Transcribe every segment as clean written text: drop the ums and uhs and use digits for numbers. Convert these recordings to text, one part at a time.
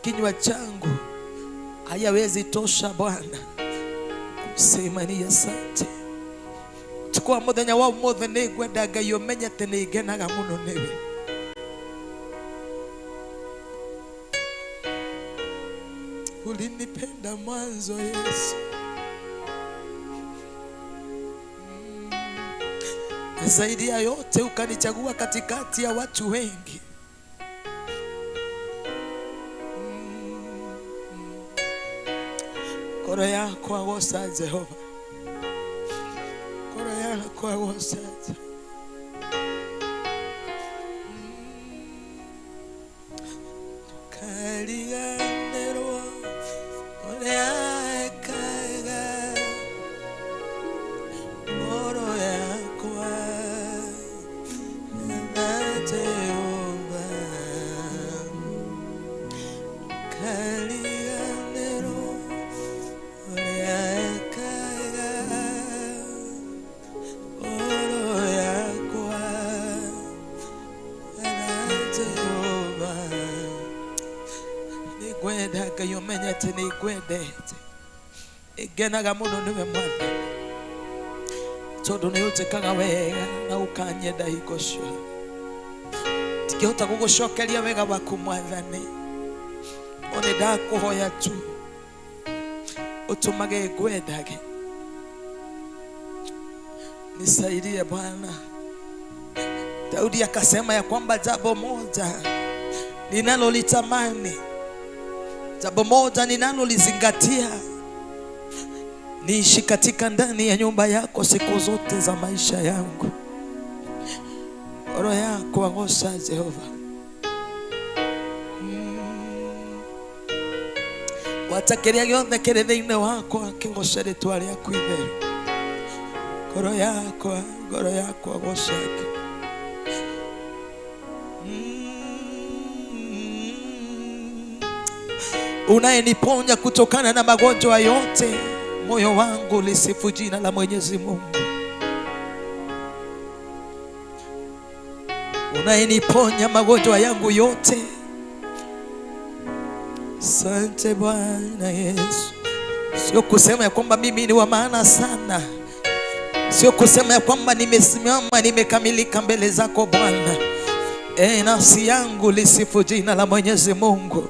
kinywa changu hayawezi tosha Bwana kusema ni asante. Tukwa muthenya wa mothe ni gwenda Ngai umenye ati ni ngenaga muno niwe. Ulinipenda mwanzo Yesu, na zaidi ya yote ukanichagua katikati ya watu wengi. Koro yako awosa Jehova, koro yako awosa kaliganero ole akaga koro yako na Jehova kaliganero ole akaga koro yako na Jehova gwenda Ngai umenye ati ni gwendete igenaga muno niwe Mwana tondu ni utikaga wega na ukanyenda hingo ciothe. Tikihota gugucokeria wega waku Mwathani, one ndakuhoya tu utumage gwendage. Nisaidie Bwana. Daudi akasema ya kwamba jambo moja ninalolitamani, jambo moja ninalolizingatia, niishi katika ndani ya nyumba yako siku zote za maisha yangu. Roho yako agosa Jehova. Watakiria gĩothe kĩrĩ thĩinĩ wako akĩgoca rĩtwa rĩaku itheru. Ngoro yako agocake. Unayeniponya kutokana na magonjwa yote, moyo wangu lisifu jina la Mwenyezi Mungu. Unayeniponya magonjwa yangu yote, asante Bwana Yesu. Sio kusema ya kwamba mimi ni wa maana sana, sio kusema ya kwamba nimesimama nimekamilika mbele zako Bwana. Nafsi yangu lisifu jina la Mwenyezi Mungu.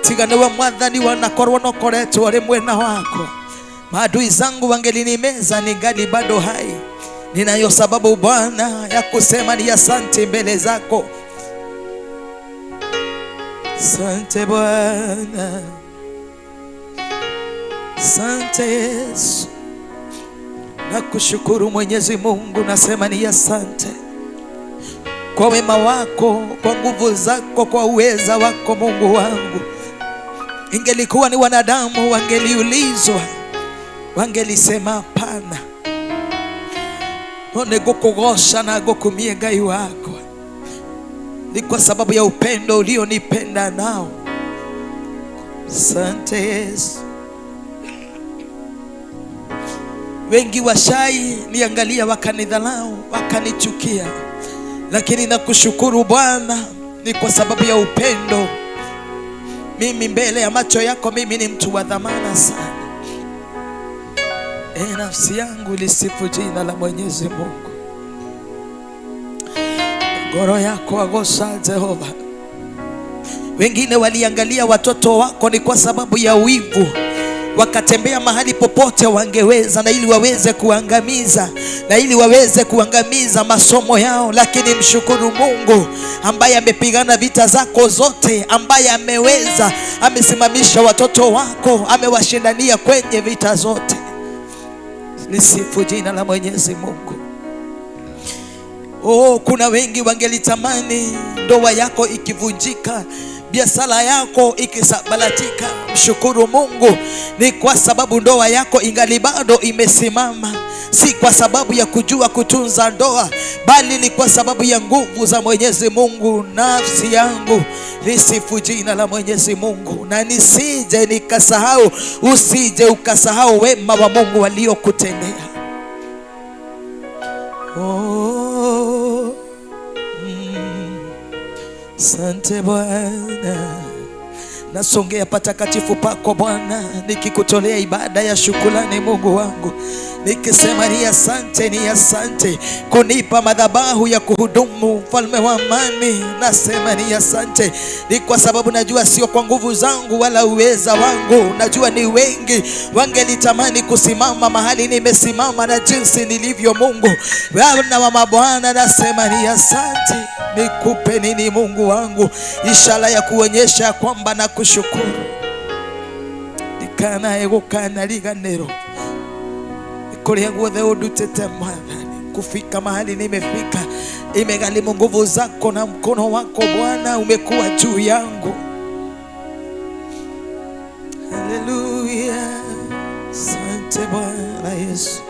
Tiganiwe Mwathani wanakorwo nokoretwo ari mwena wako. Maadui zangu wangelinimeza ningali bado hai. Ninayo sababu Bwana ya kusema ni asante mbele zako. Asante Bwana, asante Yesu. Nakushukuru Mwenyezi Mungu, nasema ni asante kwa wema wako, kwa nguvu zako, kwa uweza wako Mungu wangu. Ingelikuwa ni wanadamu wangeliulizwa, wangelisema hapana. None gukugosha na gukumie Ngai wako ni kwa sababu ya upendo ulionipenda nao. Asante Yesu. Wengi washai niangalia wakanidhalau, wakanichukia, lakini nakushukuru Bwana ni kwa sababu ya upendo. Mimi mbele ya macho yako mimi ni mtu wa dhamana sana. Nafsi yangu lisifu jina la Mwenyezi Mungu. Ngoro yako agosa Jehova. Wengine waliangalia watoto wako ni kwa sababu ya wivu, wakatembea mahali popote wangeweza na ili waweze kuangamiza, na ili waweze kuangamiza masomo yao. Lakini mshukuru Mungu ambaye amepigana vita zako zote, ambaye ameweza, amesimamisha watoto wako, amewashindania kwenye vita zote. Lisifu jina la Mwenyezi Mungu. Kuna wengi wangelitamani ndoa yako ikivunjika, biashara yako ikisabalatika. Mshukuru Mungu ni kwa sababu ndoa yako ingali bado imesimama. Si kwa sababu ya kujua kutunza ndoa, bali ni kwa sababu ya nguvu za Mwenyezi Mungu. Nafsi yangu lisifu jina la Mwenyezi Mungu, na nisije nikasahau, usije ukasahau wema wa Mungu waliokutendea. Asante Bwana, Nasongea patakatifu pako Bwana, nikikutolea ibada ya shukrani Mungu wangu, nikisema ni asante kunipa madhabahu ya kuhudumu, mfalme wa amani. Nasema ni asante, ni kwa sababu najua sio kwa nguvu zangu wala uweza wangu. Najua ni wengi wangelitamani kusimama mahali nimesimama na jinsi nilivyo. Mungu Bwana wa mabwana, nasema ni asante. Nikupe nini Mungu wangu, ishara ya kuonyesha kwamba na kushukuru. Ikana egukana liganero kulia guothe udutete Mwathani, kufika mahali nimefika imegharimu nguvu zako na mkono wako Bwana umekuwa juu yangu. Haleluya, asante Bwana Yesu.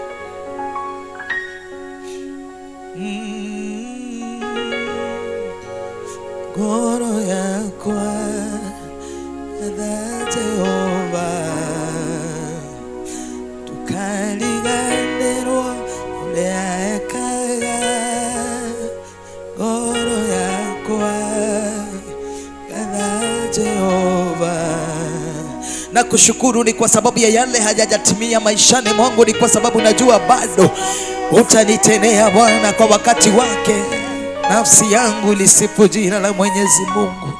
Ngoro yakwa atha Jehova, tukariganĩrwo ũrĩa ekaga. Ngoro yakwa atha Jehova. Na kushukuru ni kwa sababu ya yale hajajatimia maishani mwangu, ni kwa sababu najua bado utanitenea Bwana kwa wakati wake. Nafsi yangu lisifu jina la Mwenyezi Mungu.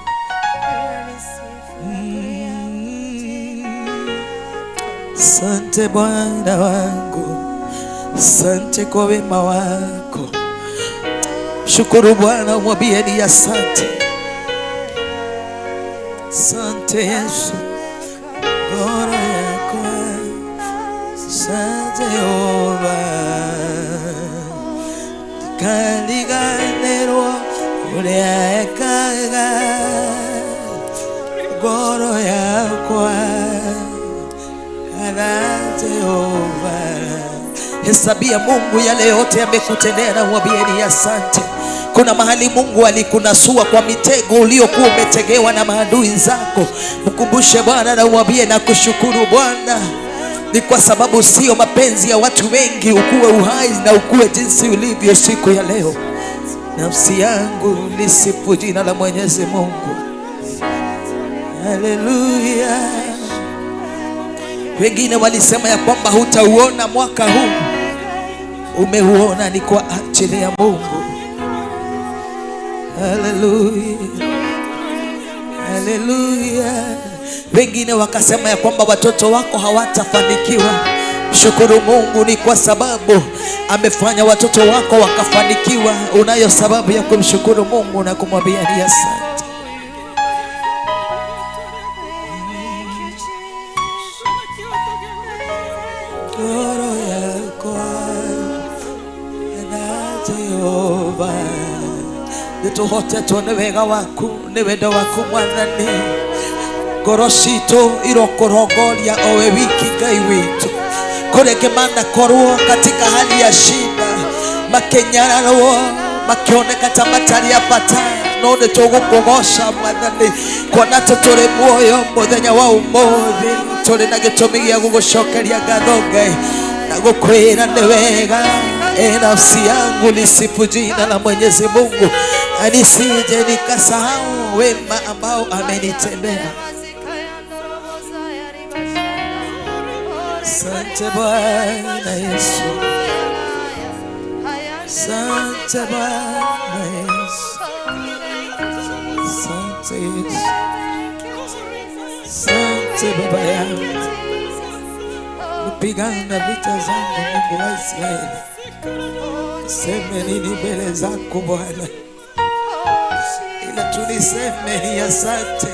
Asante Bwana wangu, asante kwa wema wako. Shukuru Bwana, umwambie ni asante. Asante Yesu. Ngoro yako asante Yehova, kaliganĩrwo ũrĩa ekaga. Ngoro yakwa atha Jehova. Hesabia Mungu yale yote amekutendea na mwambie ni asante. Kuna mahali Mungu alikunasua kwa mitego uliokuwa umetegewa na maadui zako. Mkumbushe Bwana na umwambie na kushukuru Bwana. Ni kwa sababu sio mapenzi ya watu wengi ukuwe uhai na ukuwe jinsi ulivyo siku ya leo. Nafsi yangu lisifu jina la Mwenyezi Mungu. Haleluya. Wengine walisema ya kwamba hutauona mwaka huu, umeuona ni kwa ajili ya Mungu. Haleluya, haleluya. Wengine wakasema ya kwamba watoto wako hawatafanikiwa. Shukuru Mungu, ni kwa sababu amefanya watoto wako wakafanikiwa. Unayo sababu ya kumshukuru Mungu na kumwambia ni asante. Ngoro yako atha Jehova, nituhote tuone wega waku, ni wendo waku Mwathani. Ngoro citũ irokurongoria owe wiki Ngai witũ. Kũrĩ mana korwo katika hali ya shida, makenyararwo, makioneka ta matarĩ abata, no nĩtũgũkũgoca Mwathani, kuona atĩ tũrĩ muoyo mũthenya wa ũmũthĩ. Tũrĩ na gĩtũmi gĩa gũgũcokeria ngatho Ngai na gũkwĩra nĩ wega. Nafsi yangu lisifu jina la Mwenyezi Mungu, anisije nikasahau wema ambao amenitendea. Asante Bwana Yesu, asante Bwana Yesu, asante Yesu, asante Baba yangu. Nipigana vita zangu Mungu wa Israeli, seme nini mbele zako Bwana, ila tuniseme ni asante.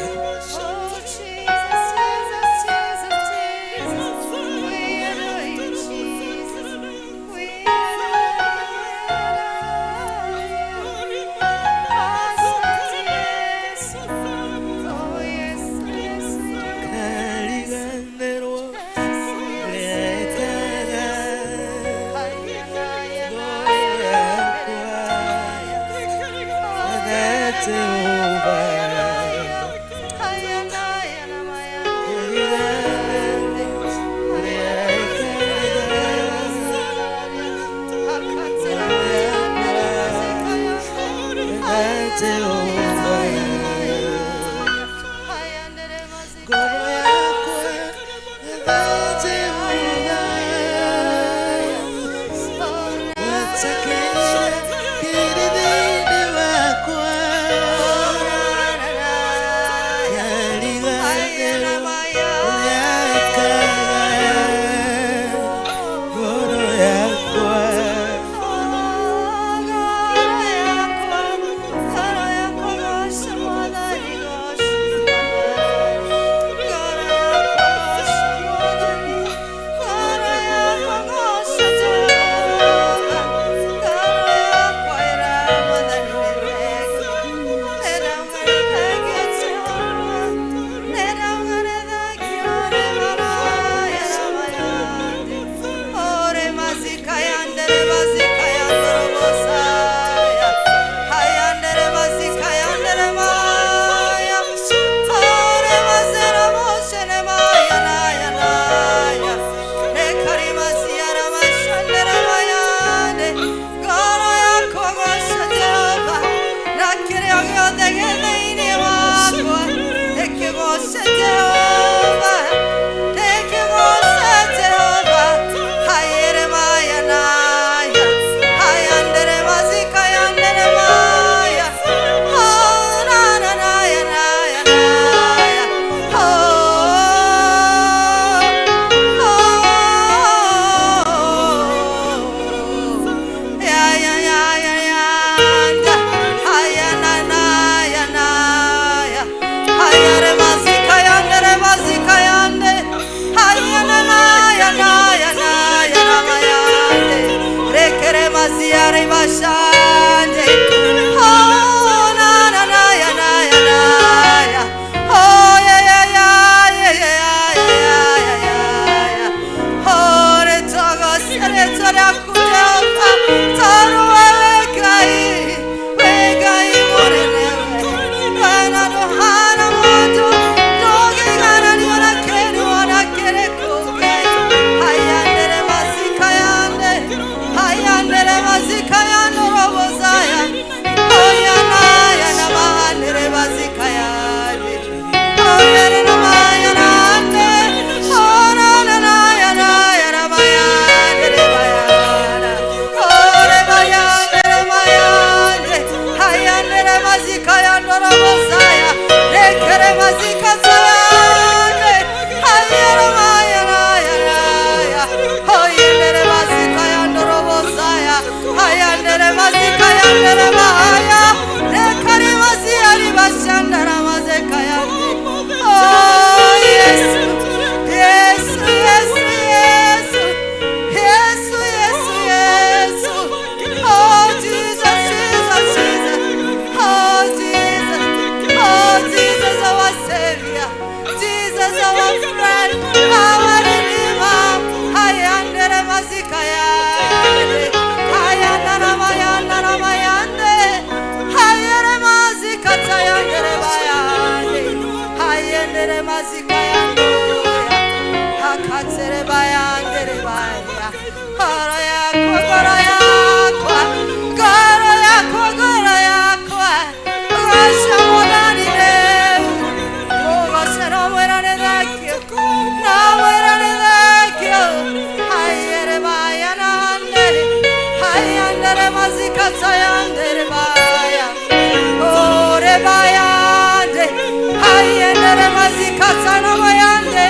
Hayandere mazika sana mayande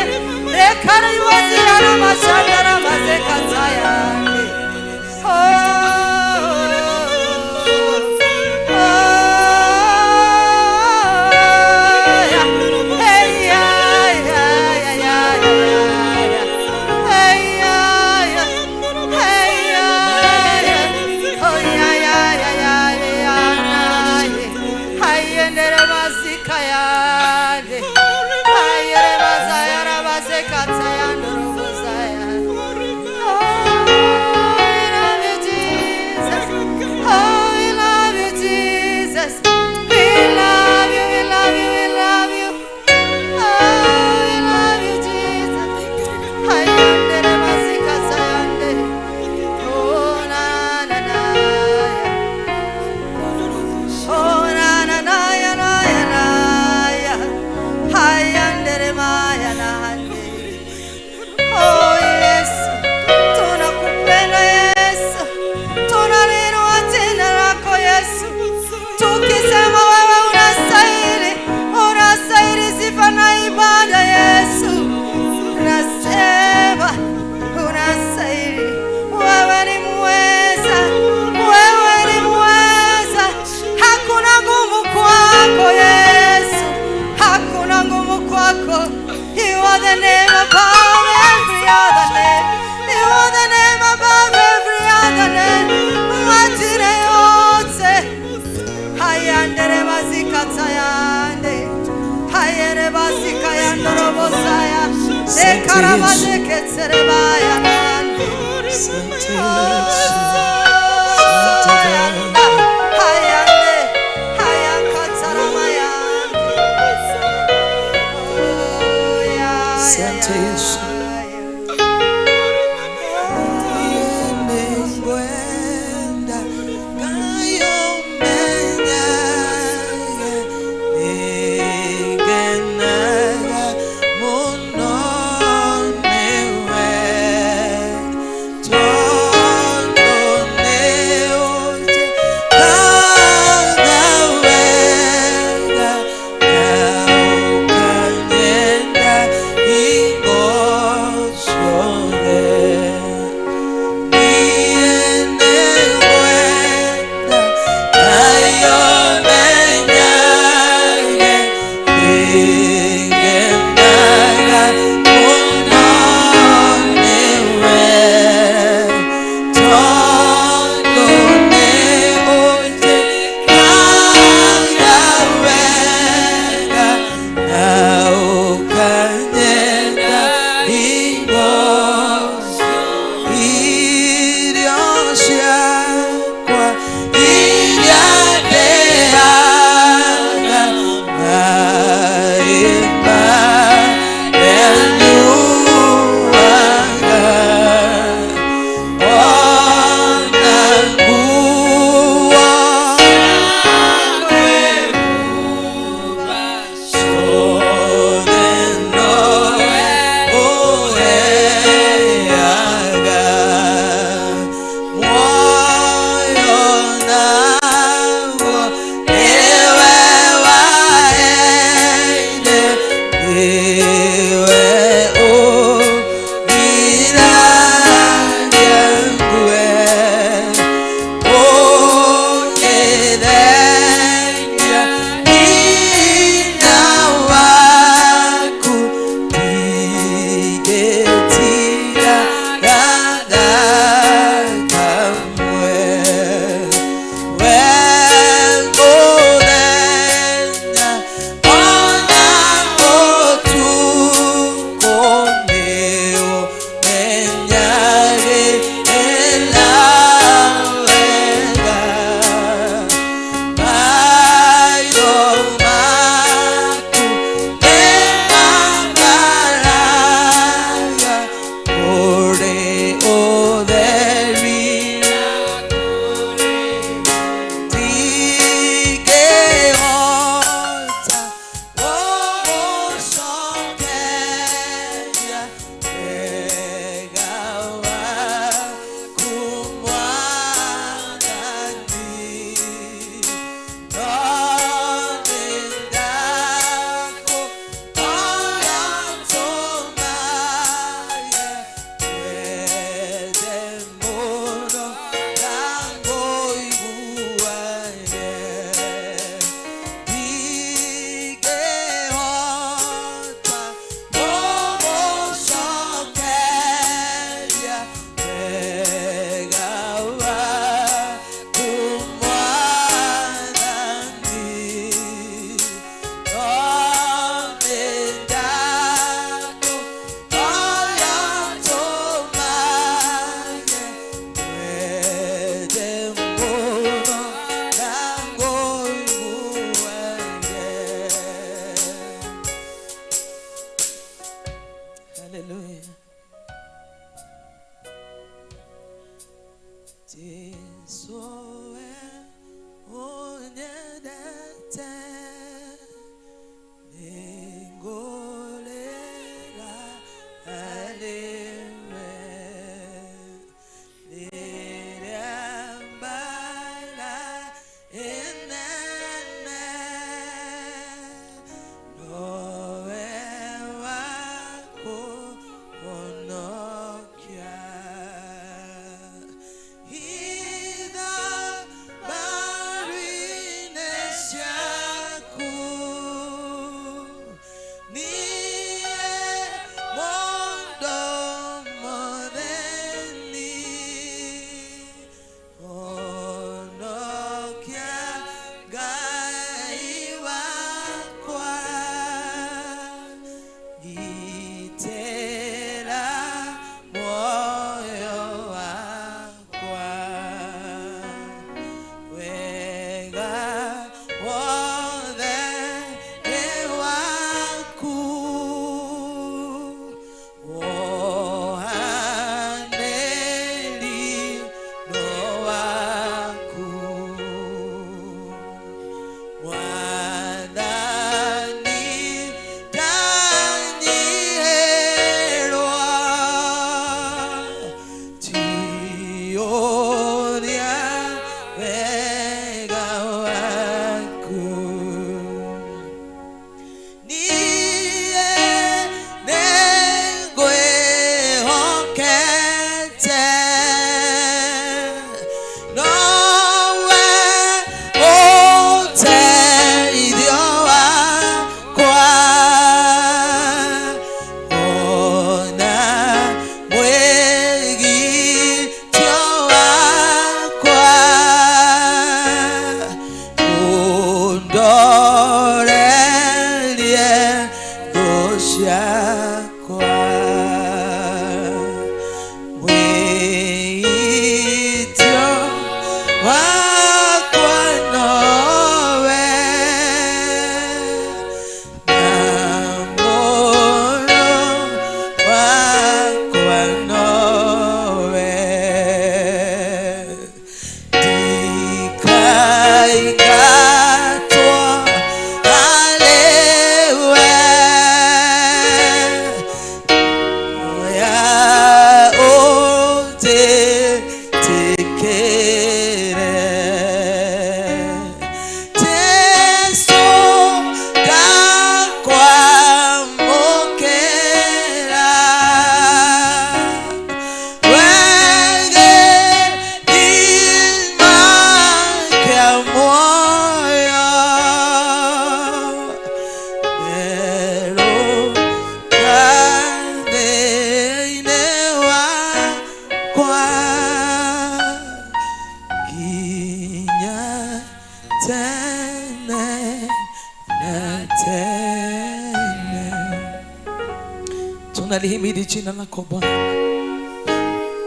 Tunalihimidi jina lako Bwana.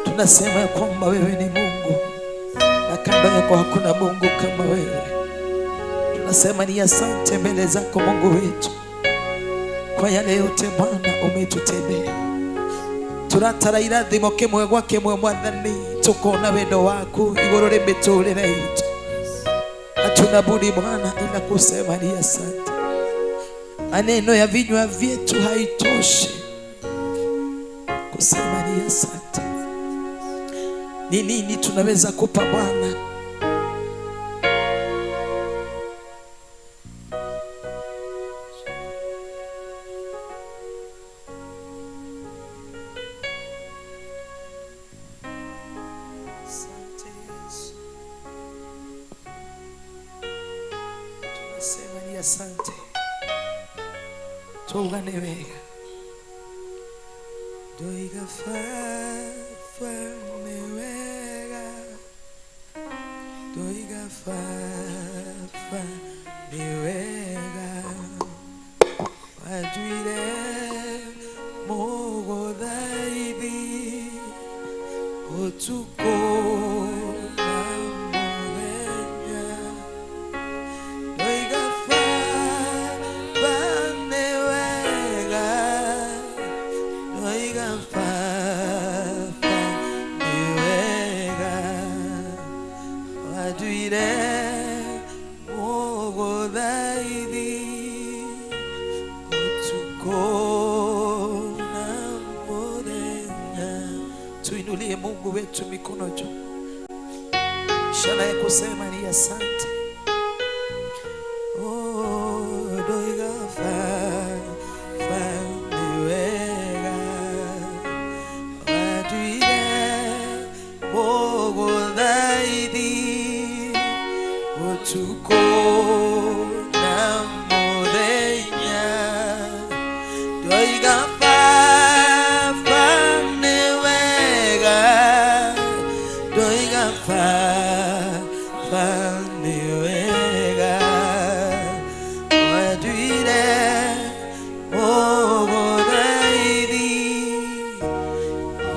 Tunasema kwamba wewe ni Mungu na kando yako hakuna Mungu kama wewe. Tunasema ni asante mbele zako Mungu wetu kwa yale yote Bwana umetutendea. Turatara irathimo kimwe gwa kimwe Mwathani, tukona wendo waku iguru ri miturire yitu. Hatuna budi Bwana ila kusema ni asante. Maneno ya vinywa vyetu haitoshi kusema ni asante. Ni nini tunaweza kupa Bwana? Asante Yesu. Tunasema ni asante. Tugane wega. Doiga fa niwega, doiga fa niwega, wajuire mogodaidi otuko na morenya, doiga fa niwega, doiga fa niwega, wajuire mogodaidi otuko na morenya. Tuinulie Mungu wetu mikono juu, ishara ya kusema ni asante. Oh, doiga fa niwega, wajuire mogodaidi otuko na morenya, doiga fa niwega, doiga fa niwega, wajuire mogodaidi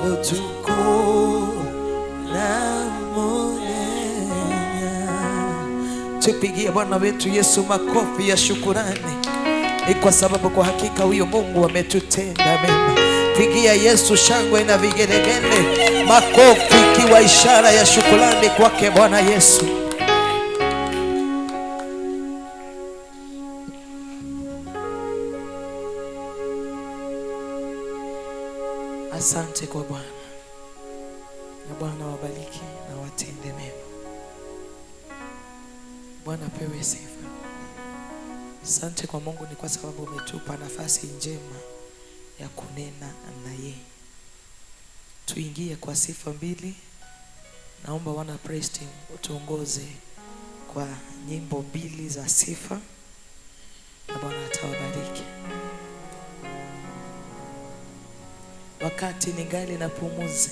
otuko na morenya. Tupigie Bwana wetu Yesu makofi ya shukurani. Ni kwa sababu kwa hakika huyo Mungu ametutenda mema. Pigia Yesu shangwe na vigelegele, makofi ikiwa ishara ya shukrani kwake Bwana Yesu. Asante kwa Bwana, na Bwana wabariki na watende mema. Bwana pewe sifa. Asante kwa Mungu ni kwa sababu umetupa nafasi njema ya kunena na yeye. Tuingie kwa sifa mbili. Naomba wana praise team utuongoze kwa nyimbo mbili za sifa, na Bwana atawabariki. Wakati ningali na pumuzi,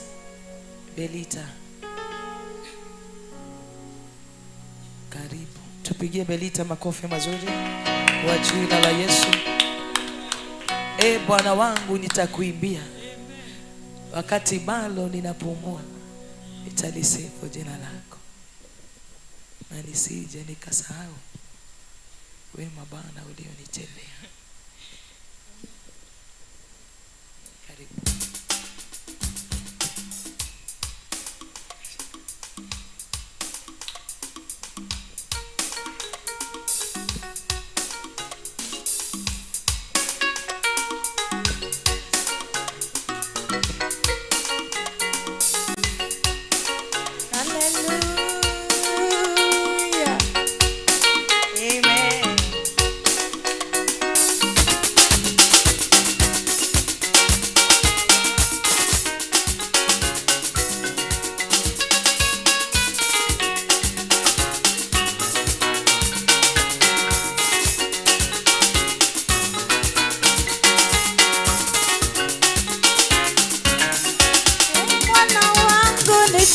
Belita karibu. Tupigie Belita makofi mazuri kwa jina la Yesu. Bwana wangu nitakuimbia, wakati bado ninapumua nitalisifu jina lako, na nisije nikasahau wema Bwana ulionitendea. Karibu.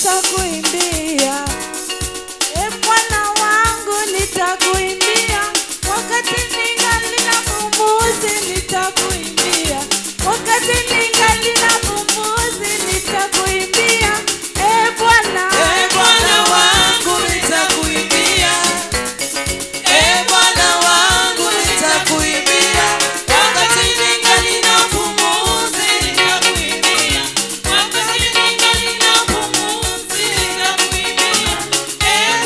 Nitakuimbia, Bwana wangu nitakuimbia, wakati ningali na pumzi nitakuimbia, wakati ningali na pumzi nitakuimbia, Bwana. Bwana wangu nitakuimbia, Bwana wangu nitakuimbia, wakati ningali na pumzi nitakuimbia, wakati ningali na pumzi nitakuimbia,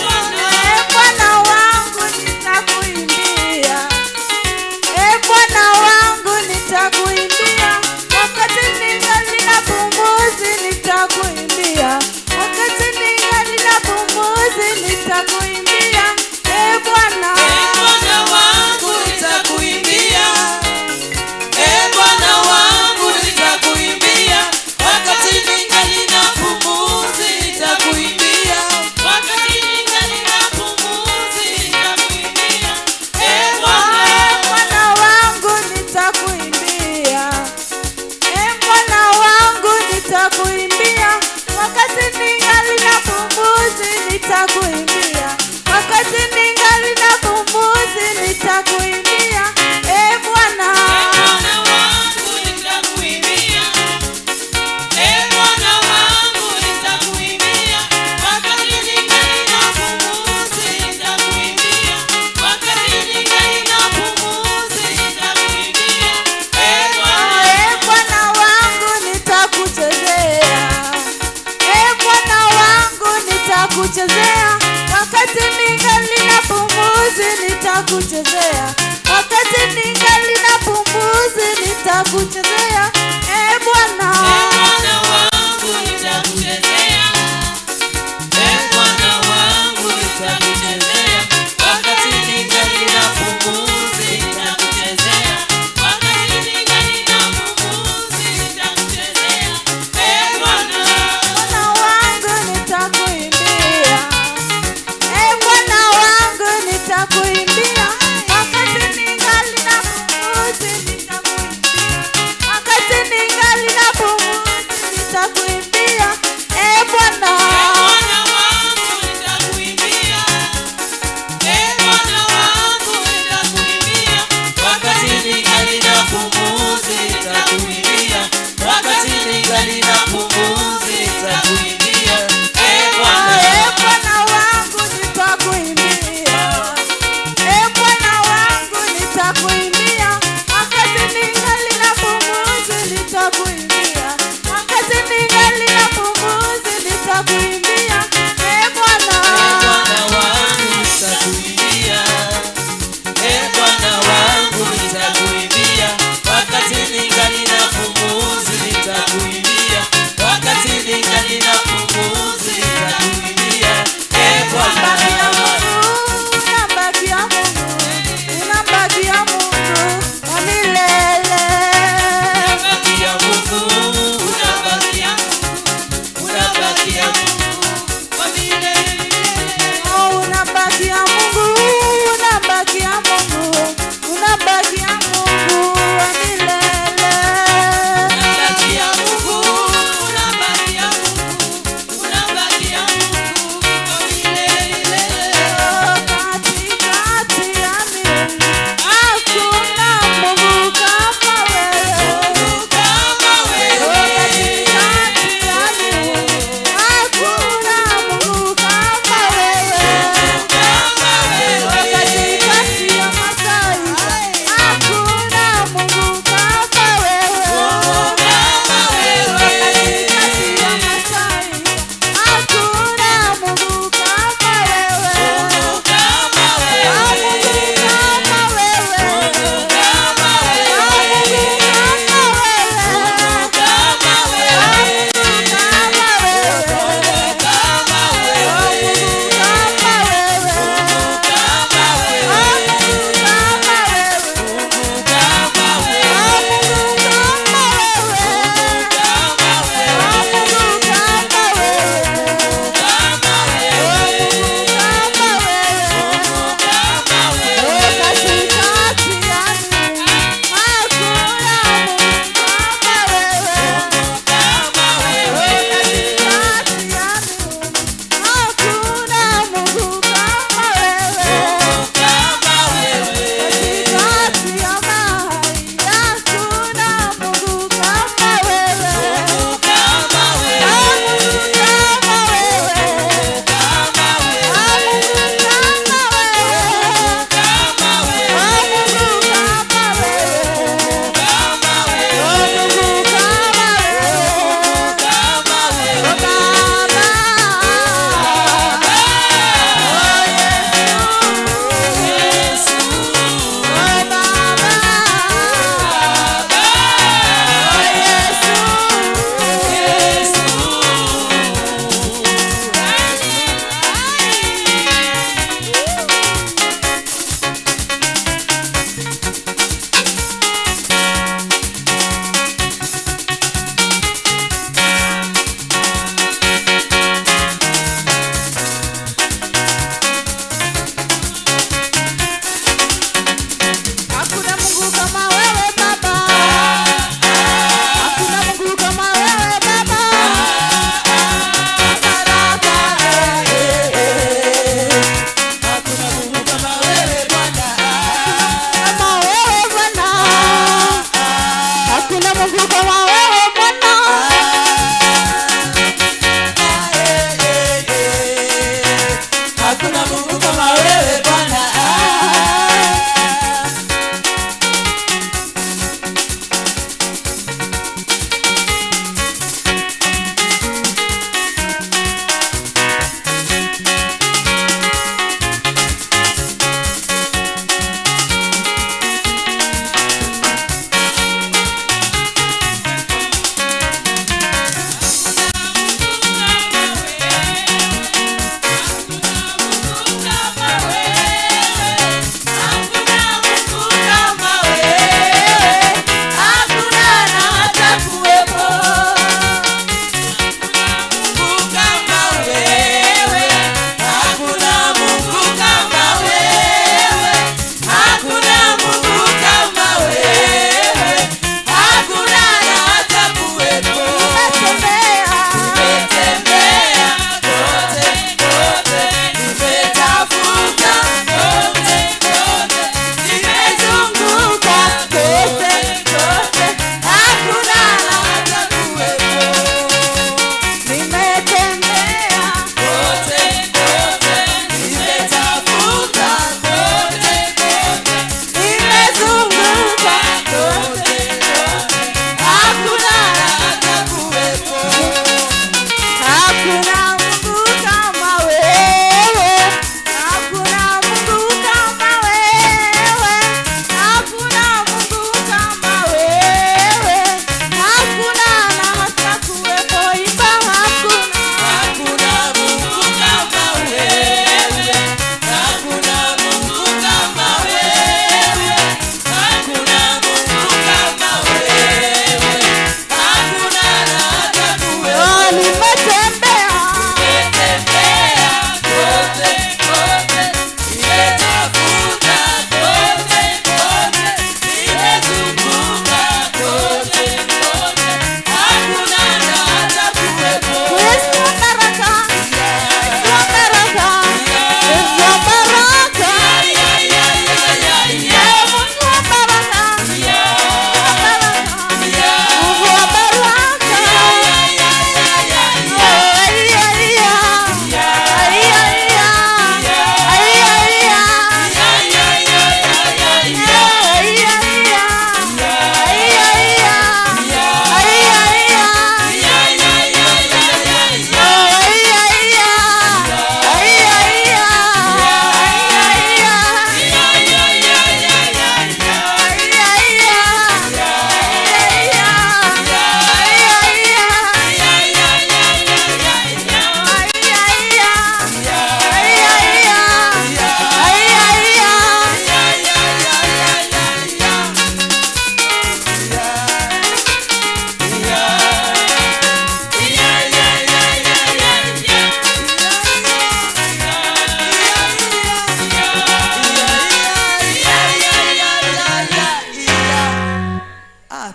Bwana. Bwana wangu nitakuimbia, Bwana wangu nitakuimbia, wakati ningali na pumzi nitakuimbia, wakati ningali na pumzi nitakuimbia, Bwana. Bwana wangu nitakuimbia, Bwana wangu nitakuimbia, wakati ningali na pumzi nitakuimbia, wakati ningali na pumzi nitakuimbia, Bwana. Bwana wangu nitakuimbia, Bwana wangu nitakuimbia, wakati ningali na pumzi nitakuimbia, wakati ningali na pumzi nitakuimbia, Bwana. Bwana wangu nitakuimbia, Bwana wangu nitakuimbia, wakati ningali na pumzi nitakuimbia, wakati ningali na pumzi nitakuimbia, Bwana. Bwana wangu nitakuchezea, Bwana wangu nitakuchezea, wakati ningali na pumzi nitakuchezea, wakati ningali na pumzi nitakuchezea, Bwana. Bwana wangu nitakuchezea, Bwana wangu nitakuchezea, wakati ningali na pumzi nitakuchezea, wakati ningali na pumzi nitakuchezea, Bwana. Bwana wangu nitakuimbia, Bwana wangu nitakuimbia, wakati ningali na pumzi nitakuimbia, wakati ningali na pumzi nitakuimbia, Bwana. Bwana wangu nitakuimbia, Bwana wangu nitakuimbia, wakati ningali na pumzi nitakuimbia, wakati ningali na pumzi nitakuimbia, Bwana. Bwana wangu nitakuimbia, Bwana wangu nitakuimbia, wakati ningali na pumzi nitakuimbia, wakati ningali na pumzi nitakuimbia, Bwana. Bwana wangu nitakuimbia, Bwana wangu nitakuimbia, wakati ningali na Mungu kama wewe Bwana. Hakuna Mungu kama wewe Bwana.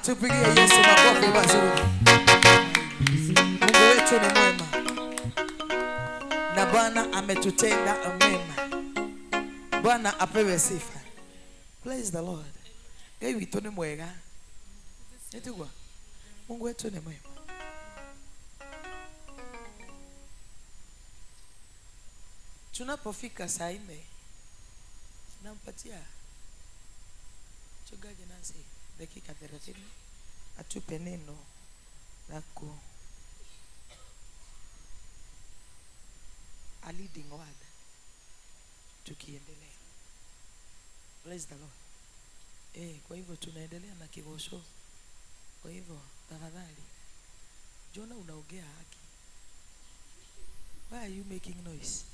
Tupigie Yesu makofi mazuri. Mungu wetu ni mwema na Bwana ametutenda mema. Bwana apewe sifa. Praise the Lord. Ngai witu ni mwega. Nitugwa. Mungu wetu ni mwema. Tunapofika saa 4 nampatia Mchungaji Nancy dakika 30 atupe neno lako, a leading word tukiendelea. Praise the Lord. Kwa hivyo tunaendelea na kigosho. Kwa hivyo tafadhali Jona, unaongea haki. Why are you making noise?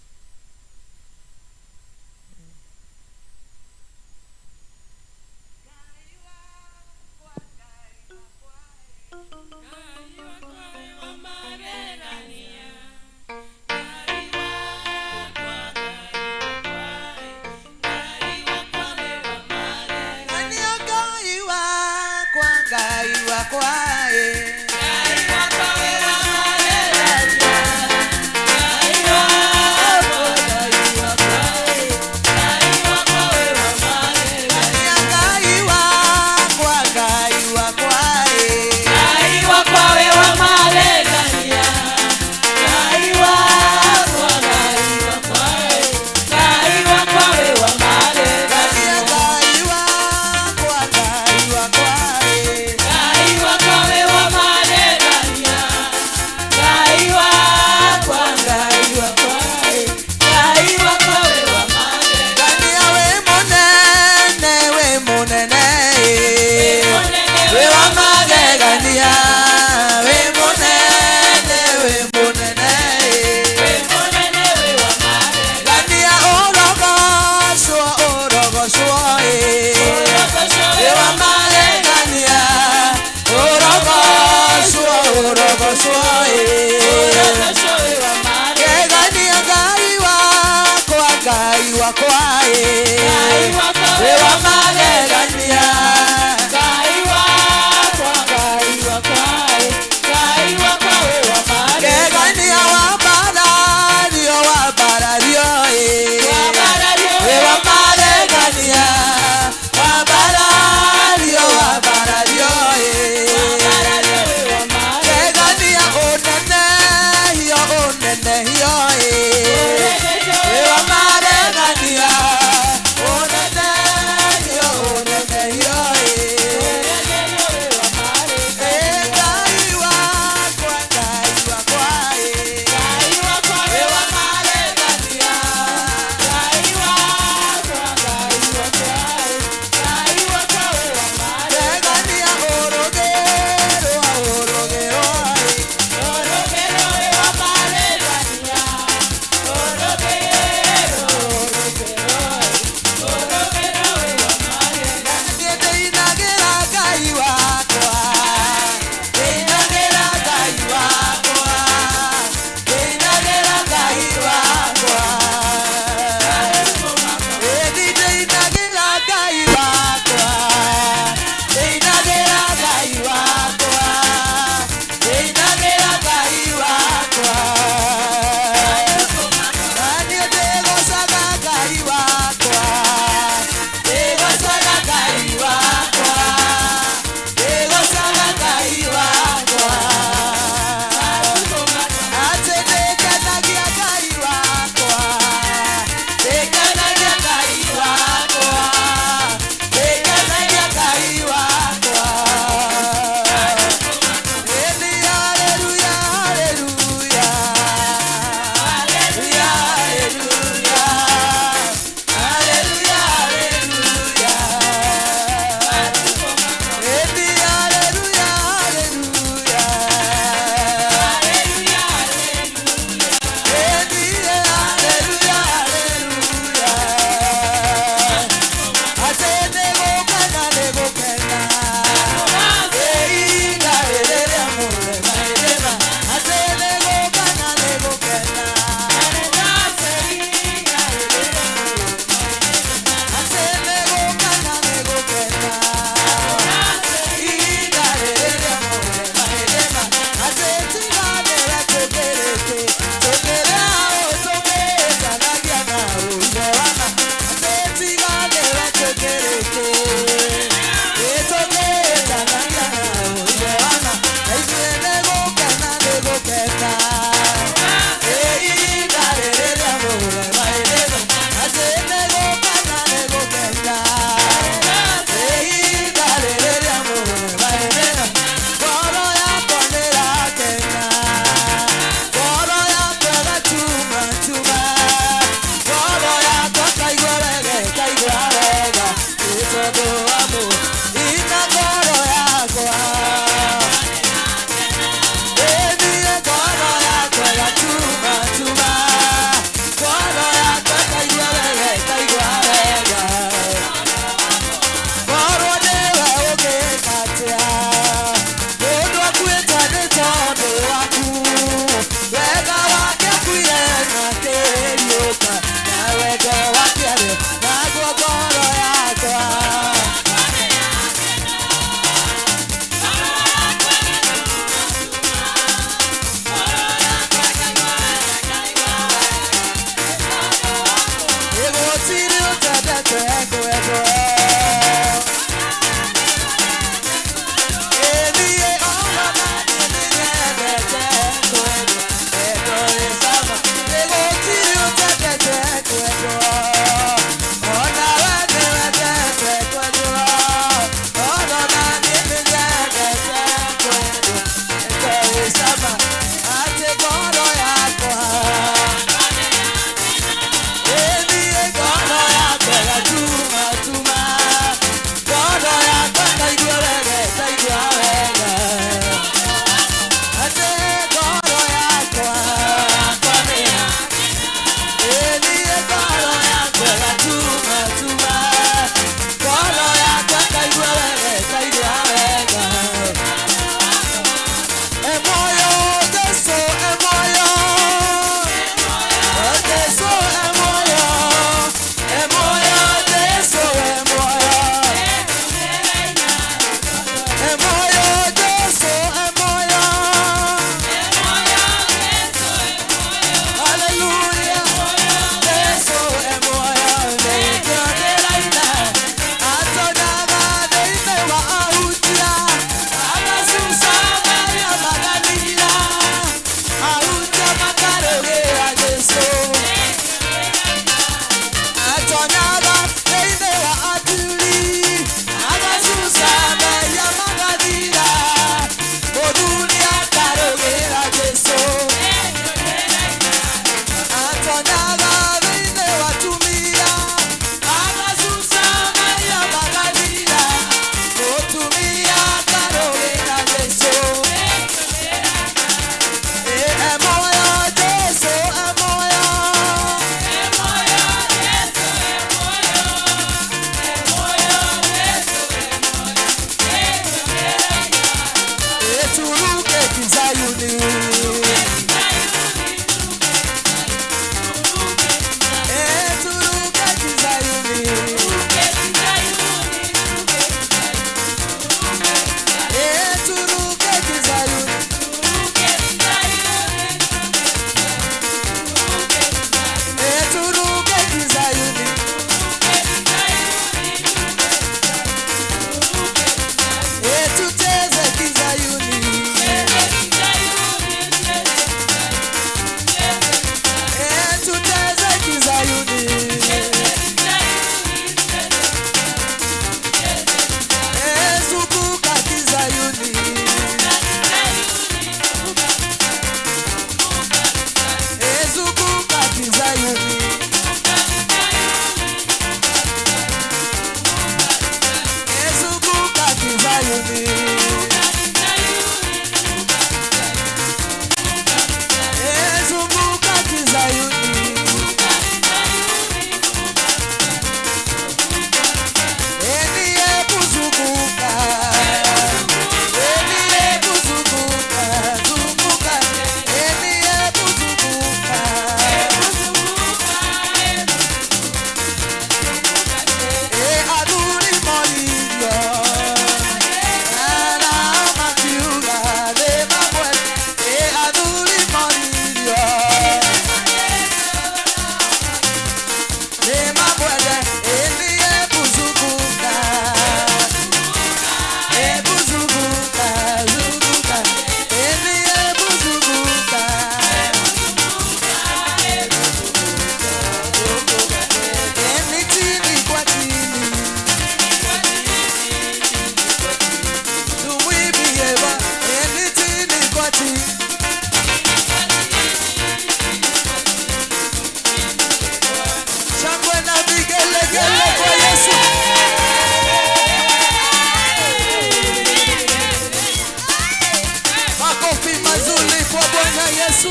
mazuri kwa Bwana Yesu.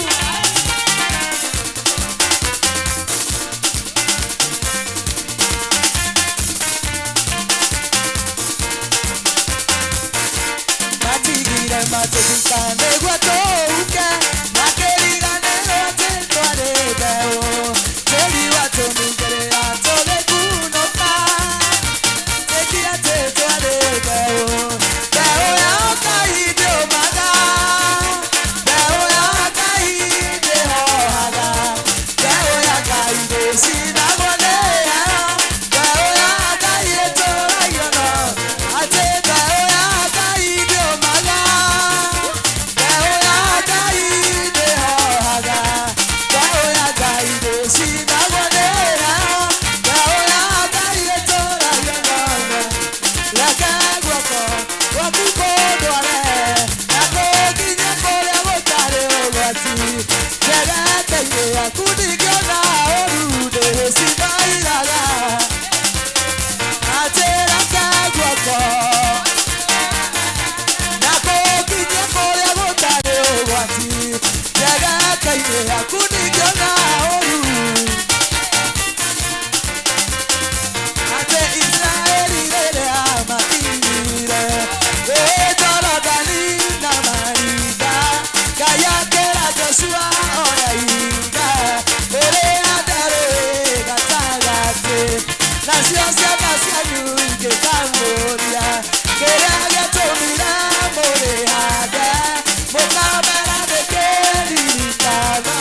Matigire matikane gwatouke makerigane wote twarebeo teri watumigere atole kunoka tekia te twarebeo beo ya kaide omaga beo ya kaide hohaga beo ya kaide sinagone beo ya kaide torayono ate beo ya kaide omaga beo ya kaide hohaga beo ya kaide sinagone beo ya kaide torayono lakagwako wakukodware nakokinye kore gotare ogwati jegateire akudigiona orude sinairaga aterakagwako nakokinye kore gotare ogwati jegateire akudigiona orude ate Israeli rere amatire etorogani na mariga kayakera Joshua oyainga ere adare gatagate nasiosia nasianyu ikekangoria kere agetomira more hade mukamera dekeririkana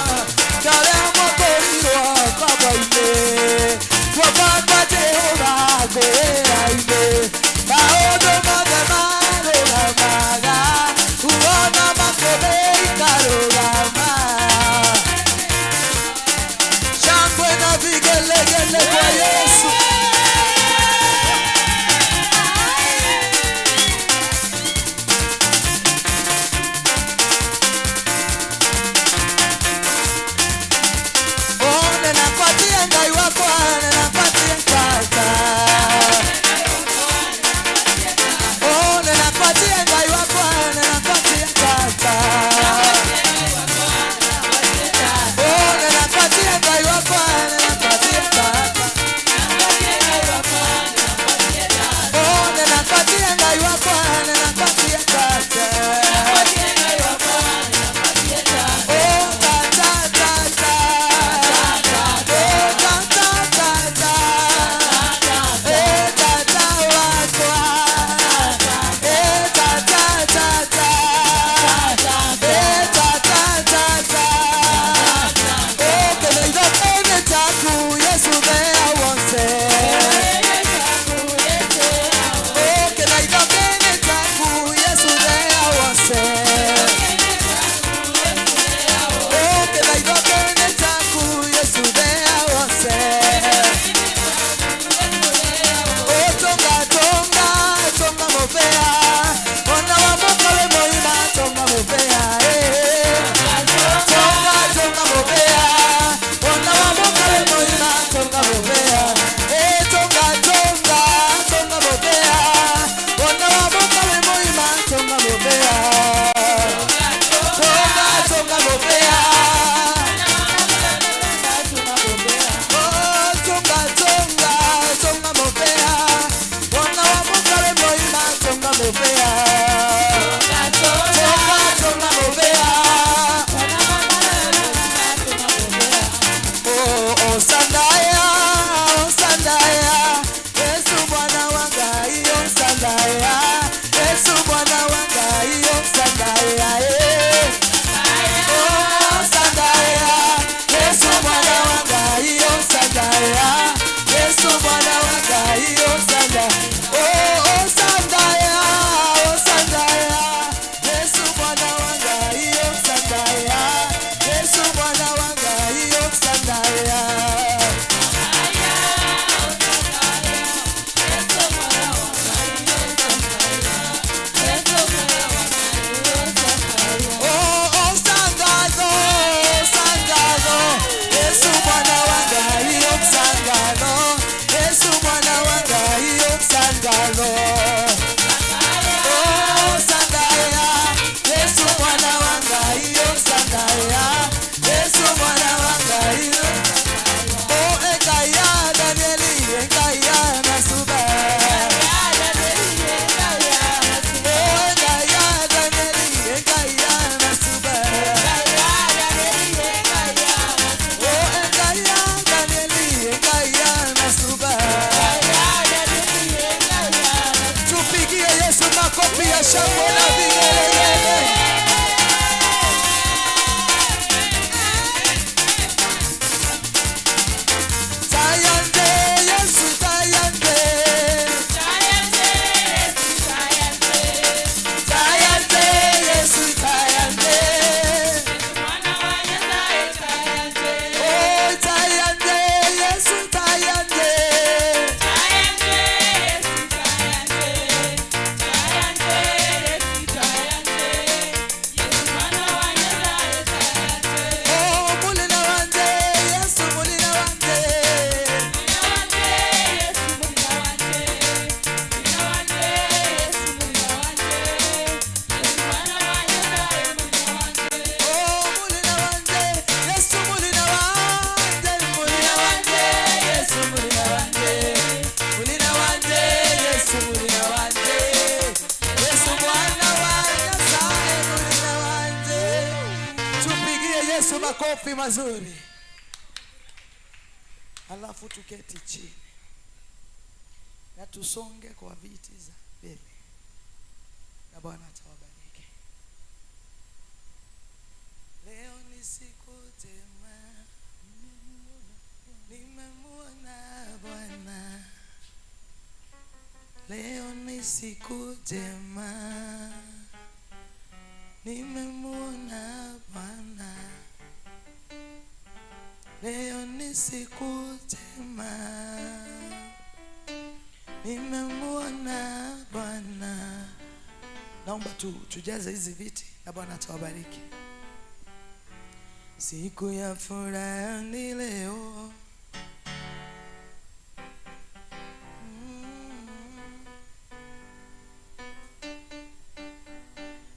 Yesu makofi mazuri. Alafu tuketi chini na tusonge kwa viti za mbele, na Bwana atawabariki. Leo ni siku njema, nimemwona Bwana. Leo ni siku njema, nimemwona Bwana. Leo ni siku njema, nimemwona Bwana. Naomba tujaze hizi viti na Bwana atawabariki. Siku ya furaha ni leo.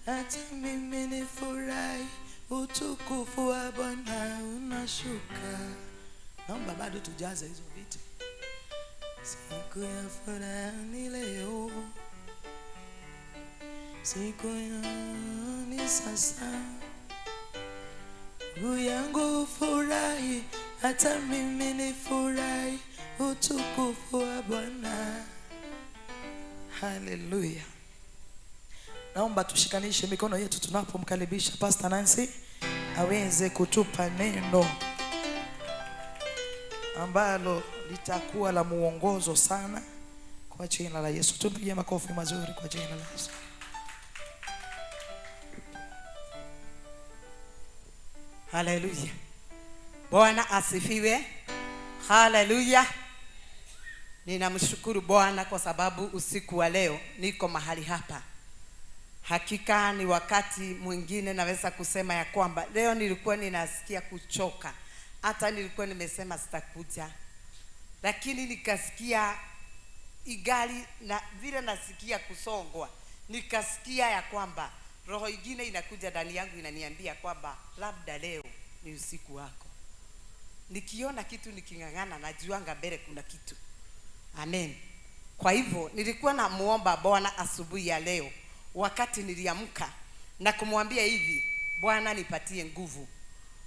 Hata mimi nifurahi, utukufu wa Bwana unashuka. Naomba bado tujaze hizo viti. Siku ya furaha ni leo. Siku ya ni sasa. Roho yangu furahi, hata mimi nifurahi, utukufu wa Bwana. Haleluya. Naomba tushikanishe mikono yetu tunapomkaribisha Pastor Nancy aweze kutupa neno ambalo litakuwa la muongozo sana kwa jina la Yesu. Tupige makofi mazuri kwa jina la Yesu. Haleluya. Bwana asifiwe. Haleluya. Ninamshukuru Bwana kwa sababu usiku wa leo niko mahali hapa. Hakika ni wakati mwingine naweza kusema ya kwamba leo nilikuwa ninasikia kuchoka. Hata nilikuwa nimesema sitakuja. Lakini nikasikia igali na vile nasikia kusongwa. Nikasikia ya kwamba roho ingine inakuja ndani yangu inaniambia kwamba labda leo ni usiku wako. Nikiona kitu nikingangana najuanga mbele kuna kitu. Amen. Kwa hivyo nilikuwa namuomba Bwana asubuhi ya leo wakati niliamka na kumwambia hivi, Bwana nipatie nguvu.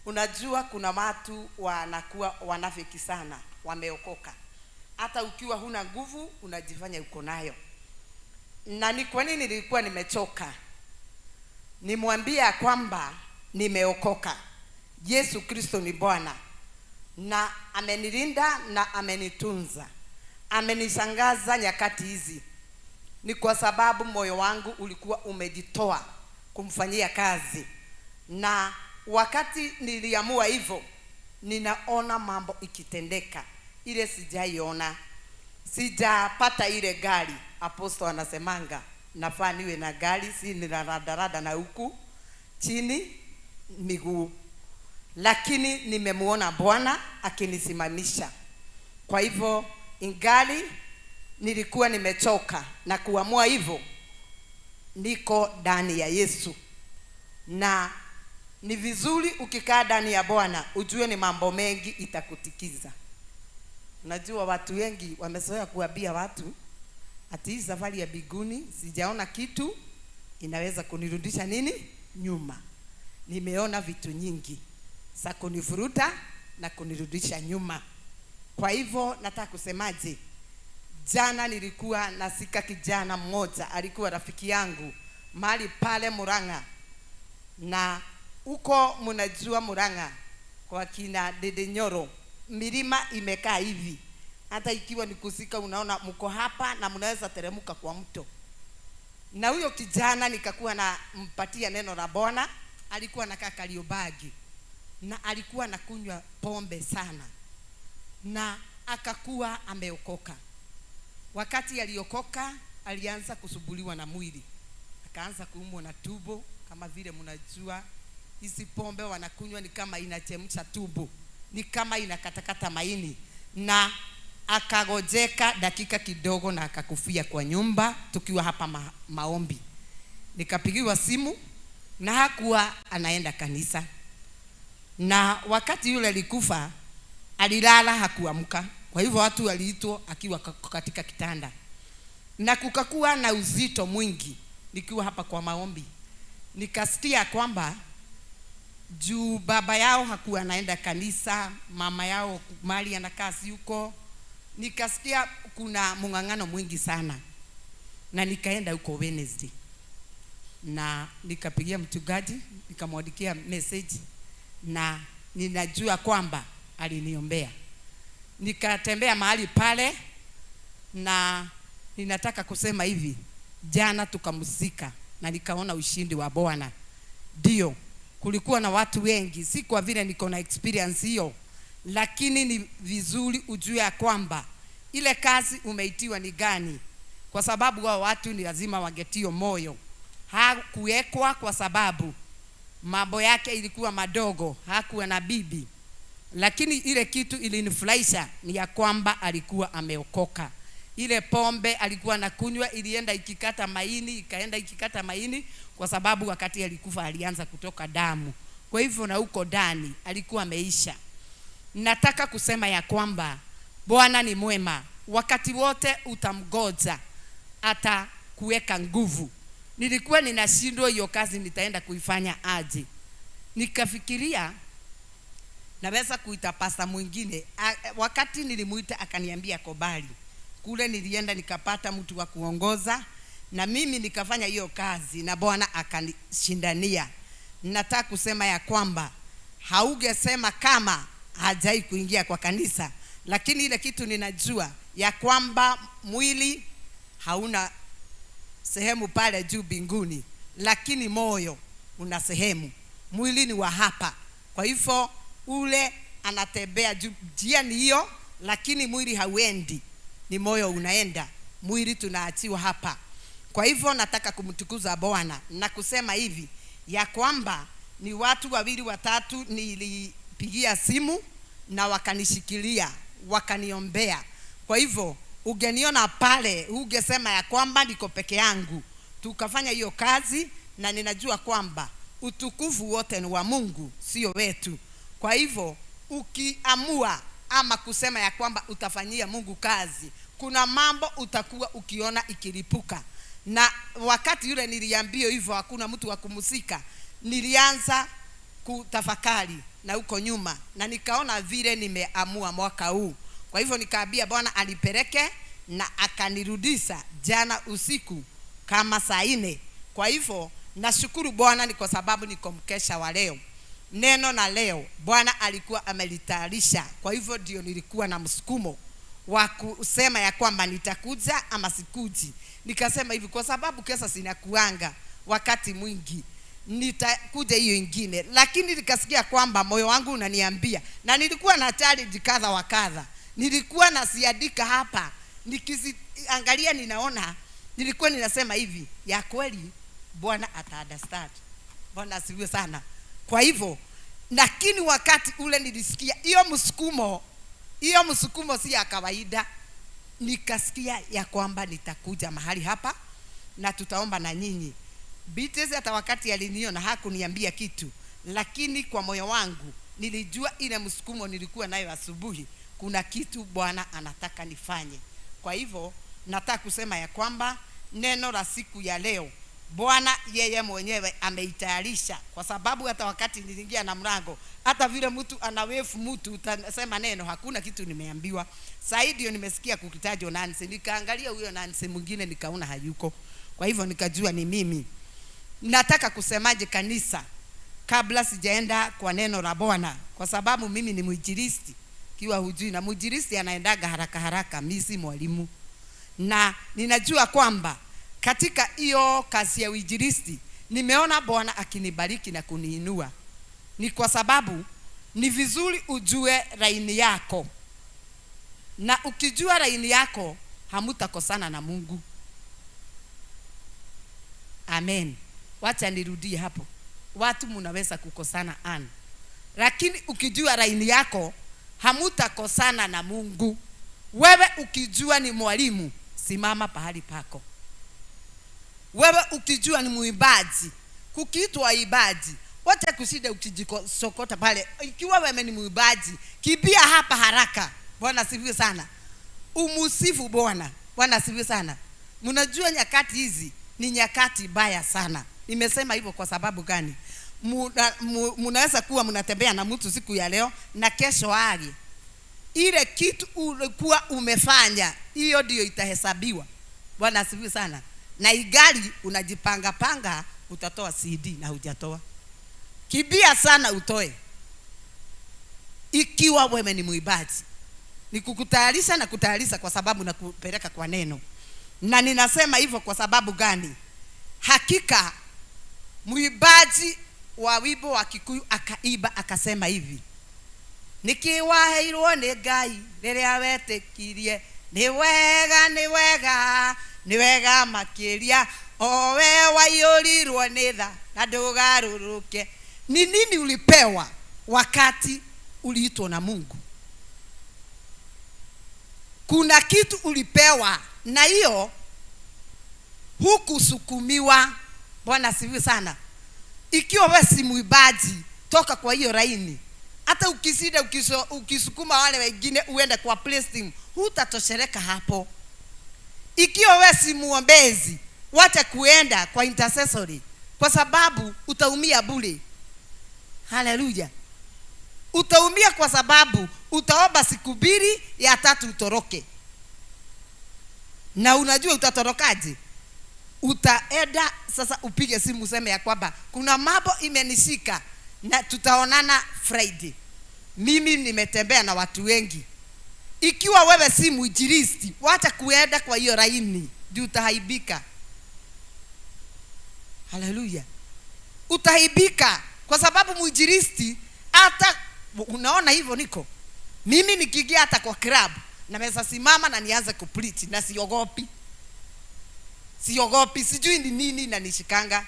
Unajua kuna watu wanakuwa wanafiki sana, wameokoka. Hata ukiwa huna nguvu unajifanya uko nayo. Na ni kwa nini nilikuwa nimechoka? Nimwambia kwamba nimeokoka. Yesu Kristo ni Bwana. Na amenilinda na amenitunza. Amenishangaza nyakati hizi. Ni kwa sababu moyo wangu ulikuwa umejitoa kumfanyia kazi. Na wakati niliamua hivyo, ninaona mambo ikitendeka. Ile sijaiona. Sijapata ile gari. Apostle anasemanga nafaa niwe na gari, si niradarada na huku chini miguu. Lakini nimemuona Bwana akinisimamisha. Kwa hivyo ingali nilikuwa nimechoka na kuamua hivyo, niko ndani ya Yesu. Na ni vizuri ukikaa ndani ya Bwana ujue ni mambo mengi itakutikiza. Unajua watu wengi wamezoea kuambia watu ati hii safari ya biguni sijaona kitu inaweza kunirudisha nini nyuma. Nimeona vitu nyingi za kunifuruta na kunirudisha nyuma. Kwa hivyo nataka kusemaje, jana nilikuwa nasika kijana mmoja, alikuwa rafiki yangu mahali pale Murang'a. Na uko mnajua Murang'a kwa kina Dede Nyoro, milima imekaa hivi. Hata ikiwa ni kusika unaona mko hapa na mnaweza teremuka kwa mto. Na huyo kijana nikakuwa na mpatia neno la Bwana, alikuwa anakaa Kariobagi. Na alikuwa anakunywa pombe sana. Na akakuwa ameokoka. Wakati aliokoka alianza kusubuliwa na mwili. Akaanza kuumwa na tumbo, kama vile mnajua hizi pombe wanakunywa ni kama inachemsha tumbo, ni kama inakatakata maini. Na akagojeka dakika kidogo na akakufia kwa nyumba tukiwa hapa maombi. Nikapigiwa simu na hakuwa anaenda kanisa. Na wakati yule alikufa alilala hakuamka. Kwa hivyo watu waliitwa akiwa katika kitanda. Na kukakuwa na uzito mwingi nikiwa hapa kwa maombi. Nikasikia kwamba juu baba yao hakuwa anaenda kanisa, mama yao mali ana kazi huko. Nikasikia kuna mung'ang'ano mwingi sana, na nikaenda huko Wednesday, na nikapigia mchungaji, nikamwandikia message, na ninajua kwamba aliniombea. Nikatembea mahali pale, na ninataka kusema hivi, jana tukamuzika na nikaona ushindi wa Bwana. Ndio kulikuwa na watu wengi, si kwa vile niko na experience hiyo, lakini ni vizuri ujue ya kwamba ile kazi umeitiwa ni gani, kwa sababu wao watu ni lazima wangetio moyo. Hakuwekwa kwa sababu mambo yake ilikuwa madogo, hakuwa na bibi, lakini ile kitu ilinifurahisha ni ya kwamba alikuwa ameokoka. Ile pombe alikuwa nakunywa ilienda ikikata maini, ikaenda ikikata maini, kwa sababu wakati alikufa alianza kutoka damu. Kwa hivyo na huko ndani alikuwa ameisha. Nataka kusema ya kwamba Bwana ni mwema, wakati wote utamgoja ata kuweka nguvu. Nilikuwa ninashindwa hiyo kazi nitaenda kuifanya aje. Nikafikiria naweza kuita pasta mwingine. Wakati nilimuita akaniambia kubali. Kule nilienda nikapata mtu wa kuongoza, na mimi nikafanya hiyo kazi, na Bwana akanishindania. Nataka kusema ya kwamba haugesema kama hajai kuingia kwa kanisa, lakini ile kitu ninajua ya kwamba mwili hauna sehemu pale juu mbinguni, lakini moyo una sehemu. Mwili ni wa hapa. Kwa hivyo ule anatembea juu, njia ni hiyo, lakini mwili hauendi, ni moyo unaenda. Mwili tunaachiwa hapa. Kwa hivyo nataka kumtukuza Bwana na kusema hivi ya kwamba ni watu wawili watatu nilipigia simu na wakanishikilia, wakaniombea. Kwa hivyo ungeniona pale ungesema ya kwamba niko peke yangu. Tukafanya hiyo kazi, na ninajua kwamba utukufu wote ni wa Mungu, sio wetu. Kwa hivyo ukiamua ama kusema ya kwamba utafanyia Mungu kazi, kuna mambo utakuwa ukiona ikilipuka. Na wakati yule niliambio hivyo hakuna mtu wa kumusika, nilianza kutafakari na huko nyuma, na nikaona vile nimeamua mwaka huu. Kwa hivyo nikaambia Bwana anipeleke, na akanirudisha jana usiku kama saa 4. Kwa hivyo nashukuru Bwana ni kwa sababu niko mkesha wa leo. Neno na leo Bwana alikuwa amelitayarisha. Kwa hivyo ndio nilikuwa na msukumo wa kusema ya kwamba nitakuja ama sikuji. Nikasema hivi kwa sababu kesa sinakuanga wakati mwingi, nitakuja hiyo ingine. Lakini nikasikia kwamba moyo wangu unaniambia, na nilikuwa na challenge kadha wa kadha. Nilikuwa nasiandika hapa, nikiangalia ninaona, nilikuwa ninasema hivi, ya kweli Bwana ata-understand. Bwana asifiwe sana. Kwa hivyo, lakini wakati ule nilisikia hiyo msukumo si ya kawaida. Nikasikia ya kwamba nitakuja mahali hapa na tutaomba na nyinyi. BTS hata wakati aliniona hakuniambia kitu, lakini kwa moyo wangu nilijua ile msukumo nilikuwa nayo asubuhi, kuna kitu Bwana anataka nifanye. Kwa hivyo nataka kusema ya kwamba neno la siku ya leo Bwana yeye mwenyewe ameitayarisha, kwa sababu hata wakati niliingia na mlango, hata vile mtu anawefu mtu utasema neno, hakuna kitu nimeambiwa. Sasa ndio nimesikia kukitajwa Nancy, nikaangalia huyo Nancy mwingine nikaona hayuko. Kwa hivyo nikajua ni mimi. Nataka kusemaje kanisa kabla sijaenda kwa neno la Bwana, kwa sababu mimi ni mwinjilisti. Kiwa hujui, na mwinjilisti anaendaga haraka haraka, mimi si mwalimu. Na ninajua kwamba katika hiyo kazi ya uinjilisti nimeona Bwana akinibariki na kuniinua. Ni kwa sababu ni vizuri ujue laini yako, na ukijua laini yako hamutakosana na Mungu. Amen. Wacha nirudie hapo. Watu mnaweza kukosana lakini ukijua laini yako hamutakosana na Mungu. Wewe ukijua ni mwalimu, simama pahali pako. Wewe ukijua ni muimbaji, kukiitwa ibaji, wacha kusida ukijisokota pale. Ikiwa wewe ni muimbaji, kimbia hapa haraka. Bwana asifiwe sana. Umusifu Bwana. Bwana asifiwe sana. Mnajua nyakati hizi ni nyakati baya sana. Nimesema hivyo kwa sababu gani? munaweza kuwa mnatembea na mtu siku ya leo na kesho age ile kitu ulikuwa umefanya, hiyo ndio itahesabiwa. Bwana asifiwe sana. Na igari unajipanga panga utatoa CD na hujatoa. Kibia sana utoe. Ikiwa wewe ni muibaji, ni kukutayarisha na kutayarisha kwa sababu na kupeleka kwa neno. Na ninasema hivyo kwa sababu gani? Hakika muibaji wa wimbo wa Kikuyu akaiba akasema hivi: nikiwaheirwo ni Ngai riria wetikirie ni wega ni wega ni wega makiria o we waiyurirwo ni tha na ndugaruruke. Ni nini ulipewa wakati uliitwa na Mungu? Kuna kitu ulipewa na hiyo hukusukumiwa. Bwana asifiwe sana. Ikiwa wewe si muibaji, toka kwa hiyo laini. Hata ukisida ukisukuma wale wengine uende kwa praise team, hutatosheleka hapo. Ikiwa wewe si muombezi, wacha kuenda kwa intercessory kwa sababu utaumia bure. Haleluya. Utaumia kwa sababu utaomba siku 2 ya 3 utoroke. Na unajua utatorokaje? Utaenda sasa upige simu useme ya kwamba kuna mambo imenishika na tutaonana Friday. Mimi nimetembea na watu wengi. Ikiwa wewe si mwinjilisti, wacha kuenda kwa hiyo laini, ndio utahaibika. Haleluya. Utahaibika kwa sababu mwinjilisti, hata unaona hivyo niko mimi nikiingia hata kwa club na meza simama na nianze kupreach na siogopi. Sijui ni nini na nishikanga.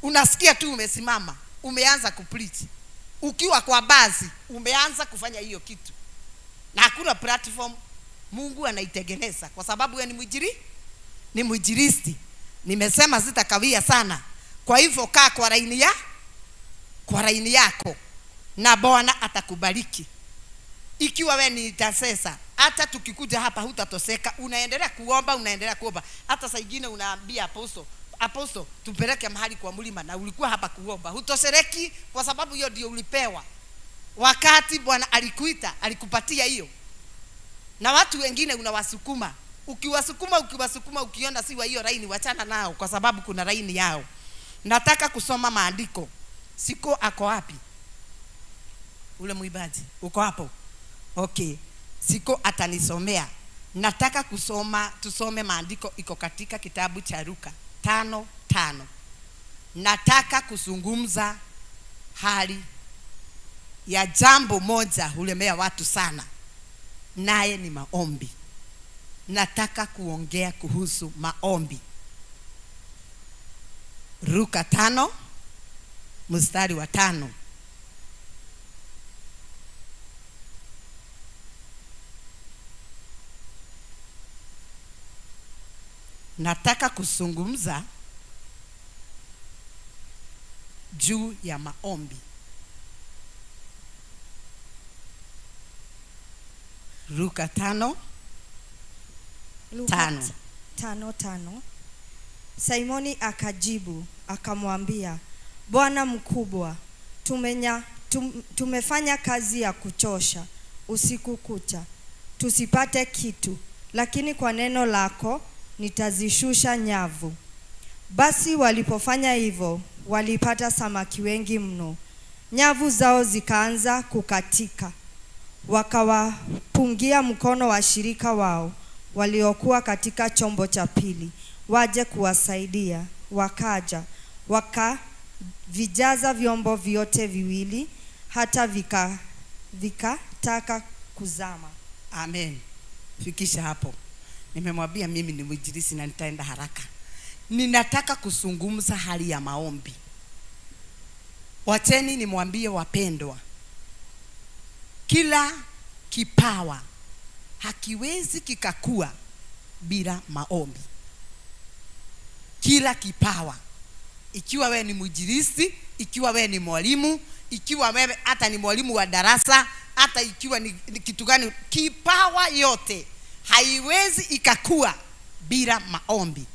Unasikia tu umesimama, umeanza kupreach. Ukiwa kwa basi, umeanza kufanya hiyo kitu. Na hakuna platform Mungu anaitengeneza kwa sababu wewe ni mwinjilisti. Nimesema sitakawia sana. Kwa hivyo kaa kwa laini yako na Bwana atakubariki. Ikiwa wewe ni intercessor, hata tukikuja hapa hutatoseka, unaendelea kuomba. Hata saa nyingine unaambia apostle tupeleke mahali kwa mlima na ulikuwa hapa kuomba. Hutoshereki kwa sababu hiyo ndio ulipewa. Wakati Bwana alikuita, alikupatia hiyo. Na watu wengine unawasukuma. Ukiwasukuma ukiona si wa hiyo laini, wachana nao kwa sababu kuna laini yao. Nataka kusoma maandiko. Siko ako wapi? Ule muibaji. Uko hapo? Okay. Siko atanisomea. Nataka tusome maandiko iko katika kitabu cha Luka 5:5. Nataka kuzungumza hali ya jambo moja hulemea watu sana, naye ni maombi. Nataka kuongea kuhusu maombi. Luka 5:5. Nataka kuzungumza juu ya maombi. Luka 5:5. Simoni akajibu akamwambia, Bwana mkubwa, tumefanya kazi ya kuchosha usiku kucha tusipate kitu, lakini kwa neno lako nitazishusha nyavu. Basi walipofanya hivyo, walipata samaki wengi mno, nyavu zao zikaanza kukatika. Wakawapungia mkono washirika wao waliokuwa katika chombo cha pili waje kuwasaidia. Wakaja, wakavijaza vyombo vyote viwili hata vikataka kuzama. Amen. Fikisha hapo. Nimemwambia mimi ni mwinjilisti na nitaenda haraka. Ninataka kuzungumza hali ya maombi. Wacheni nimwambie wapendwa, kila kipawa hakiwezi kikakua bila maombi. Kila kipawa, ikiwa wewe ni mwinjilisti, ikiwa wewe ni mwalimu, ikiwa wewe hata ni mwalimu wa darasa, hata ikiwa ni kitu gani, kipawa yote haiwezi ikakua bila maombi.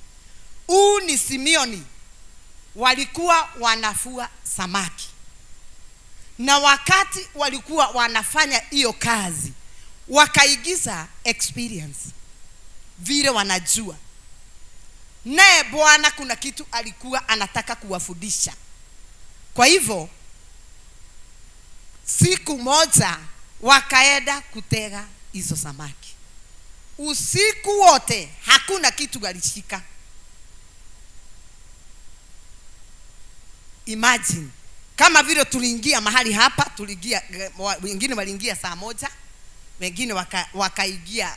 Ni Simeoni walikuwa wanafua samaki, na wakati walikuwa wanafanya hiyo kazi wakaigiza experience vile wanajua, naye Bwana kuna kitu alikuwa anataka kuwafundisha. Kwa hivyo siku moja wakaenda kutega hizo samaki. Usiku wote hakuna kitu walishika. Imagine kama vile tuliingia mahali hapa, tuliingia, wengine waliingia saa moja, wengine wakaingia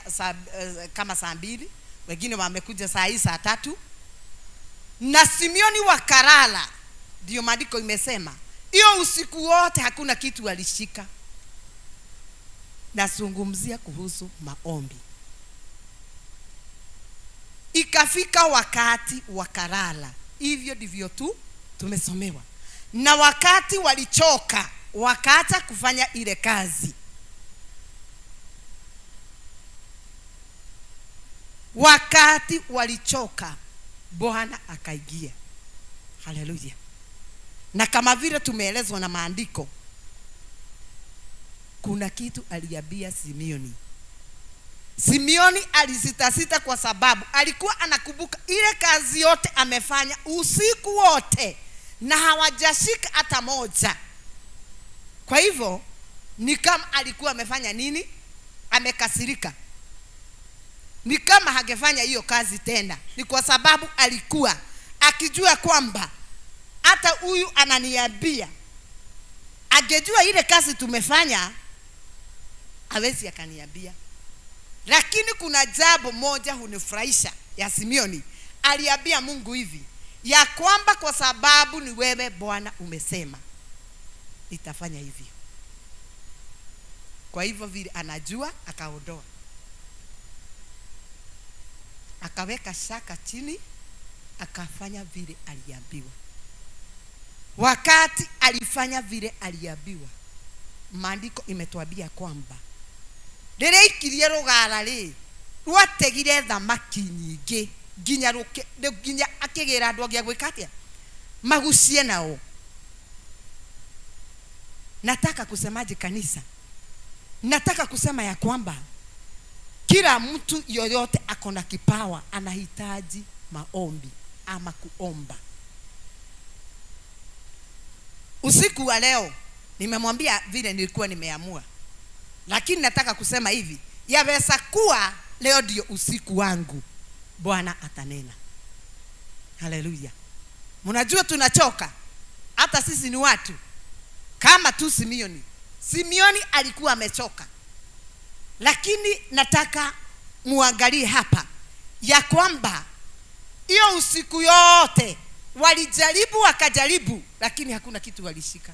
kama saa 2, wengine wamekuja saa 3, na Simeoni wakalala. Ndio maandiko imesema hiyo usiku wote hakuna kitu walishika. Nazungumzia kuhusu maombi. Ikafika wakati wakalala. Hivyo ndivyo tu tumesomewa. Na wakati walichoka, wakaacha kufanya ile kazi. Wakati walichoka, Bwana akaingia. Haleluya. Na kama vile tumeelezwa na maandiko, kuna kitu aliambia Simeoni. Simeoni alisita kwa sababu alikuwa anakumbuka ile kazi yote amefanya usiku wote na hawajashika hata moja. Kwa hivyo ni kama alikuwa amefanya nini? Amekasirika. Ni kama hangefanya hiyo kazi tena. Ni kwa sababu alikuwa akijua kwamba hata huyu ananiambia, angejua ile kazi tumefanya hawezi akaniambia. Lakini kuna jambo moja hunifurahisha ya Simeoni. Aliambia Mungu hivi, ya kwamba kwa sababu ni wewe Bwana umesema, nitafanya hivyo. Kwa hivyo vile anajua, akaondoa, akaweka shaka chini, akafanya vile aliambiwa. Wakati alifanya vile aliambiwa, maandiko imetuambia kwamba ndereikirie rugara ri rwategire thamaki nyingi nginya akigira andu angi gwika atia magucie nao. Nataka kusemaje kanisa? Nataka kusema ya kwamba kila mtu yoyote akona kipawa anahitaji maombi ama kuomba. Usiku wa leo nimemwambia vile nilikuwa nimeamua, lakini nataka kusema hivi, yaweza kuwa leo ndio usiku wangu, Bwana atanena. Haleluya. Mnajua tunachoka, hata sisi ni watu kama tu Simeoni. Simeoni alikuwa amechoka, lakini nataka muangalie hapa ya kwamba hiyo usiku yote walijaribu, wakajaribu, lakini hakuna kitu walishika.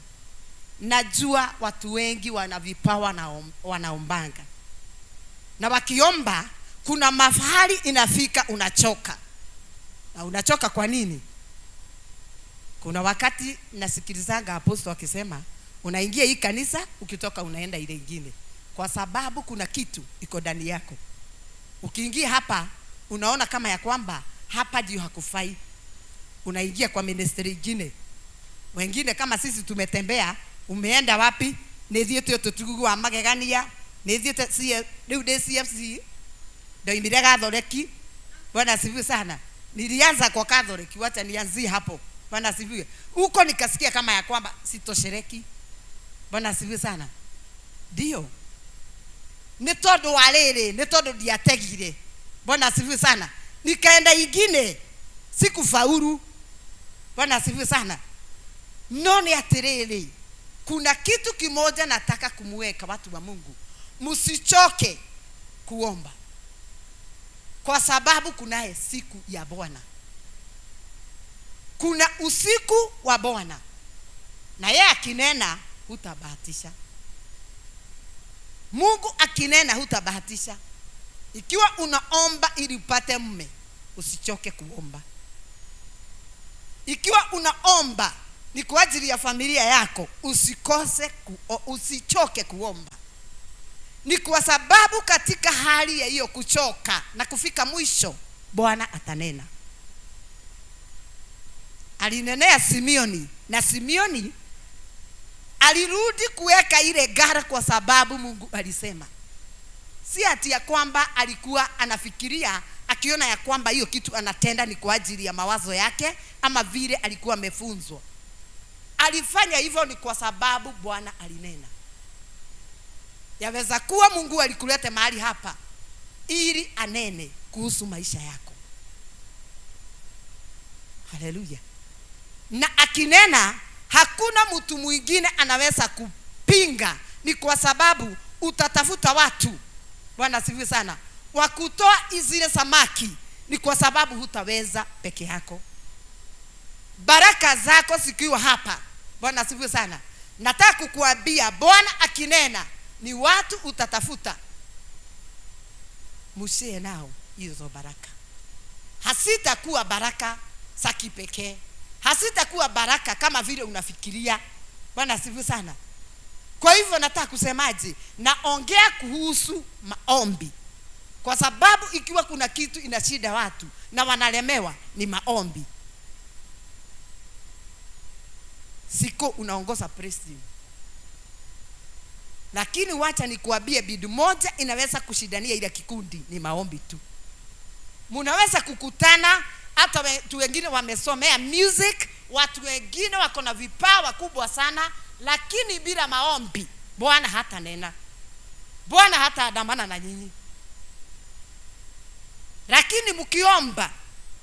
Najua watu wengi wana vipawa na wanaombanga, na wakiomba kuna mahali inafika unachoka. Na unachoka kwa nini? Kuna wakati nasikilizanga apostol akisema unaingia hii kanisa, ukitoka unaenda ile nyingine, kwa sababu kuna kitu iko ndani yako. Ukiingia hapa unaona kama ya kwamba hapa ndio hakufai, unaingia kwa ministry nyingine. Wengine kama sisi tumetembea, umeenda wapi? Nethiete tutugu wa magegania, nethiete sie leo DCFC ndio imire Gathoreki. Bwana asifiwe sana. Nilianza kwa Gathoreki, wacha nianzie hapo. Bwana asifiwe. Huko nikasikia kama ya kwamba sitoshereki. Bwana asifiwe sana. Ndio. Ni todo walele, ni todo diategire. Bwana asifiwe sana. Nikaenda ingine, sikufaulu. Bwana asifiwe sana. Noni atiriri, kuna kitu kimoja nataka kumweka watu wa Mungu. Msichoke kuomba, kwa sababu kunaye siku ya Bwana. Kuna usiku wa Bwana, na yeye akinena hutabahatisha. Mungu akinena hutabahatisha. Ikiwa unaomba ili upate mume, usichoke kuomba. Ikiwa unaomba ni kwa ajili ya familia yako, usichoke kuomba. Ni kwa sababu katika hali ya hiyo kuchoka na kufika mwisho, Bwana atanena. alinenea Simeoni, na Simeoni alirudi kuweka ile gara kwa sababu Mungu alisema. Si ati ya kwamba alikuwa anafikiria akiona ya kwamba hiyo kitu anatenda ni kwa ajili ya mawazo yake ama vile alikuwa amefunzwa. Alifanya hivyo ni kwa sababu Bwana alinena. Yaweza kuwa Mungu alikuleta mahali hapa ili anene kuhusu maisha yako. Haleluya. Na akinena hakuna mtu mwingine anaweza kupinga, ni kwa sababu utatafuta watu, Bwana asifiwe sana, wa kutoa zile samaki, ni kwa sababu hutaweza peke yako. Baraka zako zikiwa hapa, Bwana asifiwe sana, nataka kukuambia Bwana akinena ni watu utatafuta, mushie nao hizo baraka. Hasitakuwa baraka za kipekee, hasitakuwa baraka kama vile unafikiria. Bwana asifiwe sana. Kwa hivyo nataka kusemaje? Naongea kuhusu maombi, kwa sababu ikiwa kuna kitu inashida watu na wanalemewa ni maombi. Siko unaongoza president, lakini wacha nikuambie bidu moja inaweza kushidania ile kikundi, ni maombi tu. Munaweza kukutana, hata watu wengine wamesomea music, watu wengine wako na vipawa kubwa sana, lakini bila maombi Bwana hata nena, Bwana hata adamana na nyinyi. Lakini mkiomba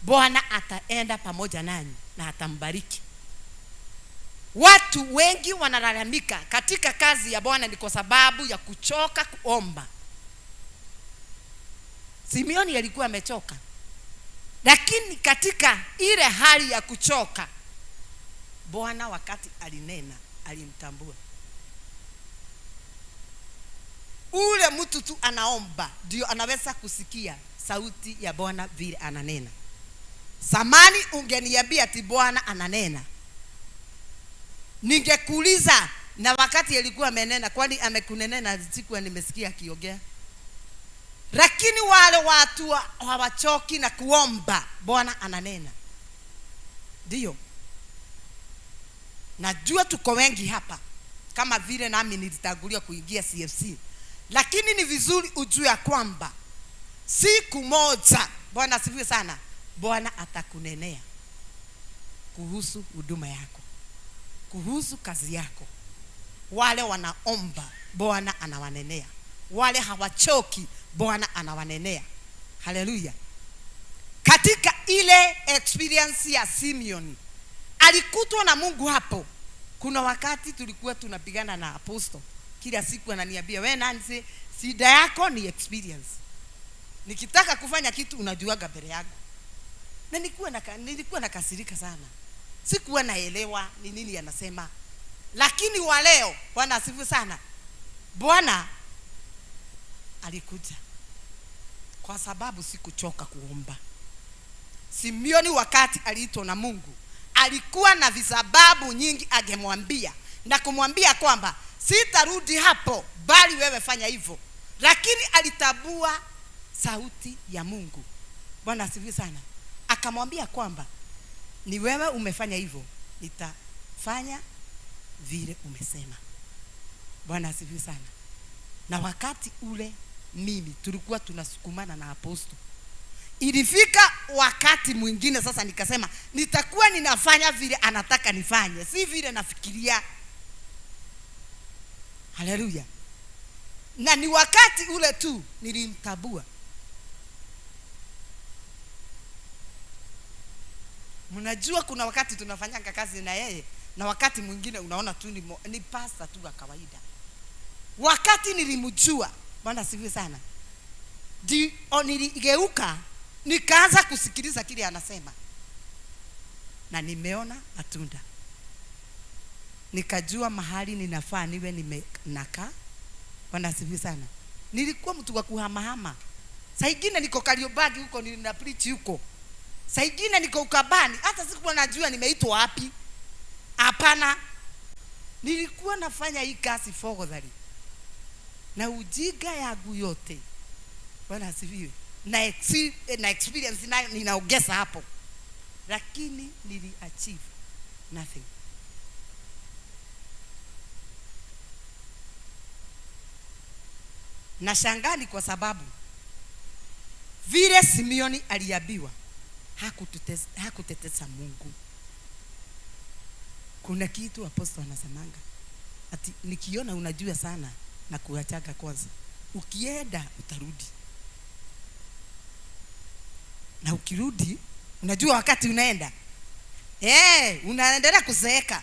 Bwana ataenda pamoja nanyi na atambariki. Watu wengi wanalalamika katika kazi ya Bwana ni kwa sababu ya kuchoka kuomba. Simeoni alikuwa amechoka, lakini katika ile hali ya kuchoka Bwana wakati alinena alimtambua. Ule mtu tu anaomba ndio anaweza kusikia sauti ya Bwana vile ananena. Samani ungeniambia ati Bwana ananena, ningekuuliza na wakati alikuwa amenena, kwani amekunenena sikuwa nimesikia akiongea? Lakini wale watu hawachoki na kuomba, Bwana ananena. Ndio najua tuko wengi hapa, kama vile nami nilitangulia kuingia CFC, lakini ni vizuri ujue ya kwamba siku moja, Bwana asifiwe sana, Bwana atakunenea kuhusu huduma yako, kuhusu kazi yako. Wale wanaomba Bwana anawanenea, wale hawachoki Bwana anawanenea. Haleluya. Katika ile experience ya Simeon, alikutwa na Mungu hapo. Kuna wakati tulikuwa tunapigana na apostle, kila siku ananiambia wewe Nancy, shida yako ni experience. Nikitaka kufanya kitu unajuaga mbele yangu. Na nilikuwa nakasirika sana, sikuwa naelewa ni nini anasema. Lakini wa leo, Bwana asifiwe sana, Bwana alikuja kwa sababu sikuchoka kuomba. Simeoni wakati aliitwa na Mungu alikuwa na visababu nyingi angemwambia na kumwambia kwamba sitarudi hapo, bali wewe fanya hivyo. Lakini alitabua sauti ya Mungu. Bwana asifiwe sana. Akamwambia kwamba ni wewe umefanya hivyo, nitafanya vile umesema. Bwana asifiwe sana. Na wakati ule mimi tulikuwa tunasukumana na apostol. Ilifika wakati mwingine sasa nikasema nitakuwa ninafanya vile anataka nifanye, si vile nafikiria. Haleluya. Na ni wakati ule tu nilimtabua. Mnajua kuna wakati tunafanyanga kazi na yeye na wakati mwingine unaona tu ni pasta tu wa kawaida. Wakati nilimjua, Bwana asifiwe sana, niligeuka nikaanza kusikiliza kile anasema na nimeona matunda. Nikajua mahali ninafaa niwe nimekaa. Bwana asifiwe sana. Nilikuwa mtu wa kuhamahama. Saa ingine niko Kariobangi huko nina preach huko. Saa ingine niko Ukabani, hata sikuwa najua nimeitwa wapi. Hapana. Nilikuwa nafanya hii kazi fogodhari. Na ujiga yangu yote, Bwana asifiwe, na experience nayo ninaongeza hapo, lakini niliachieve Nothing. Na shangani kwa sababu vile Simeoni aliambiwa hakutetesa Mungu. Kuna kitu apostle anasemanga ati nikiona unajua sana na kuachaga kwanza, ukienda utarudi, na ukirudi unajua wakati unaenda unaendelea kuzeeka,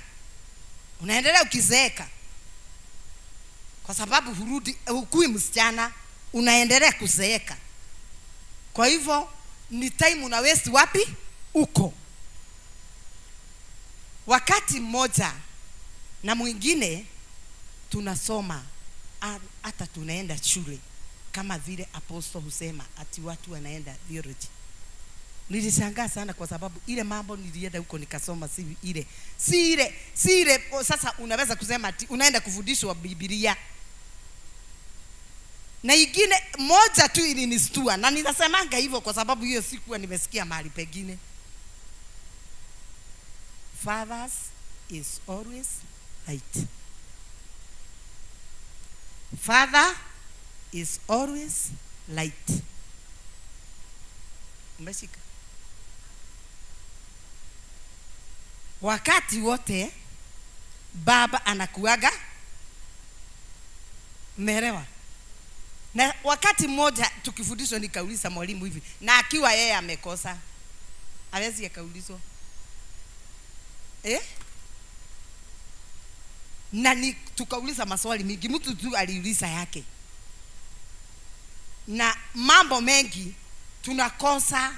unaendelea ukizeeka, kwa sababu hurudi, hukui msichana, unaendelea kuzeeka. Kwa hivyo ni time una waste wapi uko. Wakati mmoja na mwingine tunasoma, hata tunaenda shule kama vile apostle husema ati watu wanaenda theology. Nilishangaa sana kwa sababu ile mambo nilienda huko nikasoma si ile sasa unaweza kusema ati unaenda kufundishwa Biblia. Na ingine moja tu ilinistua, na ninasemanga hivyo kwa sababu hiyo sikuwa nimesikia mahali pengine. Fathers is always right. Father is always right. Umeshika? Wakati wote baba anakuaga merewa. Na wakati mmoja tukifundishwa nikauliza mwalimu hivi, na akiwa yeye amekosa hawezi akaulizwa na tukauliza maswali mingi, mtu tu aliuliza yake, na mambo mengi tunakosa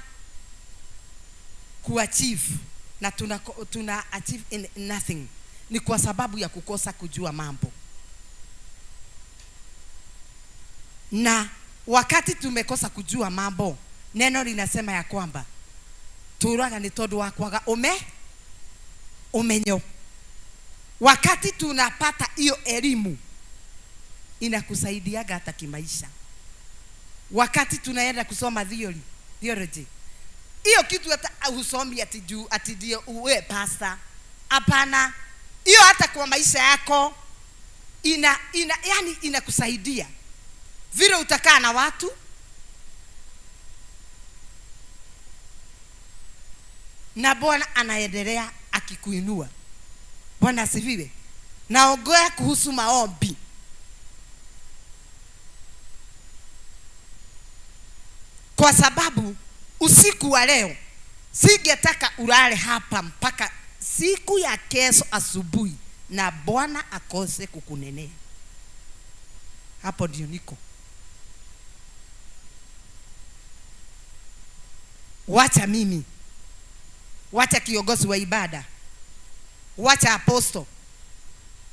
kuachieve, na tuna achieve in nothing, ni kwa sababu ya kukosa kujua mambo. Na wakati tumekosa kujua mambo, neno linasema ya kwamba turaga ni tondu wa kwaga umenyo. Wakati tunapata hiyo elimu inakusaidiaga hata kimaisha. Wakati tunaenda kusoma theology, hiyo kitu hata usomi ati juu ati ndio uwe pastor. Hapana, hiyo hata kwa maisha yako yani inakusaidia vile utakaa na watu, na Bwana anaendelea akikuinua. Bwana asifiwe. Naongea kuhusu maombi. Kwa sababu usiku wa leo singetaka ulale hapa mpaka siku ya kesho asubuhi na Bwana akose kukunenea. Hapo ndio niko. Wacha mimi, wacha kiongozi wa ibada, wacha apostle,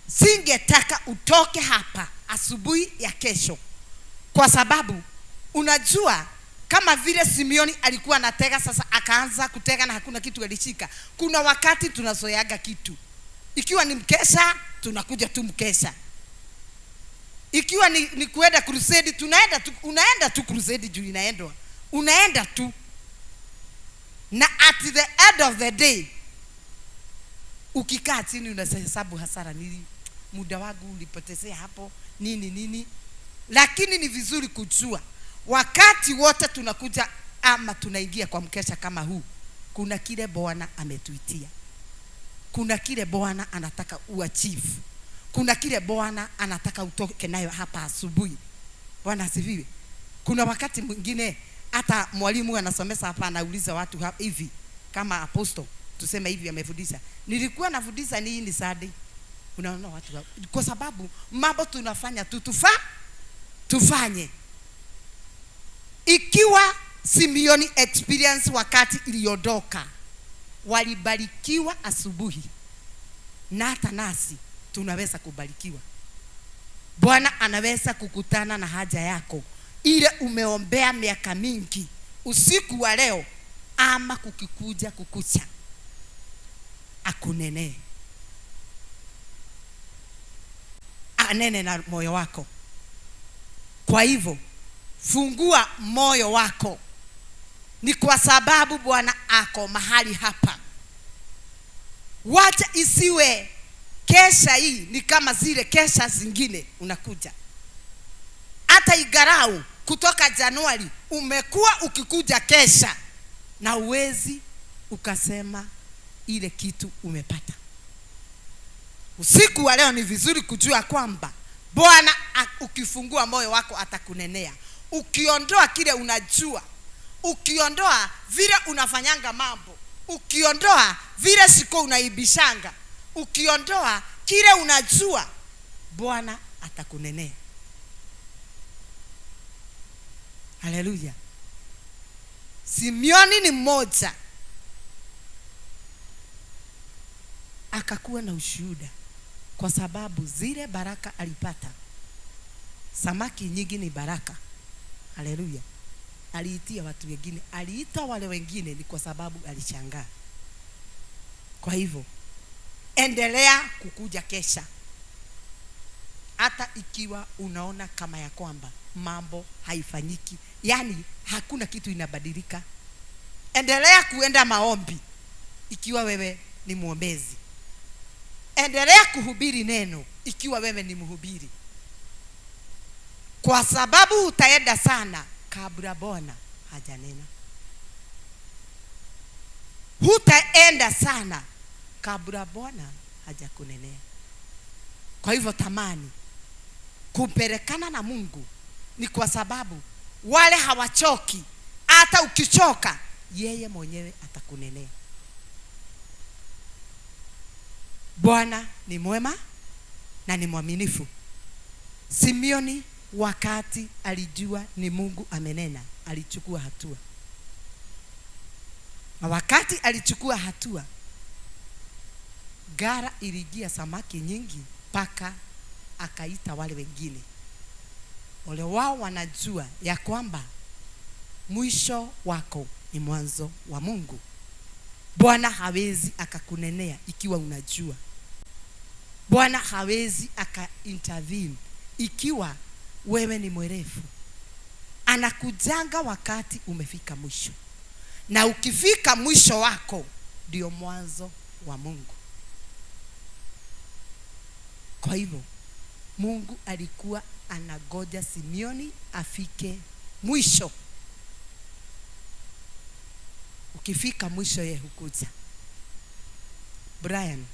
singetaka utoke hapa asubuhi ya kesho, kwa sababu unajua kama vile Simeoni alikuwa anatega, sasa akaanza kutega na hakuna kitu alishika. Kuna wakati tunazoeaga kitu, ikiwa ni mkesha tunakuja tu mkesha, ikiwa ni kuenda crusade unaenda tu crusade juu inaendwa, unaenda tu, na at the end of the day ukikaa chini unahesabu hasara, nili muda wangu ulipotezea hapo nini. Lakini ni vizuri kujua wakati wote tunakuja ama tunaingia kwa mkesha kama huu, kuna kile Bwana ametuitia, kuna kile Bwana anataka uachieve, kuna kile Bwana anataka utoke nayo hapa asubuhi. Bwana asifiwe. Kuna wakati mwingine hata mwalimu anasomesa hapa anauliza watu hapa hivi, kama apostle tuseme hivi amefundisha, nilikuwa nafundisha nini Sunday? Unaona watu, kwa sababu mambo tunafanya tufanye. Ikiwa Simeoni experience wakati iliondoka walibarikiwa asubuhi, na hata nasi tunaweza kubarikiwa. Bwana anaweza kukutana na haja yako ile umeombea miaka mingi usiku wa leo, ama kukikuja kukucha akunene, anene na moyo wako. Kwa hivyo fungua moyo wako, ni kwa sababu Bwana ako mahali hapa. Wacha isiwe kesha hii ni kama zile kesha zingine unakuja. Hata igarau kutoka Januari umekuwa ukikuja kesha na uwezi ukasema ile kitu umepata. Usiku wa leo ni vizuri kujua kwamba Bwana ukifungua moyo wako atakunenea. Ukiondoa kile unajua, ukiondoa vile unafanyanga mambo, ukiondoa vile siko unaibishanga, ukiondoa kile unajua, Bwana atakunenea. Haleluya. Simeoni ni mmoja akakuwa na ushuhuda kwa sababu zile baraka alipata. Samaki nyingi ni baraka. Haleluya. Aliitia watu wengine, aliita wale wengine ni kwa sababu alishangaa. Kwa hivyo endelea kukuja kesha, hata ikiwa unaona kama ya kwamba mambo haifanyiki, yani hakuna kitu inabadilika. Endelea kuenda maombi ikiwa wewe ni muombezi. Endelea kuhubiri neno ikiwa wewe ni mhubiri, kwa sababu utaenda sana kabla Bwana hajanena. Hutaenda sana kabla Bwana hajakunenea. Kwa hivyo tamani kupelekana na Mungu, ni kwa sababu wale hawachoki. Hata ukichoka yeye mwenyewe atakunenea. Bwana ni mwema na ni mwaminifu. Simeoni wakati alijua ni Mungu amenena, alichukua hatua. Na wakati alichukua hatua, gara iligia samaki nyingi paka akaita wale wengine. Wale wao wanajua ya kwamba mwisho wako ni mwanzo wa Mungu. Bwana hawezi akakunenea ikiwa unajua. Bwana hawezi aka-intervene ikiwa wewe ni mwerefu. Anakujanga wakati umefika mwisho. Na ukifika mwisho wako ndio mwanzo wa Mungu. Kwa hivyo Mungu alikuwa anagoja Simeoni afike mwisho. Ukifika mwisho yeye hukuja. Brian,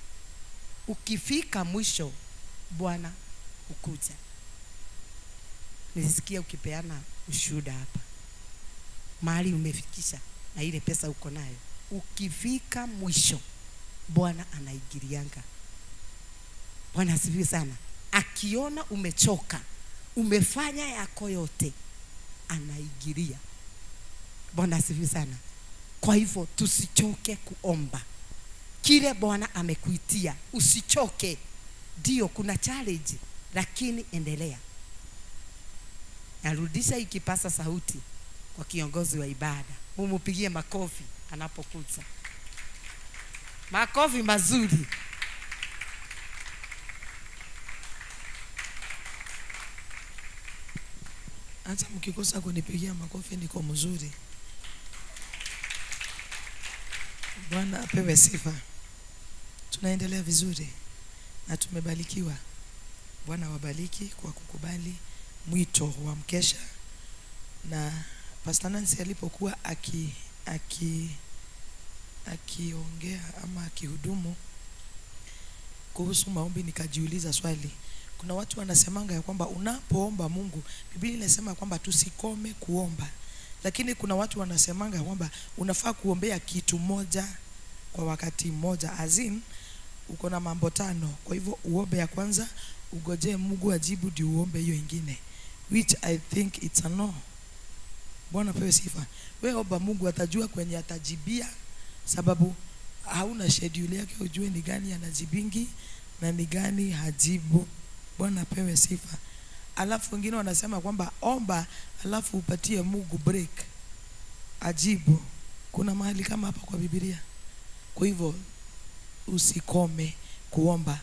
ukifika mwisho Bwana hukuja. Nisikia ukipeana ushuhuda hapa, mahali umefikisha na ile pesa uko nayo, ukifika mwisho Bwana anaingilianga. Bwana asifiwe sana. Akiona umechoka, umefanya yako yote, anaingilia. Bwana asifiwe sana. Kwa hivyo tusichoke kuomba kile Bwana amekuitia. Usichoke. Ndio kuna challenge, lakini endelea. Narudisha ikipasa sauti kwa kiongozi wa ibada. Mumupigie makofi anapokuja. Makofi mazuri. Hata mkikosa kunipigia makofi niko mzuri. Bwana apewe sifa. Tunaendelea vizuri na tumebarikiwa. Bwana wabariki kwa kukubali mwito wa mkesha. Na Pastor Nancy alipokuwa akiongea ama akihudumu kuhusu maombi, nikajiuliza swali. Kuna watu wanasemanga ya kwamba unapoomba Mungu, Biblia inasema kwamba tusikome kuomba. Lakini kuna watu wanasemanga kwamba unafaa kuombea kitu moja kwa wakati mmoja. Azin uko na mambo 5. Kwa hivyo uombe ya kwanza, ugojee Mungu ajibu ndio uombe hiyo nyingine, which I think it's a no. Bwana pewe sifa. Wewe omba, Mungu atajua kwenye atajibia, sababu hauna schedule yake ujue ni gani anajibingi na ni gani hajibu. Bwana pewe sifa. Alafu wengine wanasema kwamba omba alafu upatie Mungu break ajibu. Kuna mahali kama hapa kwa Biblia. Kwa hivyo usikome kuomba.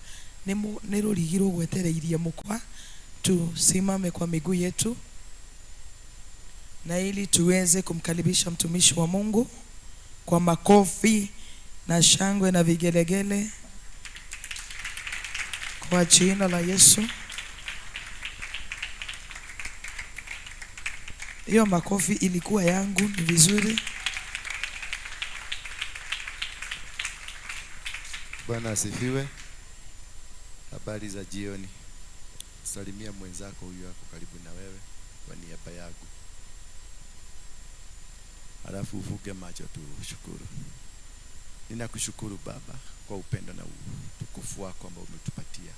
Nero ligiro gwetereirie mukwa. Tusimame kwa miguu yetu na ili tuweze kumkaribisha mtumishi wa Mungu kwa makofi na shangwe na vigelegele. Kwa jina la Yesu. Hiyo makofi ilikuwa yangu, ni vizuri. Bwana asifiwe. Habari za jioni. Salimia mwenzako huyu hapo karibu na wewe kwa niaba yangu. Alafu ufuge macho tu ushukuru. Ninakushukuru Baba kwa upendo na utukufu wako ambao umetupatia.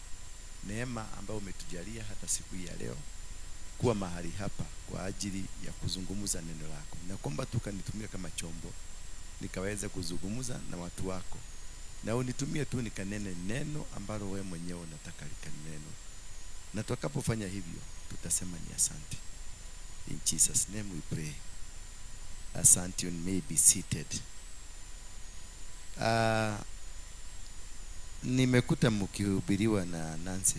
Neema ambayo umetujalia hata siku hii ya leo kuwa mahali hapa kwa ajili ya kuzungumza neno lako. Na kwamba tukanitumia kama chombo nikaweza kuzungumza na watu wako. Na unitumie tu nikanene neno ambalo wewe mwenyewe unataka likaneno. Na tutakapofanya hivyo tutasema ni asante. In Jesus name we pray. Asante. You may be seated. Nimekuta mkihubiriwa na Nancy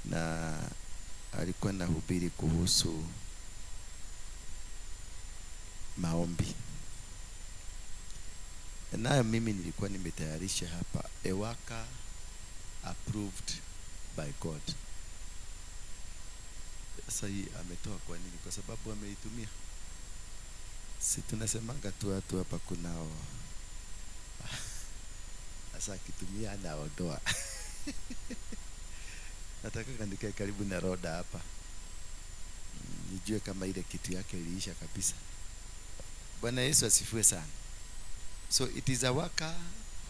na alikuwa anahubiri kuhusu maombi. Nayo mimi nilikuwa nimetayarisha hapa a worker approved by God. Sasa hii ametoa kwa nini? Kwa sababu ameitumia. Si tunasemanga tu watu hapa kunao. Sasa akitumia anaondoa. Nataka kaandike karibu na roda hapa. Nijue kama ile kitu yake iliisha kabisa. Bwana Yesu asifiwe sana. So it is a worker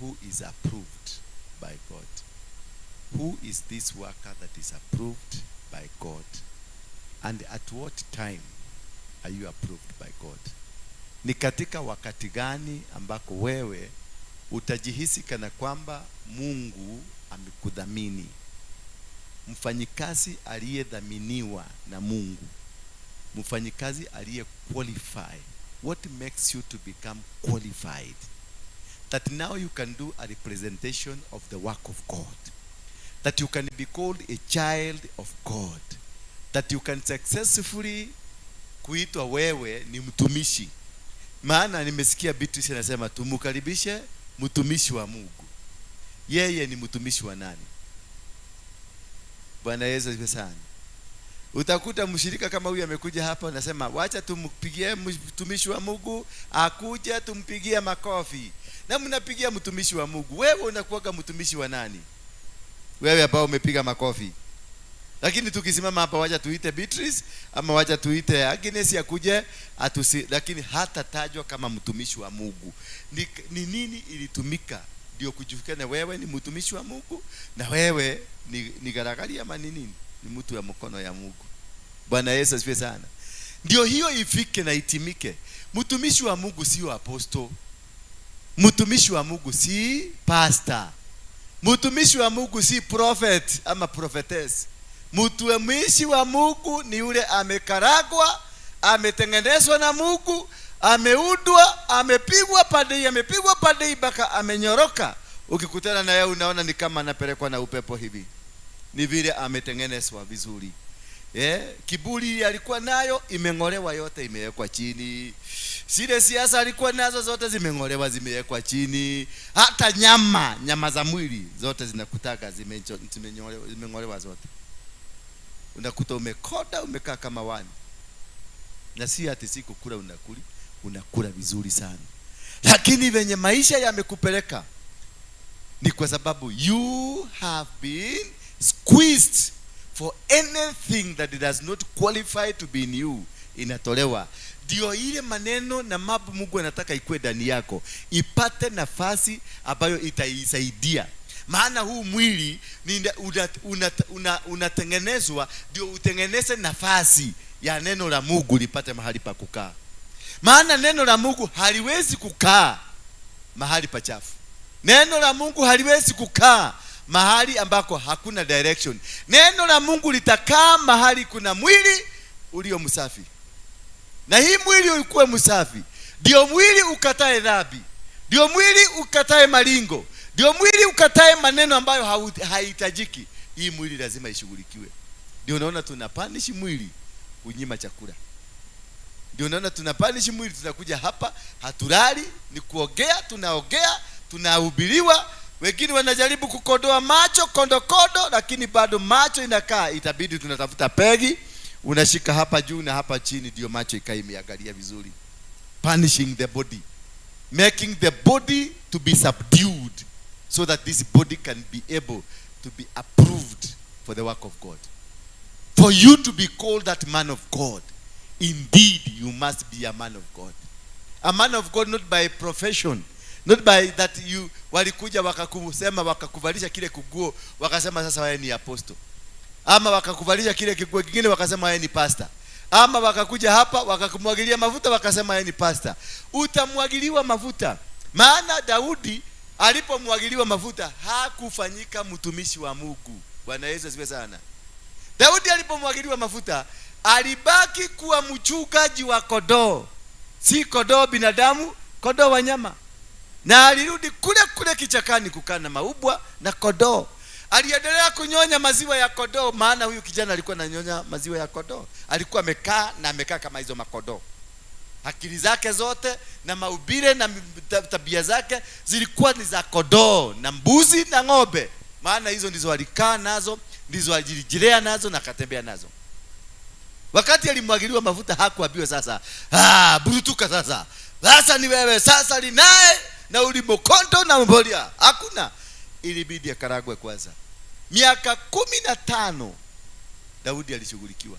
who is approved by God. Who is this worker that is approved by God? And at what time are you approved by God? Ni katika wakati gani ambako wewe utajihisi kana kwamba Mungu amekudhamini? Mfanyikazi aliyedhaminiwa na Mungu, mfanyikazi aliye qualified. What makes you to become qualified? That now you can do a representation of the work of God. That you can be called a child of God. That you can successfully kuitwa wewe ni mtumishi. Maana nimesikia Beatrice anasema tumukaribishe mtumishi wa Mungu. Yeye ni mtumishi wa nani? Bwana Yesu asifiwe sana. Utakuta mshirika kama huyu amekuja hapa unasema wacha tumpigie mtumishi wa Mungu akuja tumpigie makofi. Na mnapigia mtumishi wa Mungu. Wewe unakuwa mtumishi wa nani? Wewe ambao umepiga makofi. Lakini tukisimama hapa wacha tuite Beatrice ama wacha tuite Agnes akuje lakini hata tajwa kama mtumishi wa Mungu. Ni nini ilitumika ndio kujulikana wewe ni mtumishi wa Mungu na wewe ni garagari ama ni nini? Ni mtu wa mkono ya Mungu. Bwana Yesu asifiwe sana. Ndio hiyo ifike na itimike. Mtumishi wa Mungu sio apostle. Mtumishi wa Mungu si pastor. Mtumishi wa Mungu si prophet ama prophetess. Mtumishi wa Mungu ni yule amekaragwa, ametengenezwa na Mungu, ameudwa, amepigwa pande mpaka amenyoroka. Ukikutana na yeye unaona ni kama anapelekwa na upepo hivi. Ni vile ametengenezwa vizuri. Kiburi alikuwa nayo imeng'olewa yote imewekwa chini. Zile siasa alikuwa nazo zote zimeng'olewa zimewekwa chini. Hata nyama za mwili zote zinakutaka zimeng'olewa zote. Unakuta umekoda umekaa kama wani. Na si ati siku kula unakula vizuri sana. Lakini venye maisha yamekupeleka ni kwa sababu you have been squeezed for anything that does not qualify to be in you. Inatolewa. Ndio ile maneno na mambo Mungu anataka ikuwe ndani yako ipate nafasi ambayo itaisaidia. Maana huu mwili unatengenezwa ndio utengeneze nafasi ya neno la Mungu lipate mahali pa kukaa. Maana neno la Mungu haliwezi kukaa mahali pachafu. Neno la Mungu haliwezi kukaa mahali ambako hakuna direction. Neno la Mungu litakaa mahali kuna mwili ulio msafi. Na hii mwili ulikuwe msafi, ndio mwili ukatae dhambi, ndio mwili ukatae malingo, ndio mwili ukatae maneno ambayo haihitajiki. Hii mwili lazima ishughulikiwe. Ndio unaona tunapanishi mwili kunyima chakula. Ndio unaona tunapanishi mwili tunakuja hapa hatulali ni kuogea, tunaogea, tunahubiriwa, Wengine wanajaribu kukodoa macho kondo, lakini bado macho inakaa. Itabidi tunatafuta pegi, unashika hapa juu na hapa chini, ndio macho ikae imeangalia vizuri. Punishing the body, making the body to be subdued, so that this body can be able to be approved for the work of God. For you to be called that man of God, indeed you must be a man of God. A man of God, not by profession, not by that you walikuja wakakusema wakakuvalisha kile kiguo wakasema sasa wewe ni apostle, ama wakakuvalisha kile kiguo kingine wakasema wewe ni pastor, ama wakakuja hapa wakakumwagilia mafuta wakasema wewe ni pastor. Utamwagiliwa mafuta. Maana Daudi alipomwagiliwa mafuta hakufanyika mtumishi wa Mungu. Bwana Yesu asifiwe sana. Daudi alipomwagiliwa mafuta alibaki kuwa mchungaji wa kondoo. Si kondoo binadamu, kondoo wanyama. Na alirudi kule kichakani kukaa na maubwa na kondoo. Aliendelea kunyonya maziwa ya kondoo, maana huyu kijana alikuwa ananyonya maziwa ya kondoo. Alikuwa amekaa kama hizo makondoo. Akili zake zote na maubire na tabia zake zilikuwa ni za kondoo na mbuzi na ng'ombe. Maana hizo ndizo alikaa nazo, ndizo alijilea nazo na katembea nazo. Wakati alimwagiliwa mafuta hakuambiwa sasa, burutuka sasa. Sasa ni wewe, sasa ni naye na ulimokonto na mbolia. Hakuna. Ilibidi akaragwe kwanza. Miaka 15 Daudi alishughulikiwa.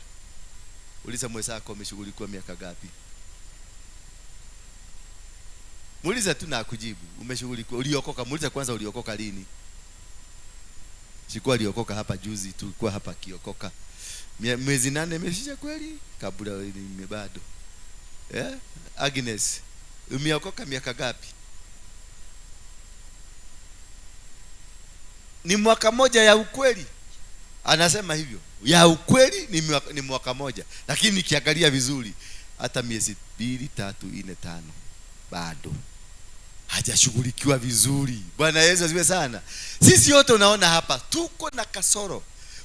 Uliza mwenzako umeshughulikiwa miaka gapi? Muuliza tu na kujibu. Umeshughulikiwa, uliokoka, muuliza kwanza uliokoka lini? Sikuwa aliokoka hapa juzi, tulikuwa hapa kiokoka. Mwezi 8 imeshisha kweli? Kabla ni bado. Agnes, umeokoka miaka gapi? Ni mwaka moja ya ukweli. Anasema hivyo. Ya ukweli ni mwaka moja. Lakini nikiangalia vizuri hata miezi 2, 3, 4, 5 bado hajashughulikiwa vizuri. Bwana Yesu asifiwe sana. Sisi wote unaona hapa tuko na kasoro.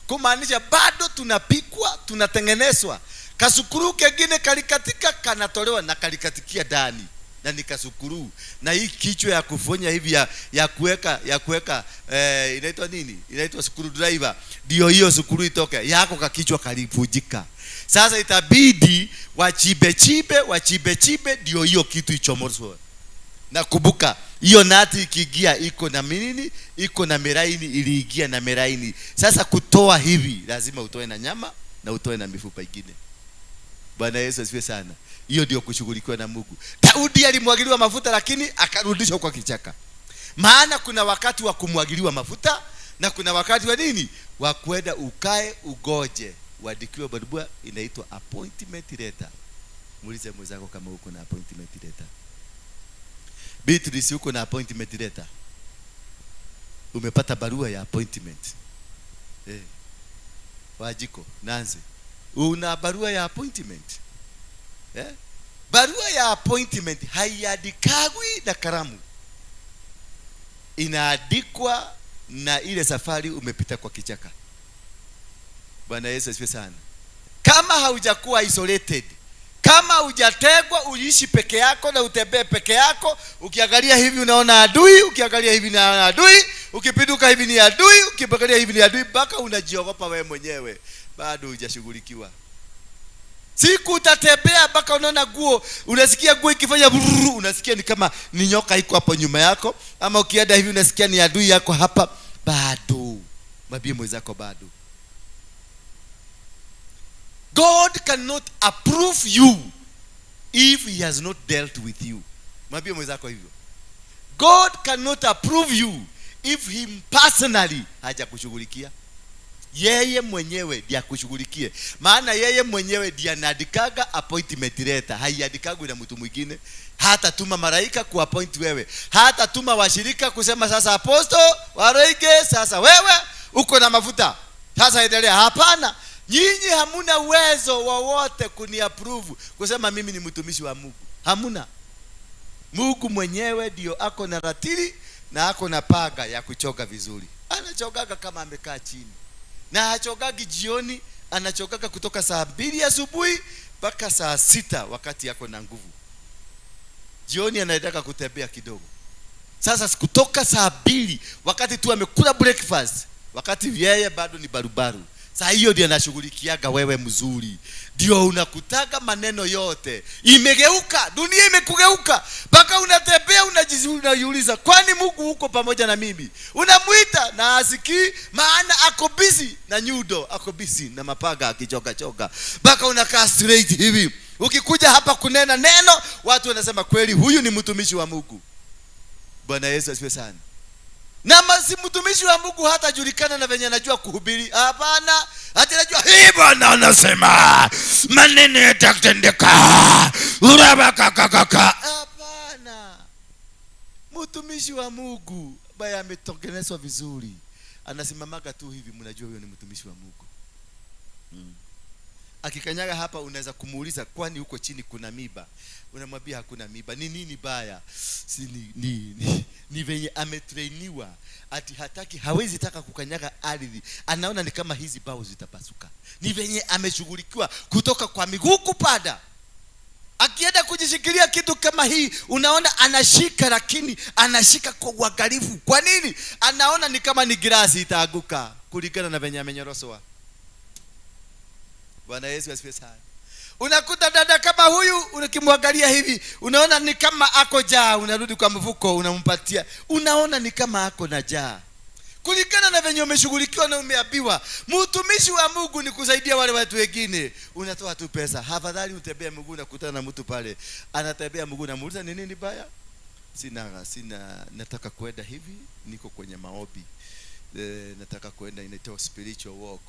Kumaanisha bado tunapikwa, tunatengenezwa. Kasukuru kengine kalikatika kanatolewa na kalikatikia ndani. Na nikasukuru. Na hii kichwa ya kufonya hivi ya kuweka inaitwa nini? Inaitwa screwdriver. Ndio hiyo sukuru itoke. Yako kakichwa kalivunjika. Sasa itabidi wachibe ndio hiyo kitu ichomozwe. Na kumbuka hiyo nati ikiingia iko na nini? Iko na meraini, iliingia na meraini. Sasa kutoa hivi lazima utoe na nyama na utoe na mifupa ingine. Bwana Yesu asifiwe sana. Hiyo ndio kushughulikiwa na Mungu. Daudi alimwagiliwa mafuta lakini akarudishwa kwa kichaka. Maana kuna wakati wa kumwagiliwa mafuta na kuna wakati wa nini? Wa kwenda ukae ugoje. Uandikiwe barua inaitwa appointment letter. Muulize mwenzako kama uko na appointment letter. Beatrice, uko na appointment letter? Umepata barua ya appointment? Wajiko, Nancy, una barua ya appointment? Barua ya appointment haiandikwi na kalamu. Inaandikwa na ile safari umepita kwa kichaka. Bwana Yesu asifiwe sana. Kama haujakuwa isolated, kama hujategwa uishi peke yako na utembee peke yako, ukiangalia hivi unaona adui, ukiangalia hivi unaona adui, ukipinduka hivi ni adui, ukiangalia hivi ni adui, mpaka unajiogopa wewe mwenyewe, bado hujashughulikiwa. Siku utatembea mpaka unaona guo, unasikia guo ikifanya brrr, unasikia ni kama ni nyoka iko hapo nyuma yako, ama ukienda hivi unasikia ni adui yako hapa, bado. Mwambie mwenzako bado. God cannot approve you if he has not dealt with you. Mwambie mwenzako hivyo. God cannot approve you if him personally hajakushughulikia. Yeye mwenyewe ndiye akushughulikie. Maana yeye mwenyewe ndiye anaandikaga appointment letter. Haiandikagwi na mtu mwingine. Hata tuma malaika kuappoint wewe. Hata tuma washirika kusema sasa apostle Waroige, sasa wewe uko na mafuta, sasa endelea. Hapana. Nyinyi hamuna uwezo wowote kuniapprove kusema mimi ni mtumishi wa Mungu. Hamuna. Mungu mwenyewe ndio ako na ratili na ako na paga ya kuchoka vizuri. Anachogaga kama amekaa chini. Na hachogagi jioni, anachogaga kutoka saa 2 asubuhi mpaka saa 6 wakati yako na nguvu. Jioni anataka kutembea kidogo. Sasa kutoka saa 2 wakati tu amekula breakfast, wakati yeye bado ni barubaru, saa hiyo ndio anashughulikiaga wewe mzuri. Ndio unakutaga maneno yote imegeuka, dunia imekugeuka, mpaka unatembea unajiuliza, kwani Mungu uko pamoja na mimi? Unamuita na asikii, maana ako busy na nyundo, ako busy na mapaga akichoka choka, mpaka unakaa straight hivi. Ukikuja hapa kunena neno, watu wanasema kweli huyu ni mtumishi wa Mungu. Bwana Yesu asifiwe sana. Na si mtumishi wa Mungu hata julikana na venye anajua kuhubiri. Hapana, hata anajua hii Bwana anasema maneno yatatendeka. Hapana. Mtumishi wa Mungu ambaye ametokelezwa vizuri anasimamaga tu hivi, mnajua huyo ni mtumishi wa Mungu. Akikanyaga hapa unaweza kumuuliza, kwani huko chini kuna miba? Unamwambia hakuna miba. Ni nini baya? Si ni venye ametrainiwa, ati hataki, hawezi taka kukanyaga ardhi, anaona ni kama hizi bao zitapasuka. Ni venye ameshughulikiwa kutoka kwa miguu kupanda. Akienda kujishikilia kitu kama hii, unaona anashika, lakini anashika kwa uangalifu. Kwa nini? Anaona ni kama ni glasi itaanguka kulingana na venye amenyoroswa. Bwana Yesu asifiwe sana. Unakuta dada kama huyu, ukimwangalia hivi unaona ni kama ako jaa, unarudi kwa mfuko unampatia, unaona ni kama ako na jaa. Kulingana na venye umeshughulikiwa na umeambiwa. Mtumishi wa Mungu ni kusaidia wale watu wengine. Unatoa tu pesa. Afadhali utembea mguu na kutana na mtu pale, anatembea mguu na muuliza ni nini baya? Sina nataka kwenda hivi, niko kwenye maombi. Nataka kwenda, inaitwa spiritual walk.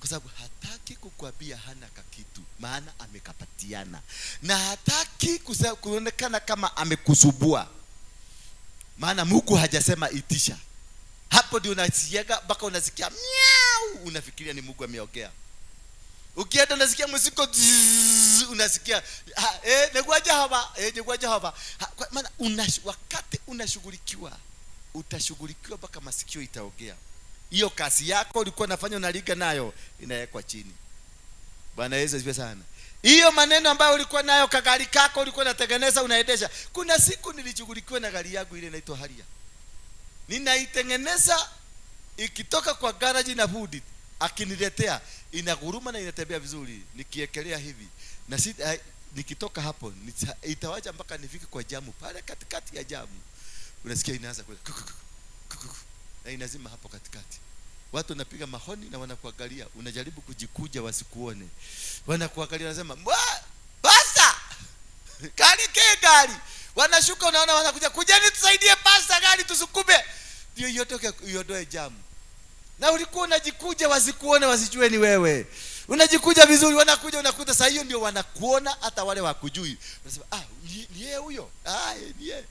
Kwa sababu hataki kukuambia hana kakitu, maana amekapatiana. Na hataki kuonekana kama amekusubua, maana Mungu hajasema itisha. Hapo ndio unasikiaga mpaka unasikia miau, unafikiria ni Mungu ameongea. Ukienda unasikia muziki, unasikia negwaja hapa. Maana wakati unashughulikiwa, utashughulikiwa mpaka masikio itaongea. Hiyo kasi yako ulikuwa unafanya unaliga nayo inawekwa chini. Bwana Yesu asifiwe sana. Hiyo maneno ambayo ulikuwa nayo, kagari kako ulikuwa unatengeneza unaendesha. Kuna siku nilichugulikiwa na gari yangu ile inaitwa Harrier. Ninaitengeneza, ikitoka kwa garage na budi akiniletea, inaguruma na inatembea vizuri. Nikiekelea hivi na nikitoka hapo itawaja mpaka nifike kwa jamu pale katikati ya jamu. Unasikia inaanza kwa na inazima hapo katikati. Watu wanapiga mahoni na wanakuangalia, unajaribu kujikuja wasikuone. Wanakuangalia wanasema, "Pasta! Gari." Wanashuka, unaona wanakuja, "Kujeni tusaidie pasta, gari tusukume." Ndio yotoke iondoe jamu. Na ulikuwa unajikuja wasikuone, wasijue ni wewe. Unajikuja vizuri, wanakuja unakuta saa hiyo ndio wanakuona, hata wale wakujui. Unasema, ni yeye huyo. Ni yeye.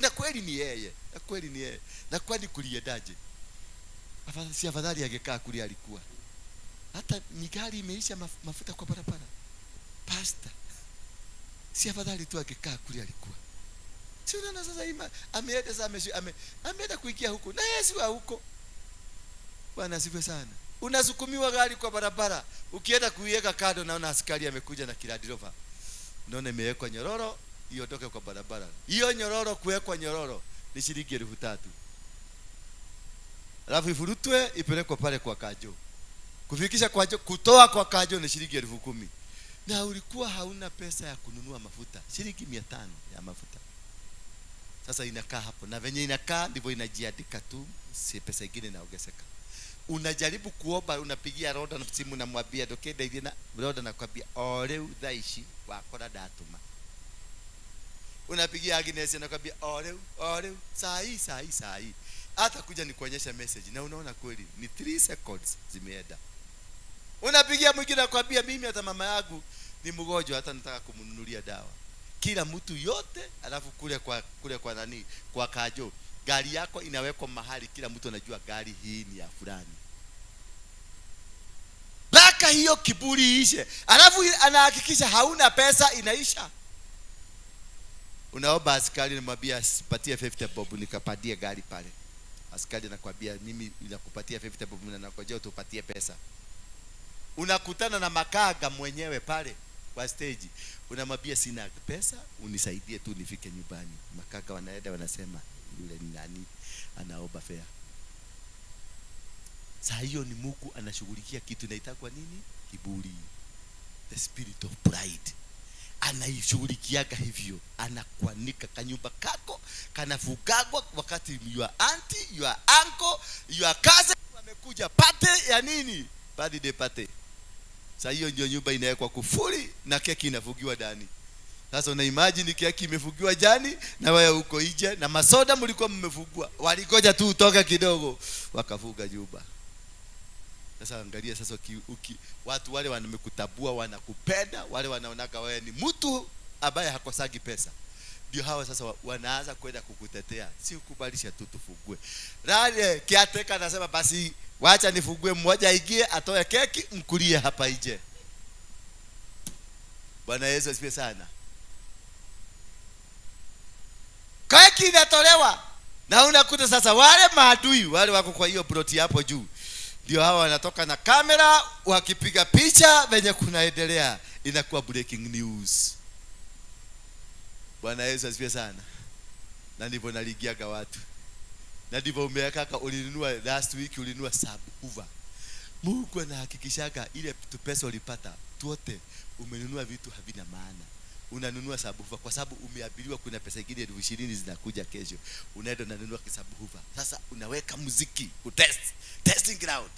Na kweli ni yeye. Na kweli ni yeye. Na kwani kuliendaje? Si afadhali angekaa kule alikuwa. Hata ni gari imeisha mafuta kwa barabara. Pasta. Si afadhali tu angekaa kule alikuwa. Si unaona sasa hivi ameenda kuingia huko. Na Yesu wa huko. Bwana asifiwe sana. Unasukumiwa gari kwa barabara, ukienda kuiweka kado, naona askari amekuja na Land Rover. Unaona imewekwa nyororo, iondoke kwa barabara. Hiyo nyororo, kuwekwa nyororo ni shilingi 3,000. Alafu ifurutwe ipelekwe pale kwa Kajo. Kufikisha kwa Kajo, kutoa kwa Kajo ni shilingi 10,000. Na ulikuwa hauna pesa ya kununua mafuta, shilingi 500 ya mafuta. Sasa inakaa hapo, na venye inakaa ndivyo inajiandika tu, si pesa nyingine inaongezeka. Unajaribu kuomba, unapigia roda na simu, namwambia dokeda ile, na roda nakwambia ole dhaishi wakora datuma. Unapigia Agnes nakwambia ole saa hii hata kuja nikuonyesha message, na unaona kweli ni 3 seconds zimeenda. Unapigia mwingine nakwambia mimi hata mama yangu ni mgonjwa, hata nataka kumnunulia dawa. Kila mtu yote, alafu kule kwa nani, kwa Kajo, gari yako inawekwa mahali kila mtu anajua gari hii ni ya fulani. Baka hiyo kiburi ishe, alafu anahakikisha hauna pesa, inaisha. Unaomba askari, namwambia patia 50 bob nikapatie gari pale. Askari anakuambia mimi ninakupatia 50 bob na nakojea utupatie pesa. Unakutana na makaga mwenyewe pale kwa stage. Unamwambia sina pesa, unisaidie tu nifike nyumbani. Makaga wanaenda wanasema, yule ni nani anaomba fare. Saa hiyo ni Mungu anashughulikia kitu inaitwa nini? Kiburi, the spirit of pride. Anaishughulikiaga hivyo, anakwanika kanyumba kako kanafugagwa, wakati your auntie, your uncle, your cousin wamekuja pate ya nini? Birthday party. Saa hiyo ndio nyumba inawekwa kufuli na keki inafugiwa ndani. Sasa una imagine keki imefugiwa jani na wewe uko nje na masoda mlikuwa mmefugua. Walikoja tu utoke kidogo wakafuga nyumba. Sasa angalia sasa watu wale wamekutabua, wanakupenda, wale wanaonaka wewe ni mtu ambaye hakosagi pesa. Ndio hawa sasa wanaanza kwenda kukutetea. Si ukubalisha tu tufugue. Rale kiateka anasema basi wacha nifugue mmoja ingie atoe keki mkulie hapa nje. Bwana Yesu asifiwe sana. Keki inatolewa na unakuta sasa wale maadui wale wako kwa hiyo ploti hapo juu. Ndio hawa wanatoka na kamera wakipiga picha venye kunaendelea, inakuwa breaking news. Bwana Yesu asifiwe sana. Na ndivyo naligiaga watu. Na ndivyo umeweka ulinunua last week ulinunua subwoofer. Mungu anahakikishaga ile pesa ulipata tuote umenunua vitu havina maana. Unanunua subwoofer kwa sababu umeabiliwa kuna pesa nyingine 20,000 zinakuja kesho. Unaenda unanunua subwoofer. Sasa unaweka muziki kutest, testing ground.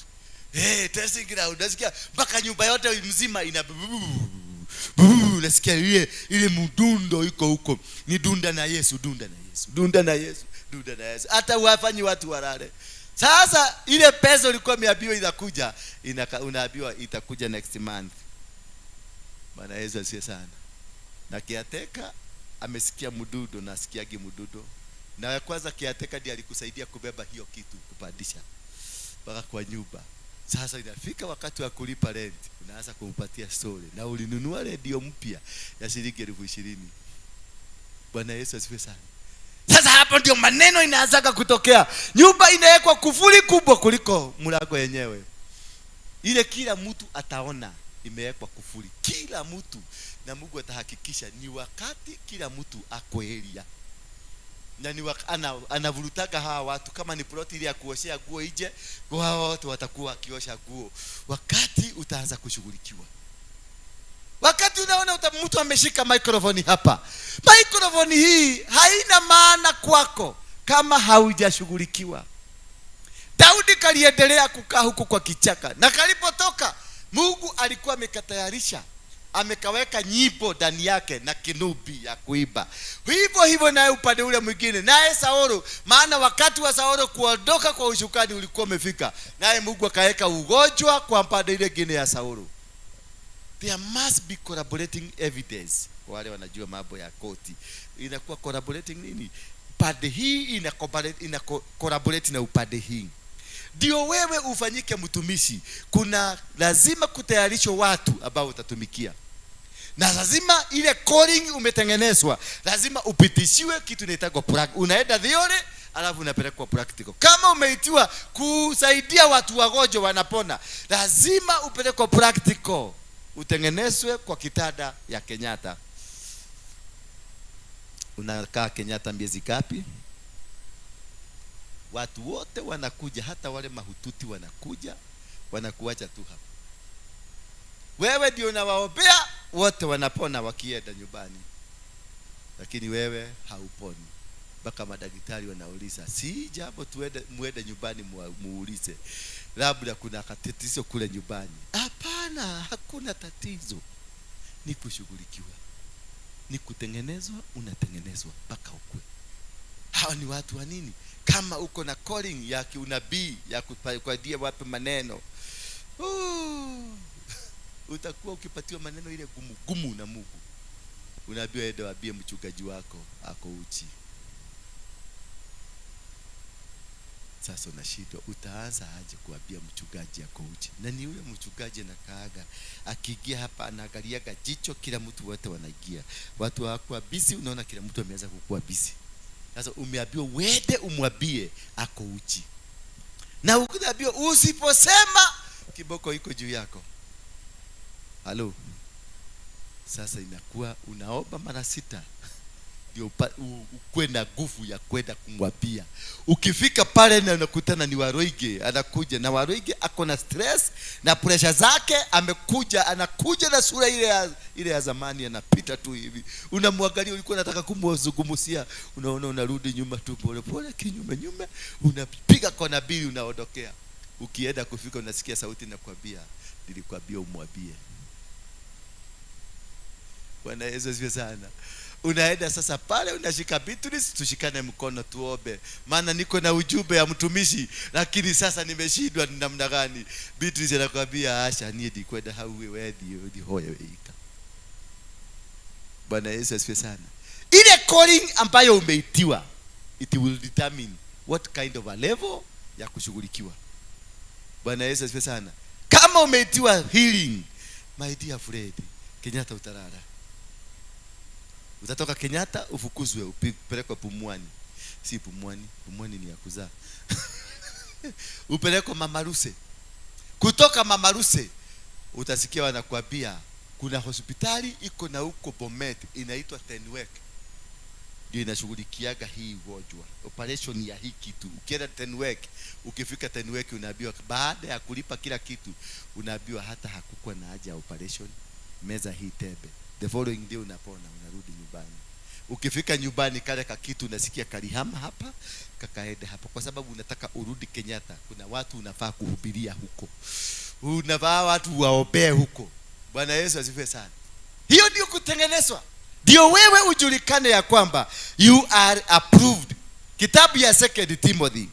Testing ground. Unasikia mpaka nyumba yote mzima ina unasikia ile mdundo iko huko. Ni dunda na Yesu, dunda na Yesu, dunda na Yesu, dunda na Yesu. Hata wafanyi watu walale. Sasa ile pesa ulikuwa umeambiwa inakuja, unaambiwa itakuja next month. Bwana Yesu asiye sana. Na kiateka amesikia mdudo na asikiage mdudo. Na kwanza kiateka ndiye alikusaidia kubeba hiyo kitu kupandisha mpaka kwa nyumba. Sasa inafika wakati wa kulipa rent, unaanza kumpatia story na ulinunua radio mpya ya shilingi 20,000. Bwana Yesu asifiwe sana. Sasa hapo ndio maneno inaanza kutokea. Nyumba inawekwa kufuli kubwa kuliko mlango yenyewe. Ile kila mtu ataona imewekwa kufuli, kila mtu, na Mungu atahakikisha ni wakati kila mtu ako area. Na ni anavurutaga hawa watu kama ni plot ile ya kuoshea nguo nje, hawa watu watakuwa kiosha nguo. Wakati utaanza kushughulikiwa. Wakati unaona mtu ameshika microphone hapa. Microphone hii haina maana kwako kama haujashughulikiwa. Daudi kaliendelea kukaa huko kwa kichaka. Na kalipotoka Mungu alikuwa amekatayarisha, amekaweka nyimbo ndani yake na kinubi ya kuimba. Hivyo hivyo naye upande ule mwingine, naye Sauli, maana wakati wa Sauli kuondoka kwa ushukani ulikuwa umefika. Naye Mungu akaweka ugonjwa kwa pande ile nyingine ya Sauli. There must be collaborating evidence. Wale wanajua mambo ya koti. Inakuwa collaborating nini? Pande hii ina collaborate na upande hii. Ndio wewe ufanyike mtumishi. Kuna lazima kutayarishwa watu ambao utatumikia. Na lazima ile calling umetengenezwa, lazima upitishiwe kitu inaitwa practical. Unaenda theory alafu unapelekwa practical. Kama umeitiwa kusaidia watu wagonjwa wanapona, lazima upelekwe practical. Utengenezwe kwa kitanda ya Kenyatta. Unakaa Kenyatta miezi ngapi? Watu wote wanakuja, hata wale mahututi wanakuja, wanakuacha tu hapa. Wewe ndio unawaombea, wote wanapona wakienda nyumbani. Lakini wewe hauponi. Mpaka madaktari wanauliza, si jambo muende nyumbani muulize, labda kuna tatizo kule nyumbani. Hapana, hakuna tatizo. Ni kushughulikiwa. Ni kutengenezwa, unatengenezwa mpaka ukue. Hawa ni watu wa nini? Kama uko na calling ya kiunabii ya kupadia wape maneno, utakuwa ukipatiwa maneno ile gumu na Mungu. Unaambiwa ende waambie mchungaji wako ako uchi. Sasa unashindwa utaanza aje kuambia mchungaji ako uchi? Na ni yule mchungaji anakaaga akiingia hapa anaangaliaga jicho, kila mtu wote wanaingia. Watu wako busy, unaona kila mtu ameanza kukua busy. Sasa umeambiwa uende umwambie ako uchi. Na ukiambiwa usiposema kiboko iko juu yako. Halo. Sasa inakuwa unaomba mara 6 ndio ukuwe na nguvu ya kwenda kumwambia. Ukifika pale na unakutana ni Waroige, anakuja na Waroige ako na stress na pressure zake, anakuja na sura ile ya zamani, anapita tu hivi, unamwangalia, ulikuwa unataka kumzungumzia, unaona unarudi nyuma tu pole pole, kinyume, unapiga kona mbili, unaondokea. Ukienda kufika unasikia sauti inakwambia, nilikwambia umwambie. Bwana Yesu asifiwe sana. Unaenda sasa pale, unashika Beatrice, tushikane mkono tuombe, maana niko na ujumbe ya mtumishi, lakini sasa nimeshindwa ni namna gani. Beatrice anakuambia asha nie dikwenda hauwe wedi hoya weika. Bwana Yesu asifiwe sana. Ile calling ambayo umeitiwa, it will determine what kind of a level ya kushughulikiwa. Bwana Yesu asifiwe sana. Kama umeitiwa healing, my dear Fred, Kenyatta utarara. Utatoka Kenyatta ufukuzwe, upelekwe Pumwani. Si Pumwani ni ya kuzaa. Upelekwe Mamaruse. Kutoka Mamaruse utasikia wanakuambia kuna hospitali iko na huko Bomet inaitwa Tenwek, ndio inashughulikiaga hii ugonjwa, operation ya hii kitu. Ukienda Tenwek, ukifika Tenwek unaambiwa baada ya kulipa kila kitu, unaambiwa hata hakukuwa na haja ya operation, meza hii tembe, the following day unapona, unarudi nyumbani. Ukifika nyumbani, kale kakitu unasikia kalihama hapa kakaenda hapa, kwa sababu unataka urudi Kenyatta. Kuna watu unafaa kuhubiria huko, unafaa watu waombee huko. Bwana Yesu asifiwe sana. Hiyo ndio kutengenezwa, ndio wewe ujulikane ya kwamba you are approved. Kitabu ya 2 Timothy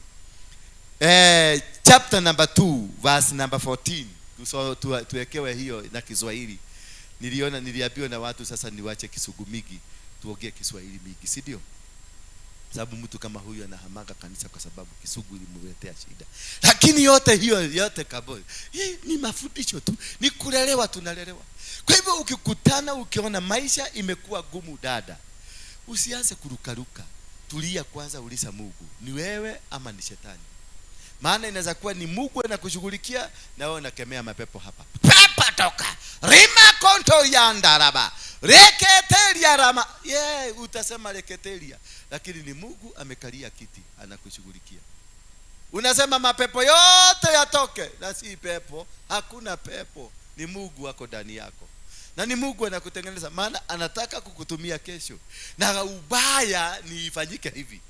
chapter number 2 verse number 14, tuwekewe hiyo na Kiswahili. Niliambiwa na watu sasa niwache Kisugumigi, tuongee Kiswahili mingi, si ndio? Sababu mtu kama huyu anahamaga kanisa kwa sababu Kisugu ilimletea shida. Lakini yote kabisa, hii ni mafundisho tu, ni kulelewa, tunalelewa. Kwa hivyo ukikutana ukiona maisha imekuwa gumu, dada, usianze kurukaruka. Tulia kwanza, uliza Mungu, ni wewe ama ni shetani? Maana inaweza kuwa ni Mungu anakushughulikia na wewe unakemea mapepo hapa. Pepa toka. Rima konto yandaraba. Reketelia rama. Utasema reketelia, lakini ni Mungu amekalia kiti anakushughulikia. Unasema mapepo yote yatoke, na si pepo. Hakuna pepo, ni Mungu wako ndani yako. Na ni Mungu anakutengeneza, maana anataka kukutumia kesho. Na ubaya ni ifanyike hivi.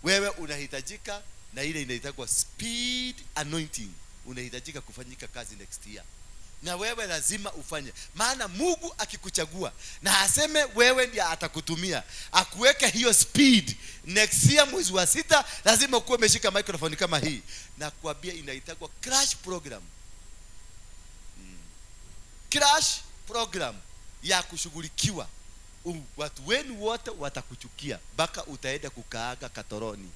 Wewe unahitajika, na ile inaitwa speed anointing, unahitajika kufanyika kazi next year. Na wewe lazima ufanye, maana Mungu akikuchagua na aseme wewe ndiye atakutumia, akuweke hiyo speed next year mwezi wa 6, lazima ukuwe umeshika microphone kama hii na kuambia inaitwa crash program. Crash program ya kushughulikiwa. Watu wenu wote watakuchukia, mpaka utaenda kukaaga Katoroni.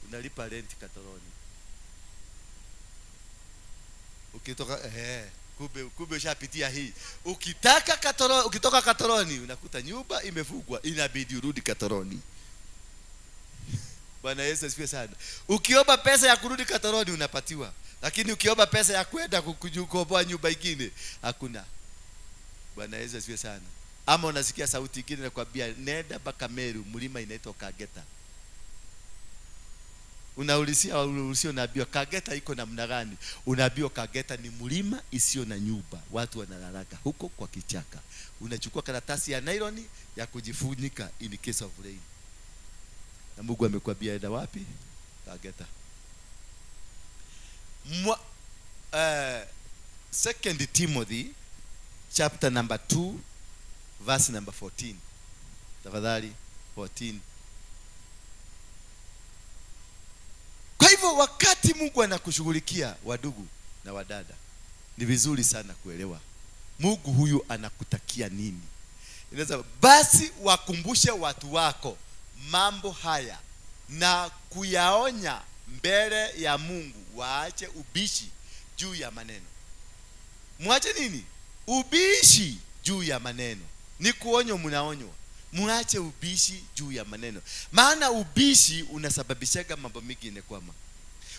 Unalipa rent Katoroni. Ukitoka kumbe ushapitia hii. Ukitoka Katoroni unakuta nyumba imefungwa, inabidi urudi Katoroni. Bwana Yesu asifiwe sana. Ukiomba pesa ya kurudi Katoroni unapatiwa, lakini ukiomba pesa ya kwenda kukomboa nyumba nyingine hakuna. Bwana Yesu asifiwe sana. Ama unasikia sauti nyingine inakwambia nenda mpaka Meru, mlima inaitwa Kageta. Unaulizia unaambiwa Kageta iko namna gani? Unaambiwa Kageta ni mlima isio na nyumba, watu wanalalaga huko kwa kichaka. Unachukua karatasi ya nylon ya kujifunika in case of rain. Na Mungu amekwambia enda wapi? Kageta. 2 Timothy chapter number 2 verse number 14. Tafadhali 14. Kwa hivyo wakati Mungu anakushughulikia, wadugu na wadada, ni vizuri sana kuelewa Mungu huyu anakutakia nini. Inaweza basi wakumbushe watu wako mambo haya na kuyaonya mbele ya Mungu, waache ubishi juu ya maneno. Mwache nini? Ubishi juu ya maneno. Ni kuonywa, mnaonywa. Muache ubishi juu ya maneno. Maana ubishi unasababishaga mambo mingi inakwama.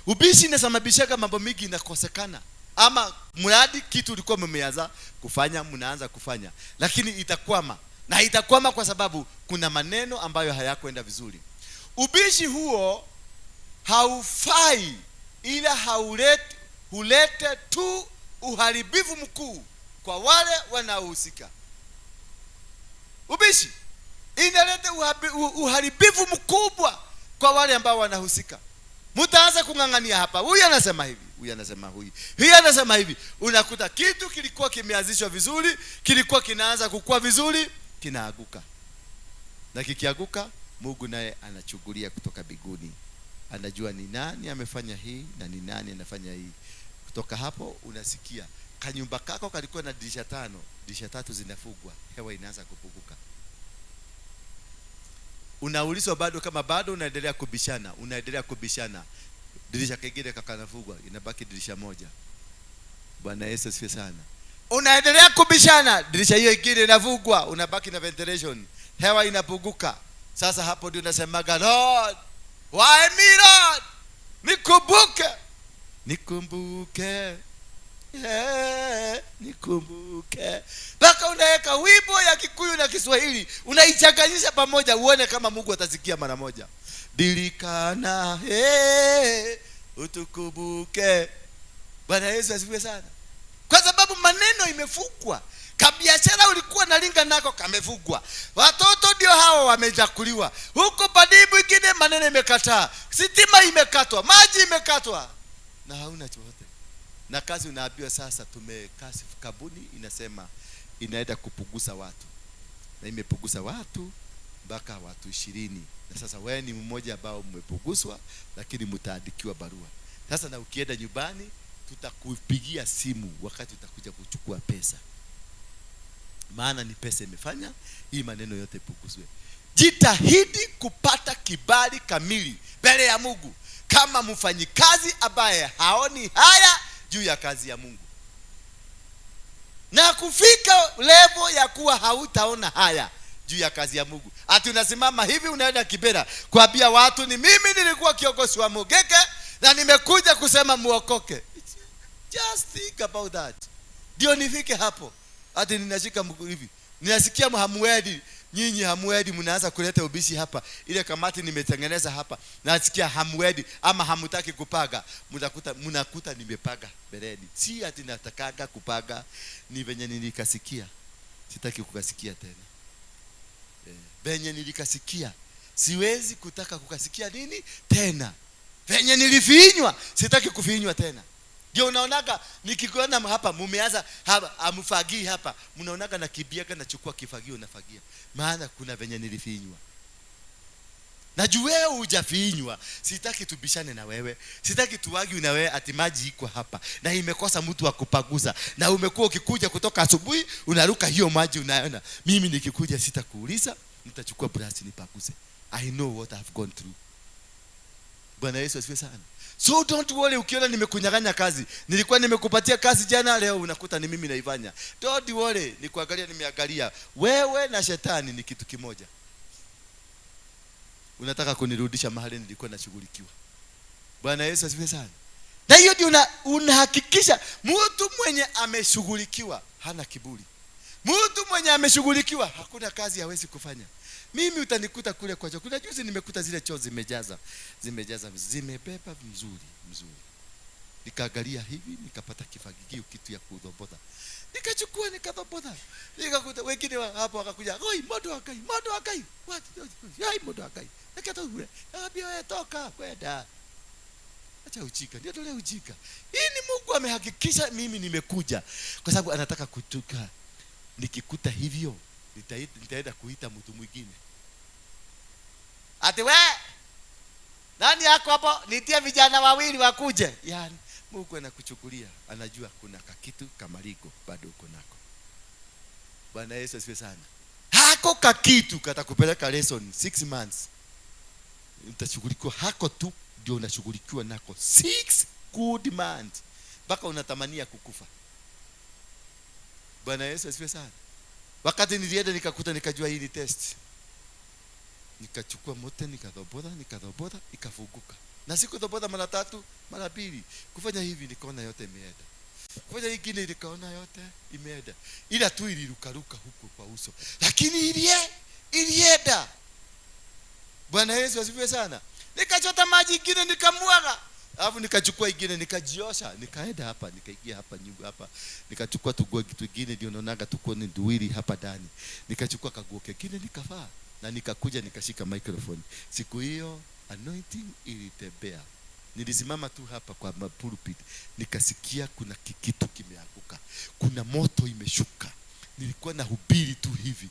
Ubishi unasababishaga mambo mingi inakosekana. Ama mradi kitu ulikuwa mmeanza kufanya, mnaanza kufanya, lakini itakwama. na itakwama kwa sababu kuna maneno ambayo hayakwenda vizuri. Ubishi huo haufai, ila hulete tu uharibifu mkuu kwa wale wanaohusika. Ubishi inaleta uharibifu mkubwa kwa wale ambao wanahusika. Mtaanza kung'ang'ania hapa, huyu anasema hivi, huyu anasema huyu anasema hivi. Unakuta kitu kilikuwa kimeanzishwa vizuri, kilikuwa kinaanza kukua vizuri, kinaaguka. Na kikiaguka, Mungu naye anachugulia kutoka biguni. Anajua ni nani amefanya hii na ni nani anafanya hii. Kutoka hapo unasikia kanyumba kako kalikuwa na dirisha 5, dirisha 3 zinafungwa, hewa inaanza kupunguka. Unaulizwa bado, kama bado unaendelea kubishana, dirisha kingine kakanafungwa, inabaki dirisha moja. Bwana Yesu asifiwe sana. Unaendelea kubishana, dirisha hiyo ingine inafungwa, unabaki na ventilation, hewa inapunguka. Sasa hapo ndio unasemaga, Lord, why me Lord? Nikumbuke. Nikumbuke. Mpaka unaweka wimbo ya Kikuyu na Kiswahili, unaichanganyisha pamoja uone kama Mungu atasikia mara moja. Dilikana, utukumbuke. Bwana Yesu asifiwe sana. Kwa sababu maneno imefungwa. Kabiashara ulikuwa nalinga nako kamefungwa. Watoto ndio hao wamejakuliwa. Huko padibu ingine maneno imekataa. Sitima imekatwa, maji imekatwa, na hauna chochote. Na kazi unaambiwa sasa tumekasi kabuni inasema inaenda kupunguza watu. Na imepunguza watu mpaka watu 20. Na sasa wewe ni mmoja ambao mmepunguzwa, lakini mtaandikiwa barua. Sasa na ukienda nyumbani tutakupigia simu wakati utakuja kuchukua pesa. Maana ni pesa imefanya hii maneno yote punguzwe. Jitahidi kupata kibali kamili mbele ya Mungu kama mfanyikazi ambaye haoni haya juu ya kazi ya Mungu. Na kufika level ya kuwa hautaona haya juu ya kazi ya Mungu. Ati unasimama hivi unaenda Kibera kuambia watu ni mimi nilikuwa kiongozi wa Mugeke na nimekuja kusema muokoke. Just think about that. Ndio nifike hapo. Ati ninashika mguu hivi. Ninasikia hamwedi, nyinyi hamwedi mnaanza kuleta ubishi hapa. Ile kamati nimetengeneza hapa. Nasikia hamwedi ama hamutaki kupaga. Mnakuta nimepaga beleni. Si ati natakaga kupaga, ni venye nilikasikia. Sitaki kukasikia tena. Venye nilikasikia. Siwezi kutaka kukasikia nini tena. Venye nilifinywa, sitaki kufinywa tena. Ndio unaonaga nikikuona hapa mumeanza hapa amfagii hapa, mnaonaga na kibiaga na chukua kifagio nafagia. Maana kuna venye nilifinywa. Najua wewe hujafinywa, sitaki tubishane na wewe. Sitaki tuwagi na wewe ati maji iko hapa na imekosa mtu wa kupaguza. Na umekuwa ukikuja kutoka asubuhi unaruka hiyo maji unaona. Mimi nikikuja sitakuuliza, nitachukua brush nipaguze. I know what I've gone through. Bwana Yesu asifiwe sana. So don't worry ukiona nimekunyang'anya kazi. Nilikuwa nimekupatia kazi jana, leo unakuta ni mimi naifanya. Don't worry, nikuangalia nimeangalia. Wewe na shetani ni kitu kimoja. Unataka kunirudisha mahali nilikuwa nashughulikiwa. Bwana Yesu asifiwe sana. Na hiyo ndio unahakikisha mtu mwenye ameshughulikiwa hana kiburi. Mtu mwenye ameshughulikiwa hakuna kazi hawezi kufanya. Mimi utanikuta kule kwa choo. Kuna juzi nimekuta zile choo zimejaza, zimebeba mzuri. Nikaangalia hivi, nikapata kifagio kitu ya kudhobota. Nikachukua nikadhobota. Nikakuta wengine hapo wakakuja, "Oi, moto akai." What? Yai moto akai. Nikatoka kule. Naambia wewe toka kwenda. Acha ujika. Ndio tole ujika. Hii ni Mungu amehakikisha mimi nimekuja. Kwa sababu anataka kutuka. Nikikuta hivyo nitaenda kuita mtu mwingine. Ati we nani yako hapo? Nitie vijana wawili wakuje. Yaani Mungu anakuchukulia, anajua kuna kakitu kamaligo bado uko nako. Bwana Yesu asifiwe sana. Hako kakitu katakupeleka lesson 6 months. Utashughulikiwa hako tu ndio unashughulikiwa nako 6 good months. Mpaka unatamania kukufa. Bwana Yesu asifiwe sana. Wakati nilienda nikakuta nikajua hii ni test. Nikachukua mote nikadhobota ikafunguka. Na siku dhobota mara 3, mara 2. Kufanya hivi nikaona yote imeenda. Kwa ingine nikaona yote imeenda, ila tu ilirukaruka huku kwa uso, lakini ilienda. Bwana Yesu asifiwe sana. Nikachota maji ingine nikamwaga, alafu nikachukua ingine nikajiosha, nikaenda hapa, nikaingia hapa nyumba hapa, nikachukua tuguo kitu kingine, ndio naonaga tuko ni duwili hapa ndani, nikachukua kaguo kingine nikavaa, na nikakuja nikashika microphone. Siku hiyo anointing ilitembea. Nilisimama tu hapa kwa pulpit, nikasikia kuna kitu kimeanguka, kuna moto imeshuka. Nilikuwa na hubiri tu hivi,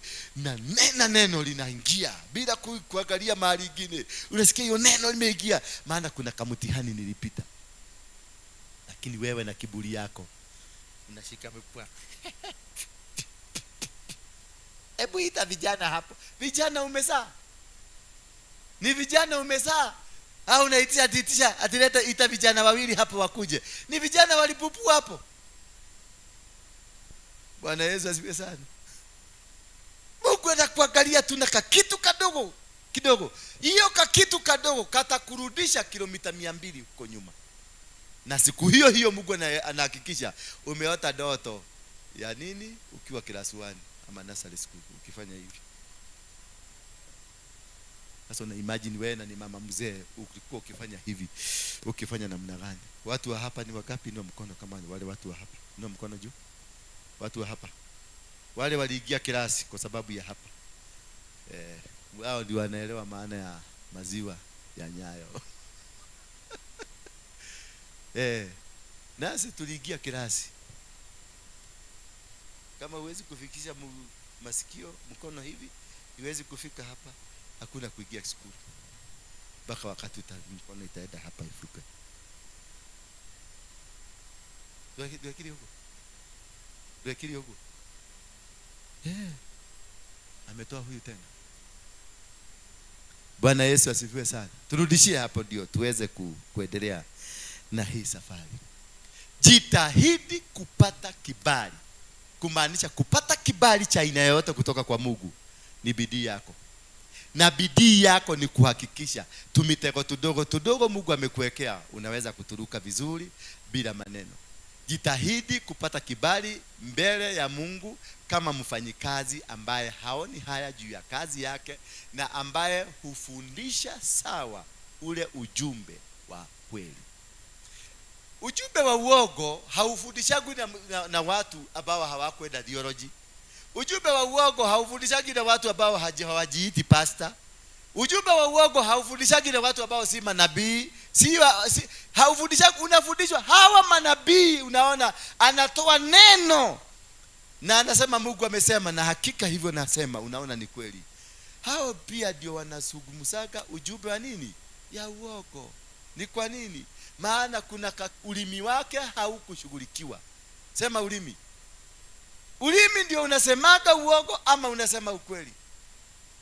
na neno linaingia bila kuangalia mahali ingine. Unasikia hiyo neno limeingia, maana kuna kamtihani nilipita. Lakini wewe na kiburi yako unashika mkwa. Hebu ita vijana hapo. Vijana umezaa? Ni vijana umezaa? Au unaitisha atileta ita vijana wawili hapo wakuje? Ni vijana walipupu hapo. Bwana Yesu asifiwe sana. Mungu anakuangalia tu na kitu kidogo. Hiyo kitu kadogo katakurudisha kilomita 200 huko nyuma. Na siku hiyo Mungu anahakikisha umeota ndoto ya nini ukiwa class 1 ama nursery school ukifanya hivi. Sasa una imagine wewe na ni mama mzee ukikuwa ukifanya hivi, ukifanya namna gani? Watu wa hapa ni wakapi? Inua mkono kama wale watu wa hapa. Inua mkono juu. Watu wa hapa wale waliingia kirasi kwa sababu ya hapa, wao ndio wanaelewa maana ya maziwa ya Nyayo. Nasi tuliingia kirasi. Kama huwezi kufikisha masikio mkono hivi, huwezi kufika hapa, hakuna kuingia school mpaka wakati mkono itaenda hapa ifuke. Duakili huko. Ametoa huyu tena. Bwana Yesu asifiwe sana. Turudishie hapo ndio tuweze kuendelea na hii safari. Jitahidi kupata kibali. Kumaanisha kupata kibali cha aina yoyote kutoka kwa Mungu ni bidii yako. Na bidii yako ni kuhakikisha tumitego tudogo Mungu amekuwekea unaweza kuturuka vizuri bila maneno. Jitahidi kupata kibali mbele ya Mungu kama mfanyikazi ambaye haoni haya juu ya kazi yake na ambaye hufundisha sawa ule ujumbe wa kweli. Ujumbe wa uongo haufundishagi na watu ambao hawakwenda theology. Ujumbe wa uongo haufundishagi na watu ambao hawajiiti pastor. Ujumbe wa uongo haufundishagi na watu ambao si manabii. Haufundishagi, unafundishwa hawa manabii. Unaona anatoa neno na anasema Mungu amesema, na hakika hivyo nasema, unaona ni kweli. Hao pia ndio wanasugumusaga ujumbe wa nini? Ya uongo. Ni kwa nini? Maana kuna ulimi wake haukushughulikiwa. Sema ulimi. Ulimi ndio unasemaga uongo ama unasema ukweli.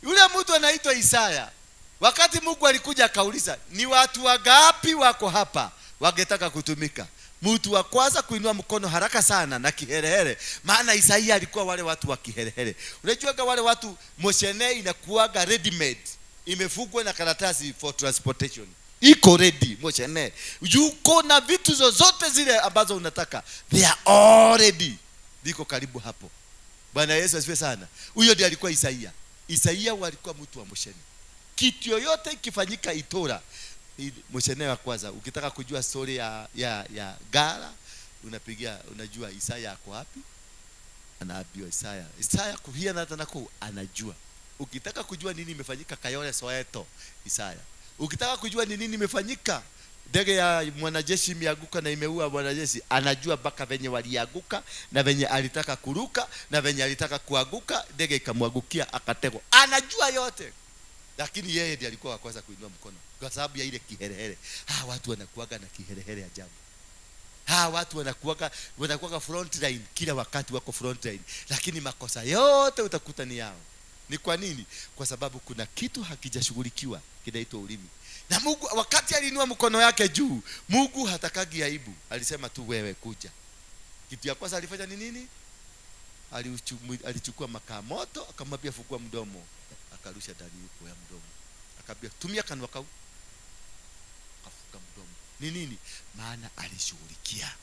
Yule mtu anaitwa Isaya, wakati Mungu alikuja akauliza, ni watu wangapi wako hapa wangetaka kutumika? Mtu wa kwanza kuinua mkono haraka sana na kiherehere, maana Isaya alikuwa wale watu wa kiherehere. Unajua wale watu moshene inakuaga ready made, imefungwa na karatasi for transportation. Iko ready moshene. Yuko na vitu zozote zile ambazo unataka, they are already biko karibu hapo. Bwana Yesu asifiwe sana. Huyo ndiye alikuwa Isaya. Isaya walikuwa mtu wa moshene. Kitu yoyote ikifanyika Itora, moshene wa kwanza. Ukitaka kujua story ya Gara, unajua Isaya ako wapi? Anaambiwa Isaya kuhia na tanako anajua. Ukitaka kujua nini imefanyika Kayole Soweto, Isaya. Ukitaka kujua nini imefanyika ndege ya mwanajeshi imeanguka na imeua mwanajeshi, anajua mpaka venye walianguka na venye alitaka kuruka na venye alitaka kuanguka ndege ikamwangukia akategwa. Anajua yote. Lakini yeye ndiye alikuwa wa kwanza kuinua mkono kwa sababu ya ile kiherehere. Watu wanakuaga na kiherehere ajabu. Watu wanakuaga front line, kila wakati wako front line, lakini makosa yote utakuta ni yao. Ni kwa nini? Kwa sababu kuna kitu hakijashughulikiwa kinaitwa ulimi. Na Mungu wakati aliinua mkono yake juu, Mungu hatakagi aibu. Alisema tu wewe kuja. Kitu ya kwanza alifanya ni nini? Alichukua makaa moto, akamwambia fungua mdomo, akarusha ndani huko ya mdomo. Akamwambia tumia kanwa kau. Akafunga mdomo. Ni nini? Maana alishughulikia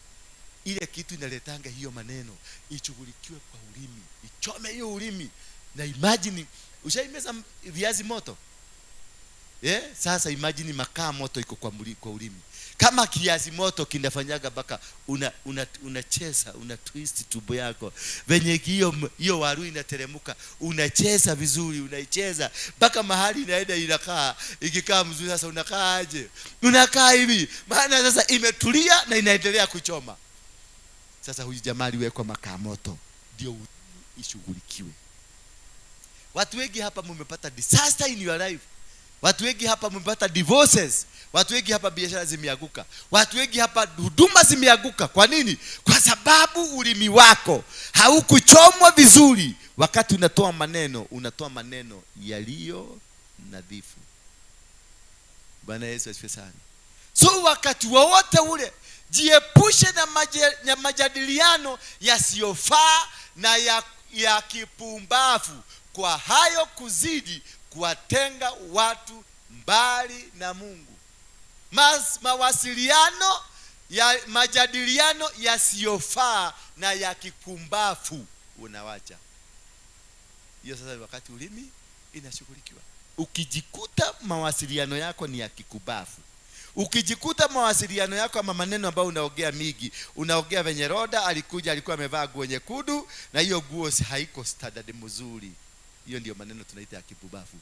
ile kitu inaletanga hiyo maneno ichugulikiwe kwa ulimi, ichome hiyo ulimi. Na imagine ushaimeza viazi moto, sasa imagine makaa moto iko kwa ulimi. Kama kiazi moto kinafanyaga baka unacheza una twist tumbo yako, venye hiyo waru inateremuka, unacheza vizuri, unaicheza baka mahali inaenda inakaa, ikikaa mzuri. Sasa unakaa aje? Unakaa hivi, maana sasa imetulia na inaendelea kuchoma. Sasa huyu jamaa aliwekwa makaa moto ndio ishughulikiwe. Watu wengi hapa mmepata disaster in your life. Watu wengi hapa mmepata divorces. Watu wengi hapa biashara zimeanguka. Watu wengi hapa huduma zimeanguka. Kwa nini? Kwa sababu ulimi wako haukuchomwa vizuri. Wakati unatoa maneno yaliyo nadhifu. Bwana Yesu asifiwe sana. So wakati wowote ule jiepushe na majadiliano yasiyofaa na ya kipumbavu, kwa hayo kuzidi kuwatenga watu mbali na Mungu. Mawasiliano ya majadiliano yasiyofaa na ya kipumbavu unawacha. Hiyo sasa wakati ulimi inashughulikiwa. Ukijikuta mawasiliano yako ni ya kikubafu, ukijikuta mawasiliano yako ama maneno ambayo unaongea migi, unaongea venye Roda alikuwa amevaa nguo nyekundu na hiyo nguo haiko standard mzuri, hiyo ndio maneno tunaita ya kibubafu.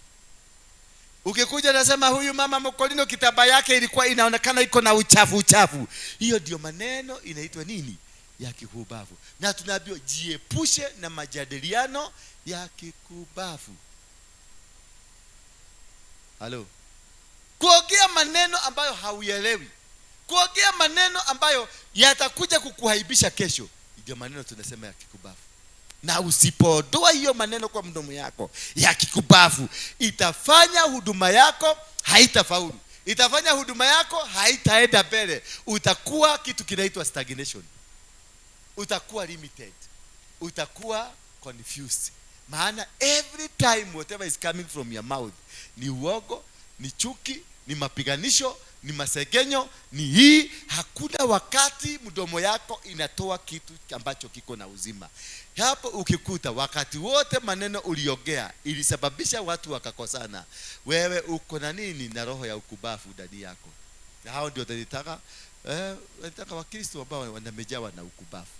Ukikuja nasema huyu mama Mkolino kitaba yake ilikuwa inaonekana iko na uchafu, hiyo ndio maneno inaitwa nini? Ya kikubafu. Na tunaambiwa jiepushe na majadiliano ya kikubafu. Halo. Kuongea maneno ambayo hauelewi, kuongea maneno ambayo yatakuja kukuhaibisha kesho, ndio maneno tunasema ya kikubafu. Na usipoondoa hiyo maneno kwa mdomo yako ya kikubafu, itafanya huduma yako haitafaulu, itafanya huduma yako haitaenda mbele. Utakuwa kitu kinaitwa stagnation, utakuwa limited, utakuwa confused. Maana every time whatever is coming from your mouth ni uogo, ni chuki, ni mapiganisho, ni masegenyo, ni hii. Hakuna wakati mdomo yako inatoa kitu ambacho kiko na uzima. Hapo ukikuta wakati wote maneno uliongea ilisababisha watu wakakosana, wewe uko na nini? Na roho ya ukubafu ndani yako. Na hao ndio wanataka Wakristo ambao wanamejawa na ukubafu.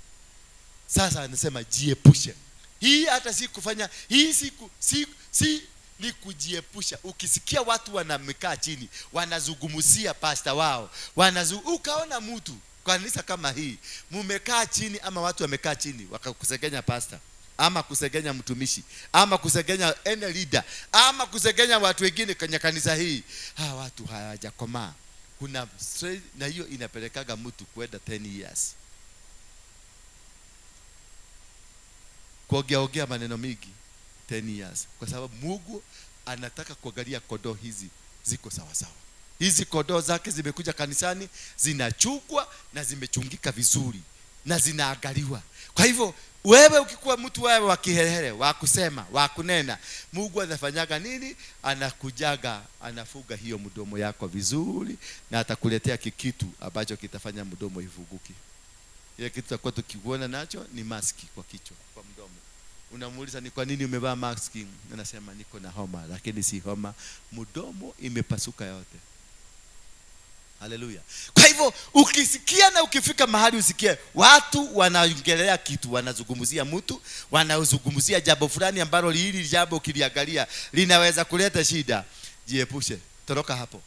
Sasa anasema jiepushe. Hii hata si kufanya, hii si ni kujiepusha. Ukisikia watu wanamekaa chini wanazungumzia pasta wao, ukaona mtu kwa kanisa kama hii mumekaa chini, ama watu wamekaa chini wakakusegenya pasta, ama kusegenya mtumishi, ama kusegenya any leader, ama kusegenya watu wengine kwenye kanisa hii, watu hawajakomaa. Kuna na hiyo inapelekaga mtu kwenda 10 years kuongea maneno mingi 10 years, kwa sababu Mungu anataka kuangalia kondoo hizi ziko sawa sawa. Hizi kondoo zake zimekuja kanisani, zinachukwa na zimechungika vizuri na zinaangaliwa. Kwa hivyo wewe ukikuwa mtu wewe wa kiherehere, wa kusema, wa kunena, Mungu anafanyaga nini? Anakujaga, anafuga hiyo mdomo yako vizuri, na atakuletea kikitu ambacho kitafanya mdomo ifunguke. Ile kitu tutakuwa tukiona nacho ni maski kwa kichwa, kwa mdomo. Unamuuliza ni kwa nini umevaa maski? Anasema niko na homa, lakini si homa, mdomo imepasuka yote. Haleluya. Kwa hivyo ukisikia na ukifika mahali usikie watu wanaongelea kitu, wanazungumzia mtu, wanazungumzia jambo fulani ambalo hili jambo kiliangalia linaweza kuleta shida, jiepushe, toroka hapo.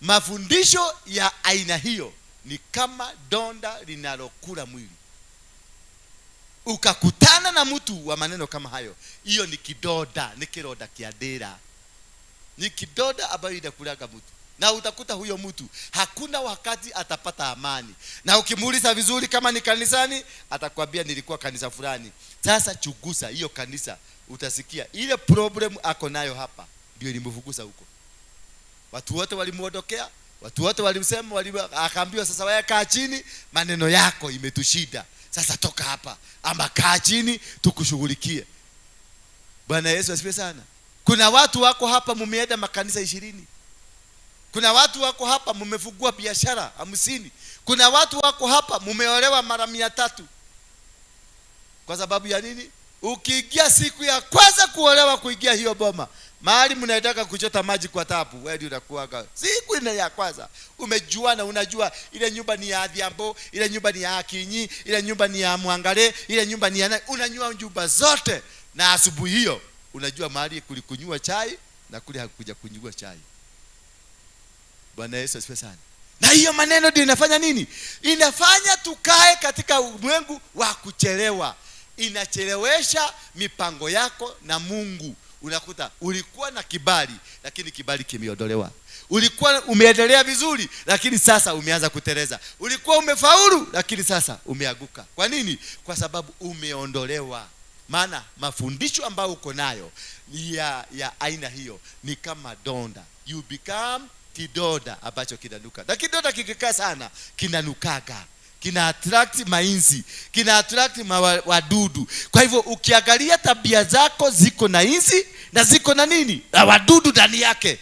Mafundisho ya aina hiyo ni kama donda linalokula mwili. Ukakutana na mtu wa maneno kama hayo, hiyo ni kidoda, ni kiroda kiadera, ni kidoda ambayo inakulaga mtu. Na utakuta huyo mtu hakuna wakati atapata amani. Na ukimuuliza vizuri kama ni kanisani, atakwambia nilikuwa kanisa fulani. Sasa chunguza hiyo kanisa, utasikia ile problem ako nayo hapa ndio ilimvugusa huko. Watu wote walimuondokea, watu wote walimsema, akaambiwa sasa wewe kaa chini, maneno yako imetushida. Sasa toka hapa, ama kaa chini tukushughulikie. Bwana Yesu asifiwe sana. Kuna watu wako hapa mumeenda makanisa 20. Kuna watu wako hapa mmefungua biashara 50. Kuna watu wako hapa mumeolewa mara 300. Kwa sababu ya nini? Ukiingia siku ya kwanza kuolewa, kuingia hiyo boma, mahali mnaitaka kuchota maji kwa tabu, wewe ndio unakuaga siku ile ya kwanza. Umejuana, unajua ile nyumba ni ya Adhiambo, ile nyumba ni ya Akinyi, ile nyumba ni ya Mwangale, ile nyumba ni ya unanyua nyumba zote, na asubuhi hiyo unajua mahali kulikunywa chai na kule hakuja kunywa chai. Bwana Yesu asifiwe sana. Na hiyo maneno ndio inafanya nini? Inafanya tukae katika ulimwengu wa kuchelewa. Inachelewesha mipango yako na Mungu. Unakuta ulikuwa na kibali, lakini kibali kimeondolewa. Ulikuwa umeendelea vizuri, lakini sasa umeanza kuteleza. Ulikuwa umefaulu, lakini sasa umeanguka. Kwa nini? Kwa sababu umeondolewa. Maana mafundisho ambayo uko nayo ya aina hiyo ni kama donda. You become kidoda ambacho kinanuka. Na kidoda kikikaa sana kinanukaga, kina attract mainzi, kina attract wadudu. Kwa hivyo ukiangalia tabia zako ziko na inzi na ziko na nini? Na wadudu ndani yake.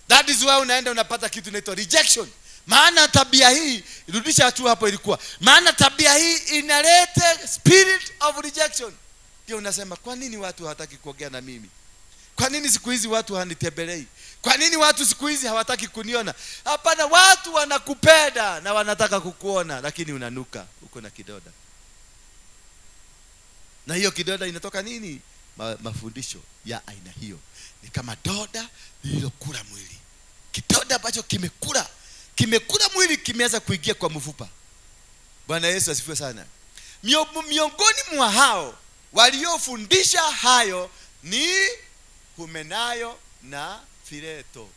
That is why unaenda unapata kitu inaitwa rejection. Maana tabia hii, rudisha tu hapo ilikuwa. Maana tabia hii inaleta spirit of rejection. Ndio unasema, kwa nini watu hawataki kuongea na mimi? Kwa nini siku hizi watu hanitembelei? Kwa nini watu siku hizi hawataki kuniona? Hapana, watu wanakupenda na wanataka kukuona, lakini unanuka, uko na kidoda. Na hiyo kidoda inatoka nini? Mafundisho ya aina hiyo ni kama doda lililokula mwili. Kidoda ambacho kimekula mwili, kimeanza kuingia kwa mfupa. Bwana Yesu asifiwe sana. Miongoni mwa hao waliofundisha hayo ni Humenayo na Fileto.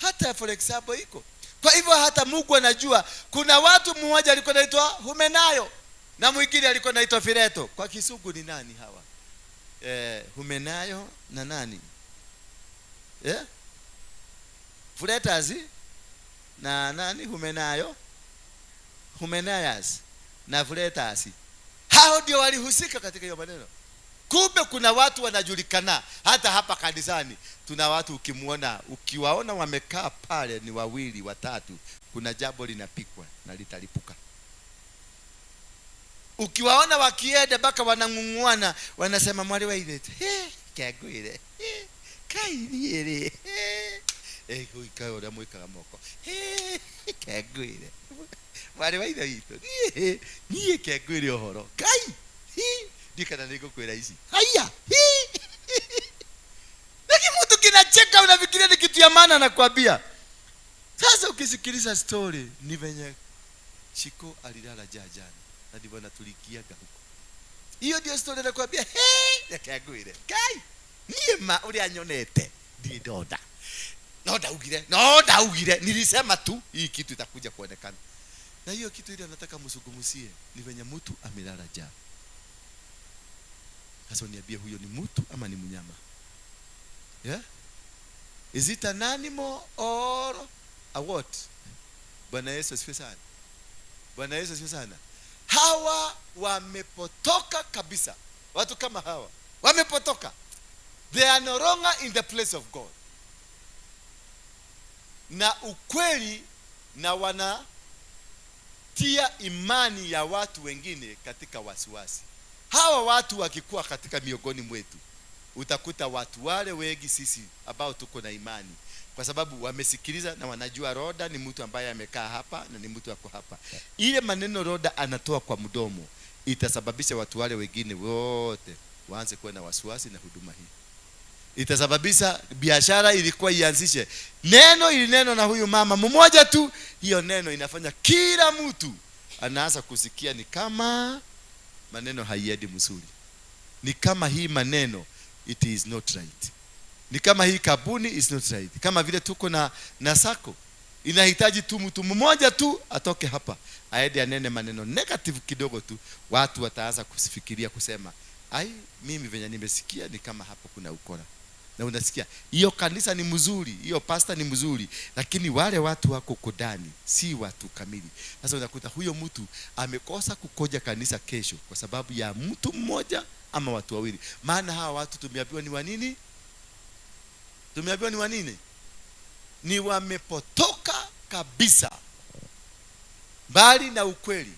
Hata for example iko. Kwa hivyo hata Mungu anajua kuna watu, mmoja alikuwa anaitwa Humenayo na mwingine alikuwa anaitwa Fileto. Kwa Kisugu ni nani hawa? Humenayo na nani? Filetas na nani? Humenayas na Filetas. Hao ndio walihusika katika hiyo maneno. Kumbe kuna watu wanajulikana hata hapa kanisani. Tuna watu ukiwaona wamekaa pale ni 2 3, kuna jambo linapikwa na litalipuka. Ukiwaona wakienda baka wanang'ung'uana, wanasema mwali wa ile kagwire kainiere kuikao na mweka moko kagwire mwali wa ile ito nie kagwire ohoro kai dikana niko kwenda hizi haya. Lakini mtu kinacheka, unafikiria ni kitu ya maana nakwambia. Sasa ukisikiliza story ni venye Shiko alilala jana na ndivyo natulikiaga huko. Hiyo ndio story nakwambia. Yakagwire kai niema uri anyonete ndidoda no daugire nilisema tu hii kitu itakuja kuonekana. Na hiyo kitu ile nataka msugumusie ni venye mtu amelala jana. Sasa niambie, huyo ni mtu ama ni mnyama? Is it an animal or a what? Bwana Yesu asifiwe sana. Bwana Yesu asifiwe sana. Hawa wamepotoka kabisa. Watu kama hawa wamepotoka. They are no longer in the place of God. Na ukweli, na wanatia imani ya watu wengine katika wasiwasi. Hawa watu wakikuwa katika miongoni mwetu, utakuta watu wale wengi sisi ambao tuko na imani, kwa sababu wamesikiliza na wanajua Roda ni mtu ambaye amekaa hapa na ni mtu wako hapa. Ile maneno Roda anatoa kwa mdomo itasababisha watu wale wengine wote waanze kuwa na wasiwasi na huduma hii. Itasababisha biashara ilikuwa ianzishe neno na huyu mama mmoja tu, hiyo neno inafanya kila mtu anaanza kusikia ni kama maneno haiendi mzuri. Ni kama hii maneno it is not right. Ni kama hii kabuni is not right. Kama vile tuko na sako, inahitaji tu mtu mmoja tu atoke hapa aende anene maneno negative kidogo tu, watu wataanza kusifikiria kusema mimi venye nimesikia ni kama hapo kuna ukora. Na unasikia hiyo kanisa ni mzuri, hiyo pastor ni mzuri, lakini wale watu wako kodani si watu kamili. Sasa unakuta huyo mtu amekosa kukoja kanisa kesho kwa sababu ya mtu mmoja ama watu wawili. Maana hawa watu tumeambiwa ni wanini? Ni wamepotoka kabisa mbali na ukweli,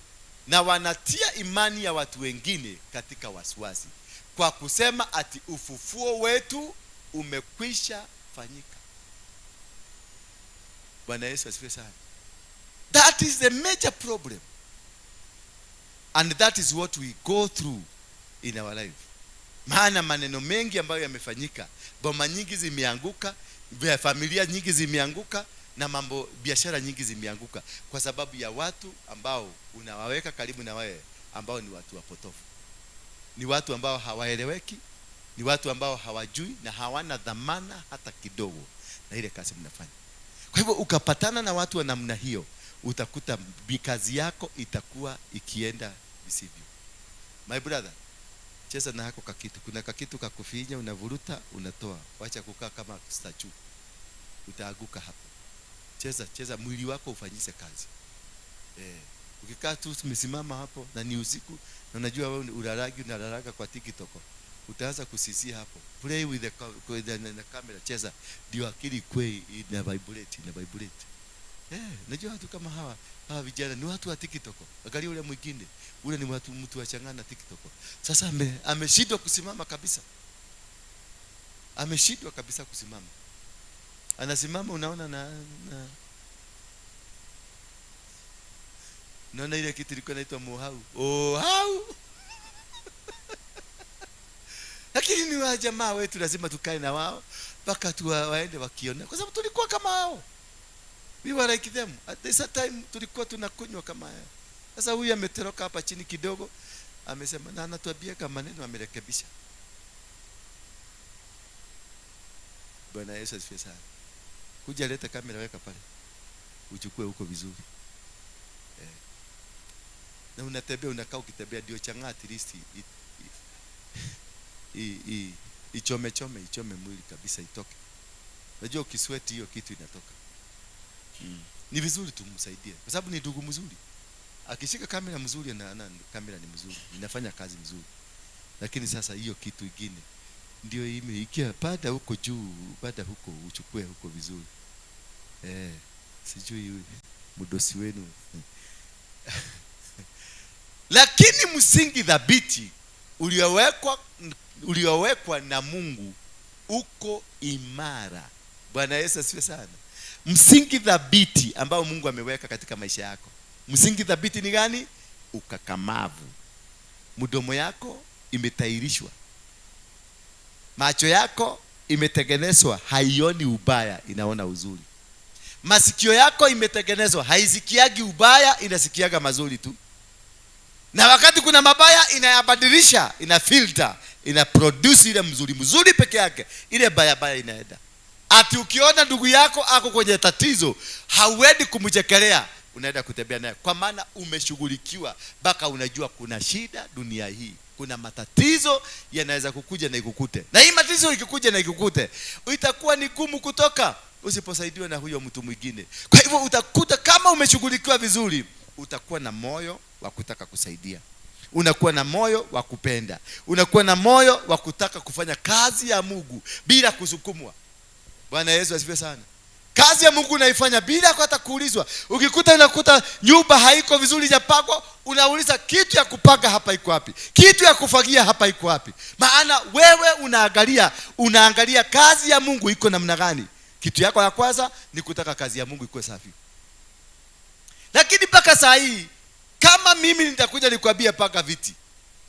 na wanatia imani ya watu wengine katika wasiwasi kwa kusema ati ufufuo wetu umekwisha fanyika. Bwana Yesu asifiwe sana. That is the major problem, and that is what we go through in our life. Maana maneno mengi ambayo yamefanyika, boma nyingi zimeanguka, familia nyingi zimeanguka, na mambo biashara nyingi zimeanguka kwa sababu ya watu ambao unawaweka karibu na wewe ambao ni watu wapotofu. Ni watu ambao hawaeleweki, ni watu ambao hawajui na hawana dhamana hata kidogo na ile kazi mnafanya. Kwa hivyo ukapatana na watu wa namna hiyo, utakuta kazi yako itakuwa ikienda visivyo. My brother, cheza na hako kakitu. Kuna kakitu kakufinya, unavuruta, unatoa. Wacha kukaa kama statue. Utaaguka hapo. Cheza mwili wako ufanyise kazi. Ukikaa tu umesimama hapo na ni usiku na unajua wewe unalalaga kwa TikTok, utaanza kusisia hapo. Play with the camera, cheza ndio akili kweli ina vibrate. Najua watu kama hawa vijana ni watu wa TikTok. Angalia ule mwingine, ule ni mtu wachangana TikTok. Sasa ameshindwa kusimama kabisa. Ameshindwa kabisa kusimama. Anasimama, unaona naona ile kitu ilikuwa inaitwa muhau. Hau. Lakini ni wa jamaa wetu, lazima tukae na wao mpaka waende wakiona, kwa sababu tulikuwa kama hao. We were like them. At this time tulikuwa tunakunywa kama hao. Sasa huyu ametoroka hapa chini kidogo, amesema na anatuambia kama maneno amerekebisha. Bwana Yesu asifiwe sana. Kuja leta kamera, weka pale. Uchukue huko vizuri. Na unatembea, unakaa ukitembea ndio changa at least ichome mwili kabisa itoke. Unajua ukisweat hiyo kitu inatoka. Ni vizuri tumsaidie kwa sababu ni ndugu mzuri. Akishika kamera mzuri na kamera ni mzuri, inafanya kazi mzuri. Lakini sasa hiyo kitu ingine ndio imeikia pada huko juu, pada huko uchukue huko vizuri. Sijui mdosi wenu. Lakini msingi thabiti uliowekwa na Mungu uko imara. Bwana Yesu asifiwe sana. Msingi thabiti ambao Mungu ameweka katika maisha yako. Msingi thabiti ni gani? Ukakamavu. Mdomo yako imetairishwa. Macho yako imetengenezwa, haioni ubaya, inaona uzuri. Masikio yako imetengenezwa, haisikiagi ubaya, inasikiaga mazuri tu. Na wakati kuna mabaya inayabadilisha, ina filter, ina produce ile mzuri peke yake. Ile baya inaenda. Ati ukiona ndugu yako ako kwenye tatizo, hauendi kumchekelea, unaenda kutembea naye, kwa maana umeshughulikiwa mpaka unajua kuna shida dunia hii. Kuna matatizo yanaweza kukuja na ikukute. Na hii matatizo ikikuja na ikukute, itakuwa ni gumu kutoka usiposaidiwa na huyo mtu mwingine. Kwa hivyo utakuta kama umeshughulikiwa vizuri, utakuwa na moyo wa kutaka kusaidia. Unakuwa na moyo wa kupenda. Unakuwa na moyo wa kutaka kufanya kazi ya Mungu bila kusukumwa. Bwana Yesu asifiwe sana. Kazi ya Mungu unaifanya bila hata kuulizwa. Unakuta nyumba haiko vizuri japagwa, unauliza kitu ya kupaga hapa iko wapi? Kitu ya kufagia hapa iko wapi? Maana wewe unaangalia kazi ya Mungu iko namna gani. Kitu yako ya kwanza ni kutaka kazi ya Mungu ikuwe safi. Lakini mpaka saa hii, kama mimi nitakuja nikwambia paka viti,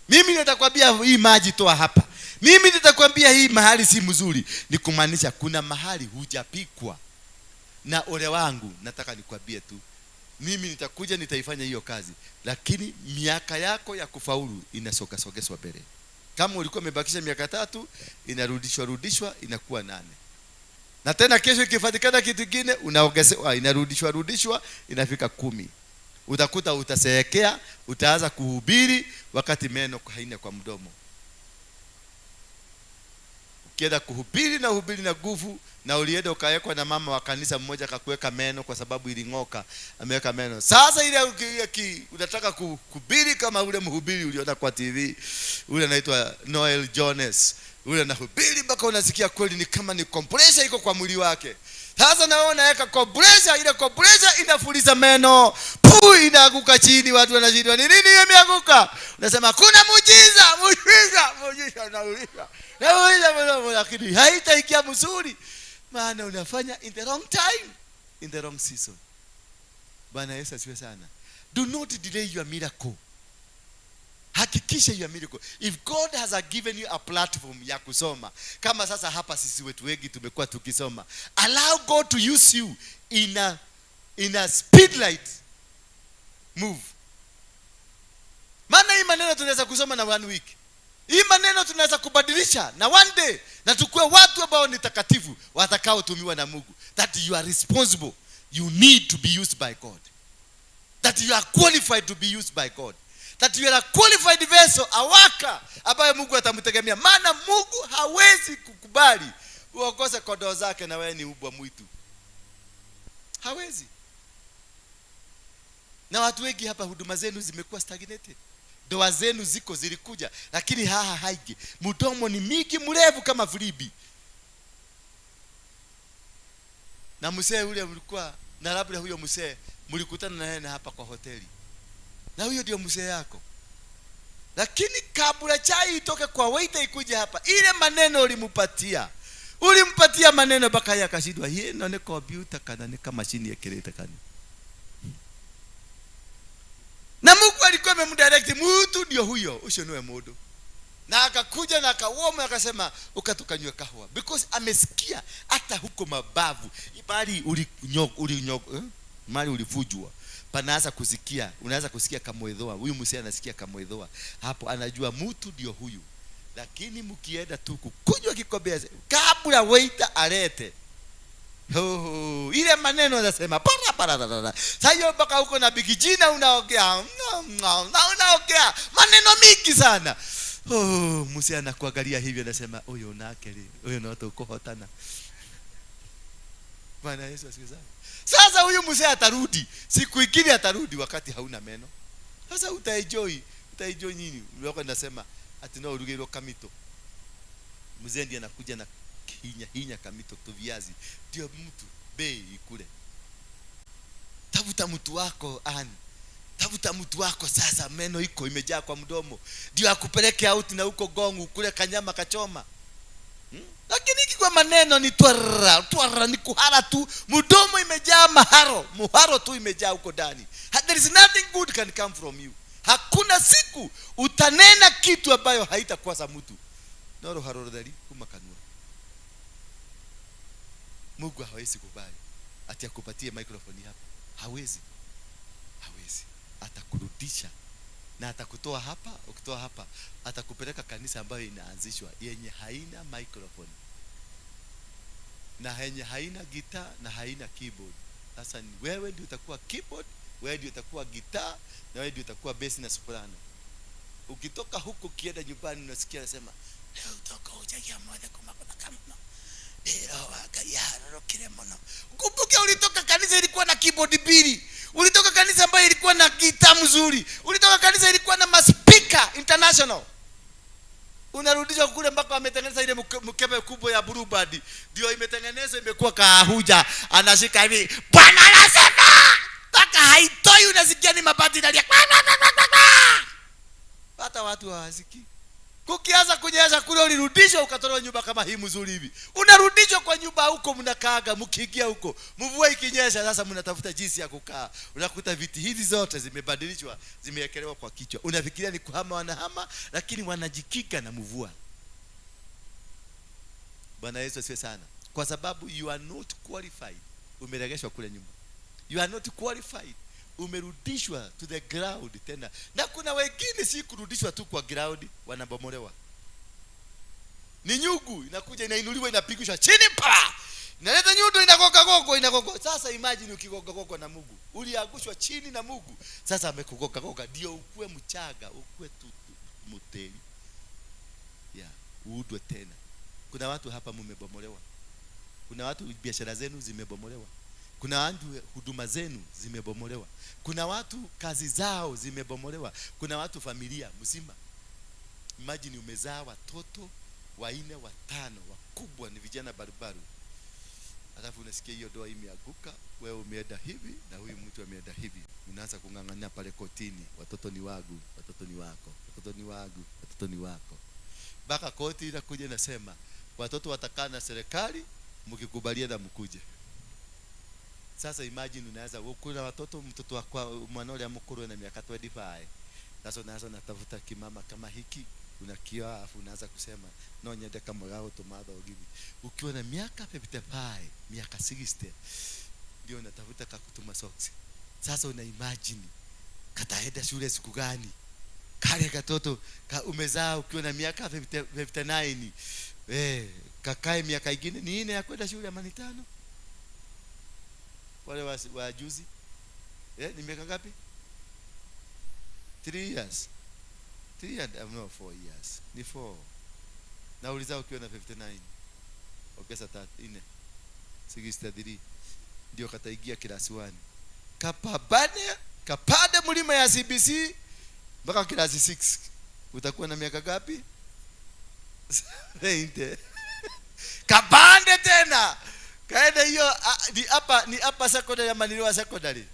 mimi nitakwambia hii maji toa hapa, mimi nitakwambia hii mahali si mzuri, ni kumaanisha kuna mahali hujapikwa. Na ole wangu, nataka nikwambie tu, mimi nitakuja nitaifanya hiyo kazi, lakini miaka yako ya kufaulu inasogezwa mbele. Kama ulikuwa umebakisha miaka 3, inarudishwa inakuwa 8. Na tena kesho ikifatikana kitu kingine unaongezewa, inarudishwa inafika 10. Utakuta utaseekea, utaanza kuhubiri wakati meno haina kwa mdomo. Ukienda kuhubiri na nguvu, na ulienda ukawekwa na mama wa kanisa mmoja akakuweka meno kwa sababu iling'oka, ameweka meno. Sasa ile unataka kuhubiri kama ule mhubiri uliona kwa TV, ule anaitwa Noel Jones, ule anahubiri mpaka unasikia kweli ni kama ni compressor iko kwa mwili wake. Sasa naona naweka kompresha, ile kompresha inafuliza meno. Puu inaanguka chini, watu wanashindwa ni nini imeanguka. Unasema kuna muujiza nauliza. Lakini haitaikia mzuri. Maana unafanya in the wrong time, in the wrong season. Bwana Yesu asifiwe sana. Do not delay your miracle. Hakikisha your miracle. If God has given you a platform ya kusoma, kama sasa hapa sisi wetu wengi tumekuwa tukisoma, allow God to use you in a speed light move. Maana hii maneno tunaweza kusoma na 1 week. Hii maneno tunaweza kubadilisha na 1 day, na tukue watu ambao ni takatifu watakao tumiwa na Mungu. That you are responsible. You need to be used by God. That you are qualified to be used by God. That you are a qualified vessel, a worker ambaye Mungu atamtegemea. Maana Mungu hawezi kukubali uokose kondoo zake na wewe ni mbwa mwitu. Hawezi. Na watu wengi hapa huduma zenu zimekuwa stagnated. Doa zenu zilikuja, lakini haiji. Mdomo ni mingi mrefu kama vilibi. Na mzee yule mlikuwa na labda huyo mzee mlikutana na yeye hapa kwa hoteli. Na huyo ndio mzee yako. Lakini kabla chai itoke kwa waiter ikuje hapa, ile maneno ulimpatia maneno mpaka yeye akashindwa. Yeye ni computer kana ni kama mashine ya kireta kana. Na Mungu alikuwa amemdirect mtu ndio huyo, ushonwe modo. Na akakuja na akaomba akasema ukatukanywe kahwa, because amesikia hata huko mabavu bali mali ulifujwa panaanza kusikia, unaanza kusikia kamoedhoa. Huyu msee anasikia kamoedhoa, hapo anajua mtu ndio huyu. Lakini mkienda tu kukunywa kikombe kabla waiter alete, ile maneno anasema para. Sasa mpaka huko na bigijina unaongea maneno mingi sana. Msee anakuangalia hivyo anasema huyo nakeli, huyo na watu kohotana. Bwana Yesu asifiwe. Sasa huyu mzee atarudi, siku ingine atarudi wakati hauna meno. Sasa utaenjoy nini? Ulikuwa unasema ati no urugero kamito. Mzee ndiye anakuja na hinya kamito tu viazi. Ndio mtu bei ikule. Tafuta mtu wako tafuta mtu wako sasa, meno iko imejaa kwa mdomo. Ndio akupeleke out na huko gongu kule kanyama kachoma. Lakini kwa maneno ni twara ni kuhara tu, mdomo imejaa muharo tu imejaa huko ndani. There is nothing good can come from you. Hakuna siku utanena kitu ambayo haitakuwa za mtu. Noro harodhali kumakanua. Mungu hawezi kubali ati akupatie microphone hapa. Hawezi. Atakurudisha na atakutoa hapa, ukitoa hapa atakupeleka kanisa ambayo inaanzishwa yenye haina microphone na yenye haina gitaa na haina keyboard. Sasa wewe ndio utakuwa keyboard, wewe ndio utakuwa gitaa, na wewe ndio utakuwa bass na soprano. Ukitoka huko kienda nyumbani unasikia anasema leo utoka ujagia moja kama kama kumbuke ulitoka kanisa ilikuwa na keyboard mbili, ulitoka kanisa ambayo ilikuwa na gitaa mzuri, ulitoka kanisa ilikuwa na maspika international. Unarudishwa kule mpaka wametengeneza ile mkebe kubwa ya Blue Band, ndio imetengenezwa imekuwa kahuja, anashika hivi Bwana anasema taka haitoi, unasikia ni mabati ndalia. Hata watu hawasikii. Kukianza kunyesha kule ulirudishwa ukatolewa nyumba kama hii mzuri hivi. Unarudishwa kwa nyumba huko mnakaaga, mkiingia huko mvua ikinyesha sasa mnatafuta jinsi ya kukaa. Unakuta viti hizi zote zimebadilishwa, zimewekelewa kwa kichwa. Unafikiria ni kuhama wanahama, lakini wanajikika na mvua. Bwana Yesu asifiwe sana. Kwa sababu you are not qualified. Umeregeshwa kule nyumba. You are not qualified. Umerudishwa to the ground tena. Na kuna wengine si kurudishwa tu kwa ground, wanabomolewa. Ni nyugu inakuja inainuliwa inapigishwa chini pa. Inaleta nyundo inagoga. Sasa imagine ukigoga na Mungu. Uliangushwa chini na Mungu. Sasa amekugoga ndio ukue mchaga, ukue tu muteli. Uudwe tena. Kuna watu hapa mmebomolewa. Kuna watu biashara zenu zimebomolewa. Kuna watu huduma zenu zimebomolewa. Kuna watu kazi zao zimebomolewa. Kuna watu familia mzima. Imagine umezaa watoto 4 5 wakubwa ni vijana barubaru. Alafu unasikia hiyo doa imeanguka, wewe umeenda hivi na huyu mtu ameenda hivi. Unaanza kung'ang'ania pale kotini, watoto ni wangu, watoto ni wako, watoto ni wangu, watoto ni wako. Baka koti inakuja inasema watoto watakaa na serikali mkikubaliana mkuje. Sasa imagine unaweza kuna watoto, mtoto wako mwanole amkuru na miaka 25. Sasa unaanza natafuta kimama kama hiki, unakia afu unaanza kusema no nyende kama gao tomato ogivi. Ukiwa na miaka 55, miaka 60 ndio unatafuta kakutuma socks. Sasa una imagine kataenda shule siku gani? Kale katoto umezaa ukiwa na miaka 59, kakae miaka ingine ni 4 ya kwenda shule ama ni 5? Wale wa juzi ni miaka ngapi? 3 years. 3 years, no 4 years. Ni 4. Na ulizao ukiwa na 59. Ongeza 4 63. Ndio kataigia klasi 1. Kapande mlima ya CBC mpaka klasi 6. Utakuwa na miaka ngapi? 20. Kapande tena. Kaenda hiyo ni hapa secondary ama ni secondary?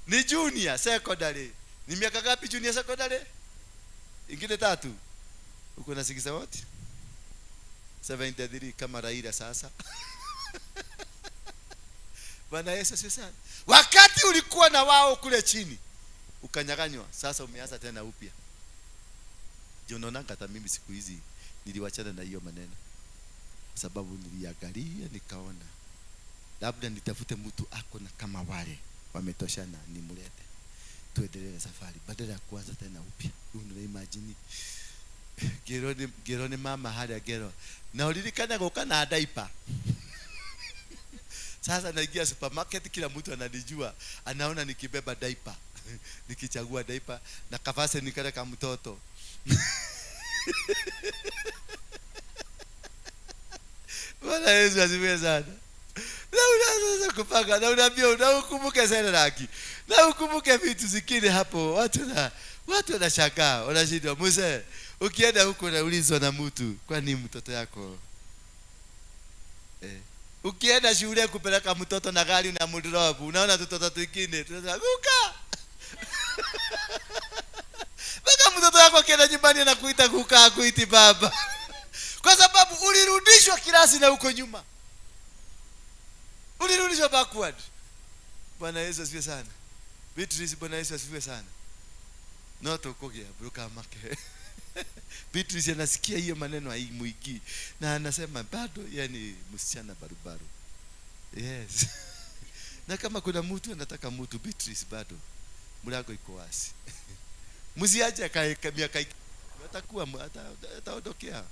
Ni junior secondary. Ni miaka ngapi junior secondary? Ingine 3. Uko na 6 wote? 73 kama Raila sasa. Bwana Yesu asifiwe. Wakati ulikuwa na wao kule chini ukanyaganywa, sasa umeanza tena upya. Unaona hata mimi siku hizi niliwachana na hiyo maneno. Sababu niliangalia nikaona labda nitafute mtu ako na kama wale wametoshana nimlete tuendelee safari badala ya kuanza tena upya. Una imagine gerone mama hali gero na ulilikana goka na diaper. Sasa naingia supermarket, kila mtu ananijua, anaona nikibeba diaper nikichagua diaper na kavase nikale kama mtoto. Bwana Yesu asifiwe sana. Na unaanza kupanga na unaambia unakumbuke sana laki. Na ukumbuke vitu zingine hapo, watu wanashangaa, wanashindwa. Mzee, ukienda huko unaulizwa na mtu, kwani mtoto yako? Ukienda shule kupeleka mtoto na gari na mudrobu, unaona mtoto twingine tunaguka. Baka mtoto yako akienda nyumbani anakuita kuka, hakuiti baba. Kwa sababu ulirudishwa kilasi na huko nyuma. Ulirudishwa backward. Bwana Yesu asifiwe sana. Beatrice, Bwana Yesu asifiwe sana. Not ukogea bruka make. Beatrice anasikia hiyo maneno haimuiki na anasema bado yani msichana barubaru. Yes. Na kama kuna mtu anataka mtu, Beatrice bado mlango iko wazi. Msiaje miaka atakuwa ataondokea.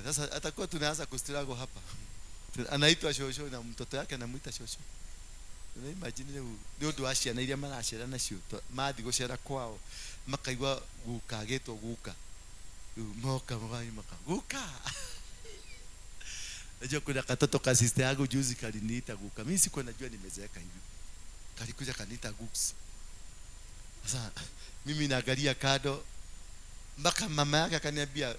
Sasa atakuwa tunaanza kustruggle hapa. Anaitwa Shosho na mtoto yake anamuita Shosho. Una imagine leo ndo ashia na ile mara ashira na cio mathi gucera kwao makaigwa guka getwo guka moka mwanyi maka guka. Najua kuna katoto ka sister yangu juzi kaliniita guka. Mimi siko najua nimezeeka hivi. Kalikuja kanita guks. Sasa mimi naangalia kado mpaka mama yake akaniambia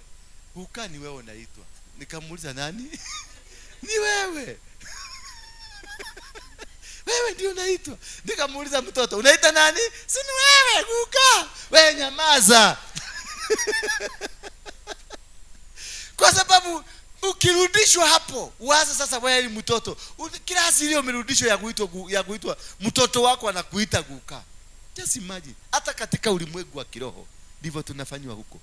guka ni wewe unaitwa. Nikamuuliza nani? Ni wewe. Wewe ndio unaitwa. Nikamuuliza mtoto, unaita nani? Si ni wewe guka. Wewe nyamaza. Kwa sababu ukirudishwa hapo, uanze sasa wewe ni mtoto. Kila asili umerudishwa ya kuitwa mtoto wako anakuita guka. Just imagine, hata katika ulimwengu wa kiroho ndivyo tunafanywa huko.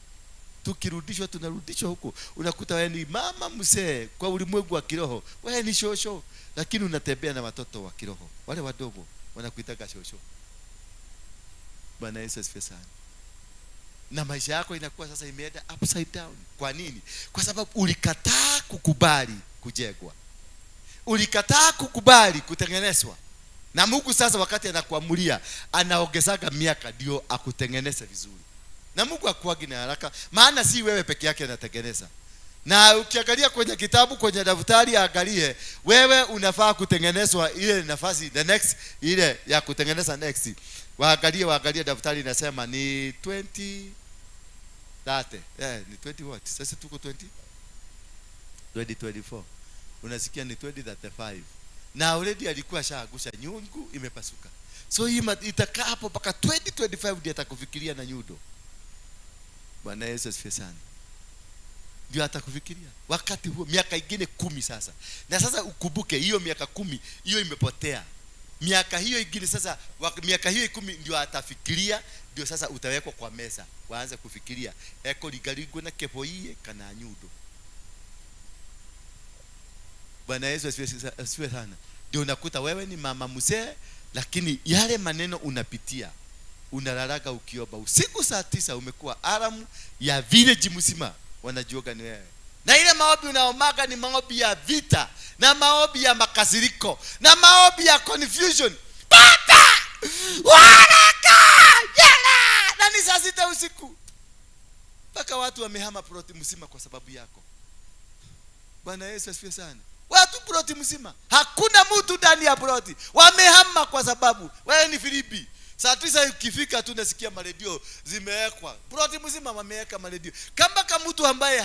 Tukirudishwa tunarudishwa huko. Unakuta wewe ni mama mzee kwa ulimwengu wa kiroho. Wewe ni shosho, lakini unatembea na watoto wa kiroho. Wale wadogo wanakuita shosho. Bwana Yesu asifiwe sana. Na maisha yako inakuwa sasa imeenda upside down. Kwa nini? Kwa sababu ulikataa kukubali kujengwa. Ulikataa kukubali kutengenezwa. Na Mungu sasa wakati anakuamulia, anaongezaga miaka ndio akutengeneze vizuri. Na Mungu hakuagi na haraka, maana si wewe peke yake anatengeneza. Na ukiangalia kwenye kitabu, kwenye daftari, angalie wewe unafaa kutengenezwa ile nafasi the next ile ya kutengeneza next. Waangalie daftari inasema ni 20 30. Ni 20 what? Sasa tuko 20. 2024 unasikia ni 2035 na already alikuwa shaagusha nyungu imepasuka. So hii itakaa hapo mpaka 2025 ndio atakufikiria na nyundo. Bwana Yesu asifiwe sana. Ndio atakufikiria wakati huo miaka ingine 10 sasa. Na sasa ukumbuke hiyo miaka 10 hiyo imepotea. Miaka hiyo ingine sasa miaka hiyo 10 ndio atafikiria, ndio sasa utawekwa kwa meza waanze kufikiria eko ligaligwe na kepoie kana nyundo. Bwana Yesu asifiwe sana. Ndio unakuta wewe ni mama mzee, lakini yale maneno unapitia unalalaga ukiomba usiku saa 9 umekuwa alamu ya village mzima wanajuoga ni wewe. Na ile maombi unaomaga ni maombi ya vita, na maombi ya makasiriko, na maombi ya confusion. Pata! Waraka! Yala! Na ni saa 6 usiku. Mpaka watu wamehama ploti mzima kwa sababu yako. Bwana Yesu asifiwe sana. Watu ploti mzima. Hakuna mtu ndani ya ploti. Wamehama kwa sababu wewe ni Filipi. Saa 9 ukifika tu nasikia maredio zimewekwa. Ploti mzima wameweka maredio. Kama mtu ambaye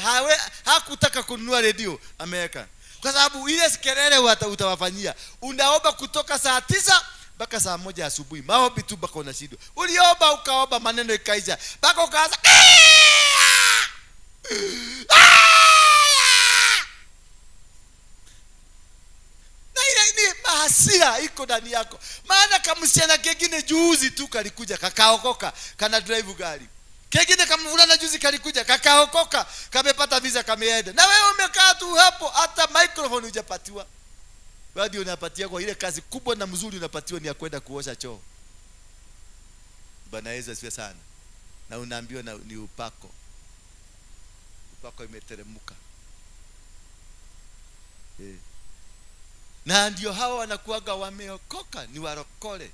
hakutaka kununua redio ameweka. Kwa sababu ile kelele utawafanyia. Unaomba kutoka saa 9 mpaka saa 1 asubuhi. Maombi tu mpaka unashindwa. Uliomba ukaomba maneno ikaisha. Mpaka ukaanza hasira iko ndani yako. Maana kama msichana kingine juzi tu kalikuja kakaokoka, kana drive gari. Kingine kama mvulana juzi kalikuja kakaokoka, kamepata visa kameenda. Na wewe umekaa tu hapo, hata microphone hujapatiwa. Wewe ndio unapatia kwa ile kazi kubwa na mzuri unapatiwa ni ya kwenda kuosha choo. Bwana Yesu asifiwe sana. Na unaambiwa ni upako. Upako imeteremka. Na ndio hao wanakuaga wameokoka, ni warokole.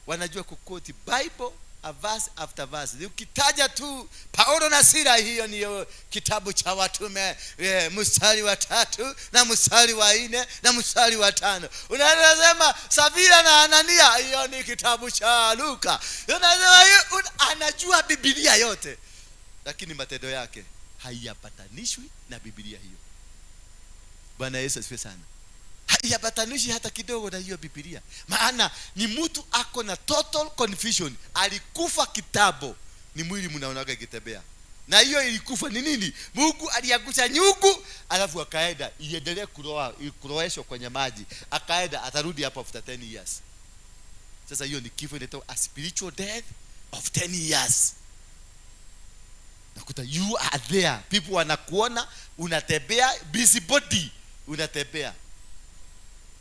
Wanajua kukoti Bible a verse after verse. Ukitaja tu Paulo na Sila, hiyo ni kitabu cha Watume, mstari wa 3 na mstari wa 4 na mstari wa 5. Unasema Safira na Anania, hiyo ni kitabu cha Luka. Unasema anajua Biblia yote, lakini matendo yake haiyapatanishwi na Biblia hiyo. Bwana Yesu asifiwe sana. Haiyabatanishi hata kidogo na hiyo Biblia. Maana ni mtu ako na total confusion. Alikufa kitabu, ni mwili mnaonaga ikitembea. Na hiyo ilikufa ni nini? Mungu aliagusha nyungu, alafu akaenda iendelee kuroeshwa kwenye maji. Akaenda atarudi hapo after 10 years. Sasa hiyo ni kifo, inaitwa a spiritual death of 10 years. Nakuta you are there. People wanakuona unatembea, busybody unatembea,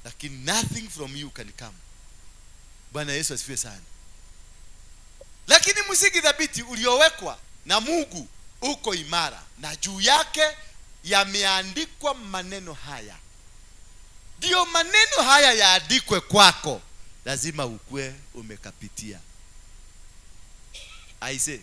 lakini nothing from you can come. Bwana Yesu asifiwe sana. Lakini msingi thabiti uliowekwa na Mungu uko imara, na juu yake yameandikwa maneno haya. Ndio maneno haya yaandikwe kwako, lazima ukue umekapitia. Aise,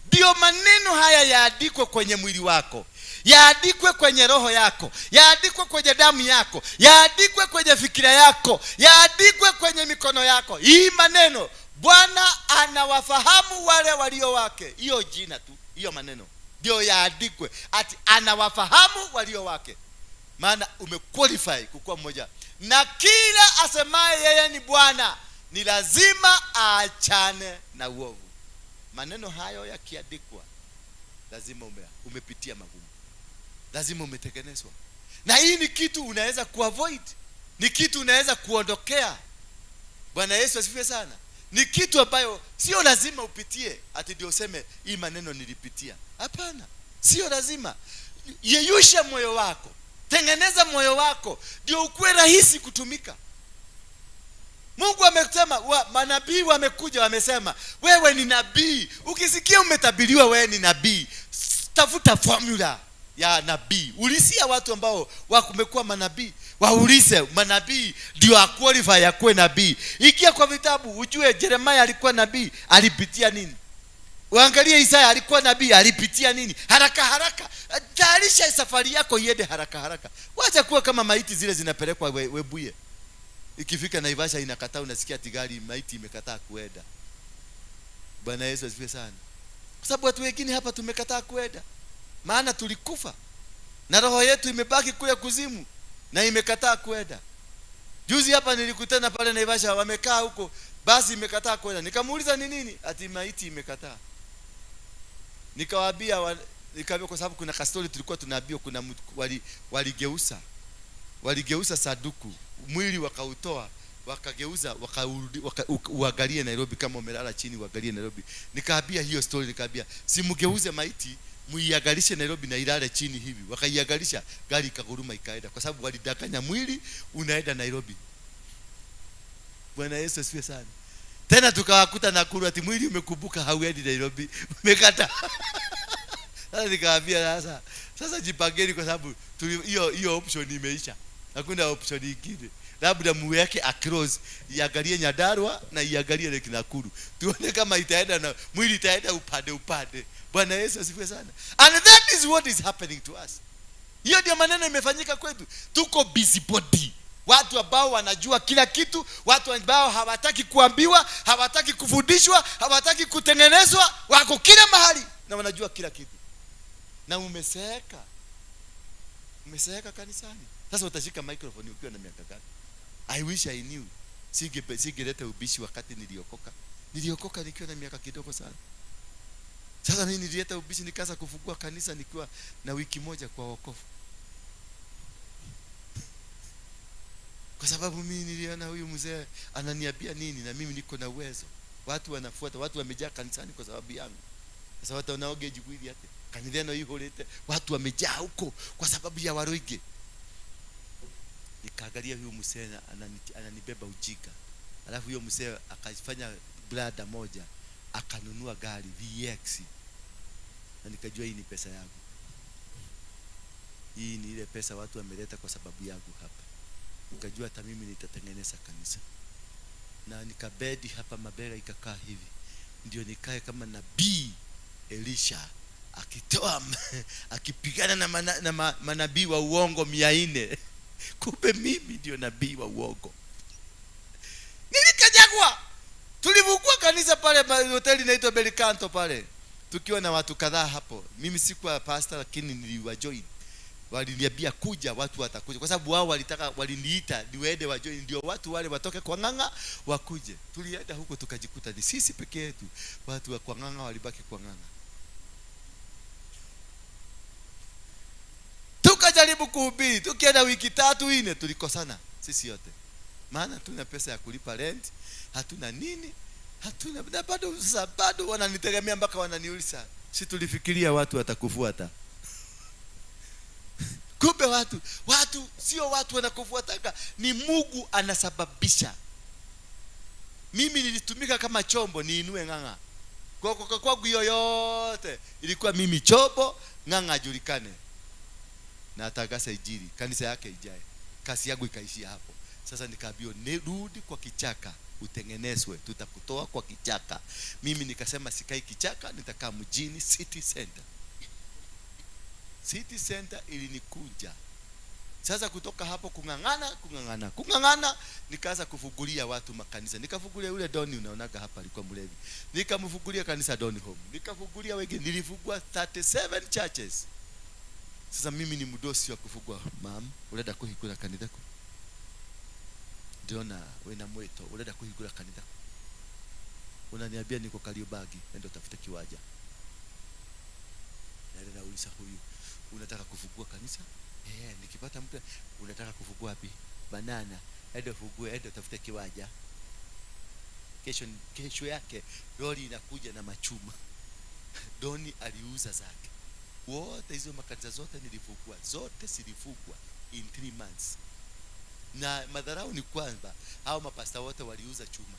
ndio maneno haya yaandikwe kwenye mwili wako, yaandikwe kwenye roho yako, yaandikwe kwenye damu yako, yaandikwe kwenye fikira yako, yaandikwe kwenye mikono yako. Hii maneno Bwana anawafahamu wale walio wake. Hiyo jina tu, hiyo maneno ndio yaandikwe, ati anawafahamu walio wake. Maana umequalify kukuwa mmoja. Na kila asemaye yeye ni Bwana ni lazima aachane na uovu. Maneno hayo yakiandikwa, lazima umepitia magumu, lazima umetengenezwa. Na hii ni kitu unaweza kuavoid, ni kitu unaweza kuondokea. Bwana Yesu asifiwe sana. Ni kitu ambayo sio lazima upitie ati ndio useme hii maneno nilipitia. Hapana, sio lazima. Yeyusha moyo wako, tengeneza moyo wako, ndio ukue rahisi kutumika. Mungu amesema, manabii wamekuja wamesema wewe ni nabii. Ukisikia umetabiriwa wewe ni nabii, tafuta formula ya nabii. Ulisia watu ambao wamekuwa manabii, waulize manabii ndio qualify ya kuwa nabii. Ikia kwa vitabu ujue Yeremia alikuwa nabii, alipitia nini. Uangalie Isaya alikuwa nabii, alipitia nini. Haraka tayarisha safari yako iende haraka. Wacha kuwa kama maiti zile zinapelekwa Webuye. Ikifika Naivasha inakataa, unasikia tigari maiti imekataa kuenda. Bwana Yesu asifiwe sana. Kwa sababu watu wengine hapa tumekataa kuenda, maana tulikufa. na roho yetu imebaki kule kuzimu na imekataa kwenda. Juzi hapa nilikutana pale Naivasha, wamekaa huko, basi imekataa kwenda. Nikamuuliza ni nini? Ati maiti imekataa. Nikawaambia kwa sababu kuna kastori tulikuwa tunaambiwa, kuna waligeuza saduku, mwili wakautoa, wakageuza, uangalie Nairobi, kama umelala chini uangalie Nairobi. Nikaambia hiyo story, nikaambia simgeuze maiti, muiangalishe Nairobi na ilale chini hivi. Wakaiangalisha, gari ikaguruma ikaenda, kwa sababu walidanganya mwili unaenda Nairobi. Bwana Yesu asifiwe sana. Tena tukawakuta Nakuru ati mwili umekumbuka hauendi Nairobi, umekata. Sasa nikaambia sasa jipangeni, kwa sababu hiyo option imeisha. Hakuna option nyingine. Labda muweke across, iangalie Nyandarua na iangalie Lake Nakuru. Tuone kama itaenda na mwili itaenda upande. Bwana Yesu asifiwe sana. And that is what is happening to us. Hiyo ndio maneno imefanyika kwetu. Tuko busybody. Watu ambao wanajua kila kitu, watu ambao hawataki kuambiwa, hawataki kufundishwa, hawataki kutengenezwa, wako kila mahali na wanajua kila kitu. Na umeseeka kanisani. Sasa utashika microphone ukiwa na miaka gani? I wish I knew. Singeleta ubishi wakati niliokoka nikiwa na miaka kidogo sana. Sasa mimi nilileta ubishi nikaanza kufungua kanisa nikiwa na wiki moja kwa wokovu. Kwa sababu mimi niliona huyu mzee ananiambia nini na mimi niko na uwezo. Watu wanafuata, watu wamejaa kanisani kwa sababu yangu. Sasa watu wanaoge jigwili yake. Kanitheno hiyo lete, watu wamejaa huko kwa sababu ya Waroige. Nikaangalia huyu mzee ananibeba ujika. Alafu huyo mzee akafanya brada moja, akanunua gari VX. Na nikajua hii ni pesa yangu. Hii ni ile pesa watu wameleta kwa sababu yangu hapa. Nikajua hata mimi nitatengeneza kanisa. Na nikabedi hapa mabega ikakaa hivi. Ndio nikae kama nabii Elisha akitoa akipigana na manabii wa uongo 400. Kumbe mimi ndio nabii wa uongo. Nilikajagwa. Tulivukua kanisa pale hoteli inaitwa Belicanto pale. Tukiwa na watu kadhaa hapo. Mimi sikuwa pastor lakini niliwajoin. Waliniambia kuja, watu watakuja. Kwa sababu wao waliniita niende wajoin, ndio watu wale watoke kwa Ng'ang'a wakuje. Tulienda huko tukajikuta ni sisi peke yetu. Watu wa kwa Ng'ang'a walibaki kwa Ng'ang'a. Tukajaribu kuhubiri, tukienda wiki 3-4 tulikosana sisi yote. Maana hatuna pesa ya kulipa rent, hatuna nini, hatuna, na bado wananitegemea mpaka wananiuliza, si tulifikiria watu watakufuata. Kumbe watu sio watu wanakufuataka, ni Mungu anasababisha. Mimi nilitumika kama chombo niinue Ng'ang'a. Kwa yoyote ilikuwa mimi chombo, Ng'ang'a julikane. Na atagasa Injili, kanisa yake ijae. Kasi yangu ikaishia hapo. Sasa nikaambiwa nirudi kwa kichaka utengenezwe, tutakutoa kwa kichaka. Mimi nikasema sikai kichaka, nitakaa mjini City Center. City Center ilinikunja. Sasa kutoka hapo kung'ang'ana nikaanza kufungulia watu makanisa. Nikafungulia yule Doni unaonaga hapa alikuwa mlevi. Nikamfungulia kanisa Doni Home. Nikafungulia wengine, nilifungua 37 churches. Sasa mimi ni mdosi wa kufungua. Mama, unataka kuhikula kanisa yako? Ndiona wena mweto, unataka kuhikula kanisa yako? Unaniambia niko Kariobagi, nenda utafuta kiwanja. Na nauliza huyu, unataka kufungua kanisa? Nikipata mtu, unataka kufungua wapi? Banana. Nenda ufungue, nenda utafuta kiwanja. Kesho yake lori inakuja na machuma. Doni aliuza zake. Wote hizo makanisa zote nilifungua, zote zilifungwa in 3 months. Na madharau ni kwamba hao mapasta wote waliuza chuma.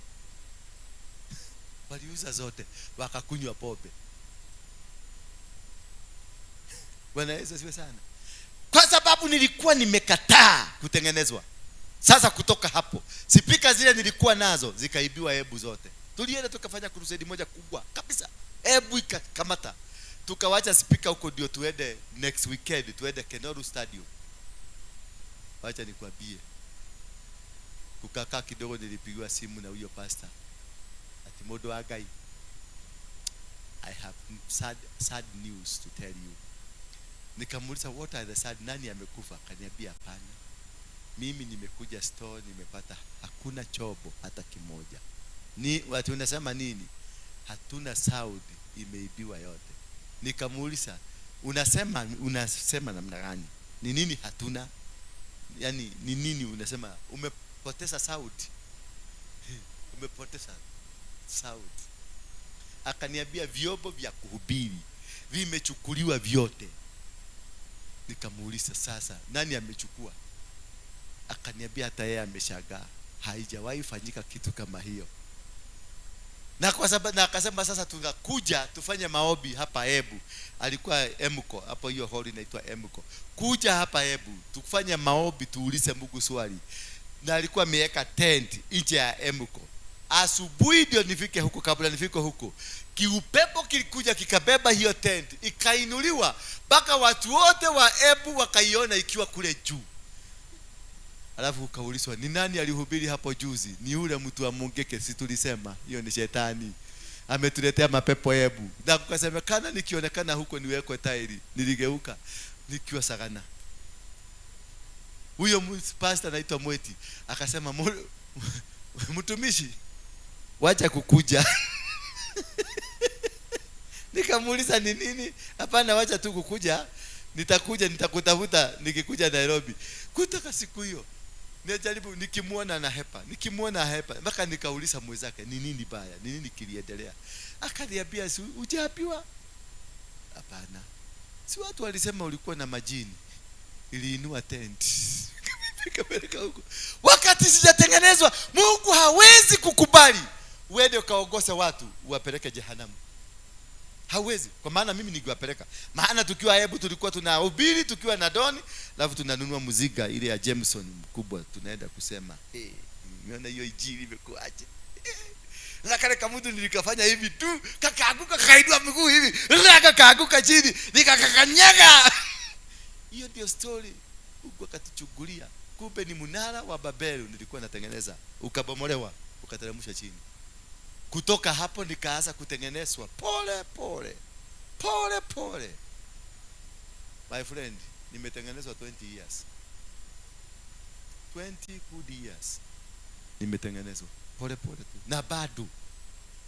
Waliuza zote, wakakunywa pombe. Bwana Yesu asifiwe sana. Kwa sababu nilikuwa nimekataa kutengenezwa. Sasa kutoka hapo, spika zile nilikuwa nazo zikaibiwa hebu zote. Tulienda tukafanya crusade moja kubwa kabisa. Hebu ikakamata. Tukawacha spika huko ndio tuende next weekend, tuende Kenoru Stadium. Wacha nikwambie. Kukakaa kidogo nilipigiwa simu na huyo pastor. Ati Modo Agai, I have sad news to tell you. Nikamuuliza what are the sad, nani amekufa? Akaniambia hapana, mimi nimekuja store nimepata hakuna chobo hata kimoja. Ni watu unasema nini? Hatuna Saudi, imeibiwa yote. Nikamuuliza unasema namna gani? Ni nini hatuna? Yani ni nini unasema? Umepoteza Saudi. Umepoteza Saudi. Akaniambia vyombo vya kuhubiri vimechukuliwa vyote. Nikamuuliza sasa nani amechukua? Akaniambia hata yeye ameshangaa, haijawahi fanyika kitu kama hiyo. Na kwa sababu na akasema sasa tungakuja tufanye maombi hapa Ebu. Alikuwa Emko hapo, hiyo hall inaitwa Emko. Kuja hapa Ebu tufanye maombi, tuulize Mungu swali. Na alikuwa ameweka tent nje ya Emko. Asubuhi ndio nifike huko, kabla nifike huko kiupepo kilikuja kikabeba hiyo tent, ikainuliwa mpaka watu wote wa Ebu wakaiona ikiwa kule juu. Alafu ukaulizwa ni nani alihubiri hapo juzi? Ni yule mtu wa Mungeke, si tulisema hiyo ni shetani ametuletea mapepo Ebu. Na kukasemekana nikionekana huko niwekwe tairi. Niligeuka nikiwa Sagana. Huyo pastor anaitwa Mweti akasema mtumishi wacha kukuja. Nikamuuliza ni nini? Hapana, wacha tu kukuja, nitakuja nitakutafuta nikikuja Nairobi. Kutaka siku hiyo najaribu nikimuona na hepa mpaka nikauliza mwenzake ni nini baya, ni nini kiliendelea? Akaniambia si ujapiwa? Hapana, si watu walisema ulikuwa na majini, iliinua tent nikapeleka huko. Wakati sijatengenezwa, Mungu hawezi kukubali uende ukaongoza watu uwapeleke jehanamu. Hawezi, kwa maana mimi nikiwapeleka. Maana tukiwa Ebu tulikuwa tunahubiri tukiwa na Doni, alafu tunanunua muziga ile ya Jameson mkubwa, tunaenda kusema nimeona hiyo injili imekuaje. Na kale kama mtu nilikafanya hivi tu, kakaanguka kaidua miguu hivi, kakaanguka chini, nikakakanyaga. Hiyo ndio story. Mungu akatuchugulia. Kumbe ni mnara wa Babeli nilikuwa natengeneza, ukabomolewa, ukateremshwa chini. Kutoka hapo nikaanza kutengenezwa pole pole. My friend, nimetengenezwa 20 years. 20 good years. Nimetengenezwa pole tu. Na bado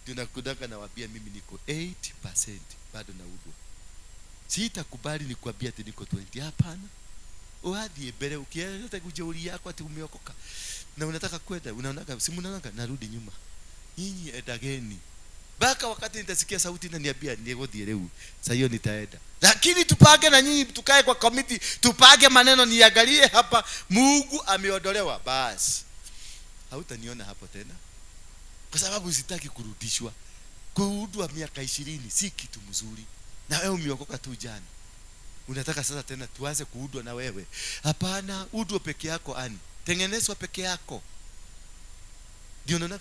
tunakudanga na wabia mimi niko 80% bado naudwa. Sitakubali nikwambia ati niko 20, hapana. Uadi ebere ukienda kujeuri yako ati umeokoka. Na unataka kwenda, unaonaga simu unaonaga narudi nyuma. Nyinyi edageni. Baka wakati nitasikia sauti inaniambia nigodie leo. Sasa hiyo nitaenda. Lakini tupage na nyinyi tukae kwa committee, tupage maneno niangalie hapa Mungu ameondolewa basi. Hautaniona hapo tena. Kwa sababu sitaki kurudishwa. Kuudwa miaka 20 si kitu mzuri. Na wewe umeokoka tu jana. Unataka sasa tena tuanze kuudwa na wewe? Hapana, udwa peke yako ani. Tengenezwa peke yako. Ndio naona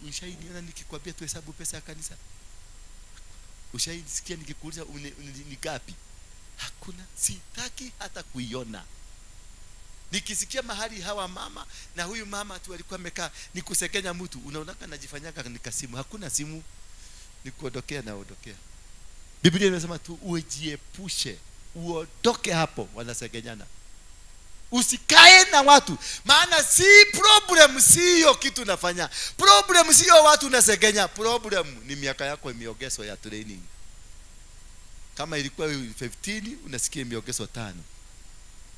ushainiona nikikwambia tu hesabu pesa ya kanisa? Ushaisikia nikikuuliza ni ngapi? Hakuna, sitaki hata kuiona. Nikisikia mahali hawa mama na huyu mama tu alikuwa amekaa nikusekenya mtu, unaonaka najifanyaga nikasimu. Hakuna simu, nikuondokea na ondokea. Biblia inasema tu ujiepushe, uondoke hapo wanasegenyana. Usikae na watu, maana si problem sio kitu nafanya. Problem sio watu unasegenya, problem ni miaka yako imeongezwa ya training. Kama ilikuwa 15 unasikia imeongezwa 5.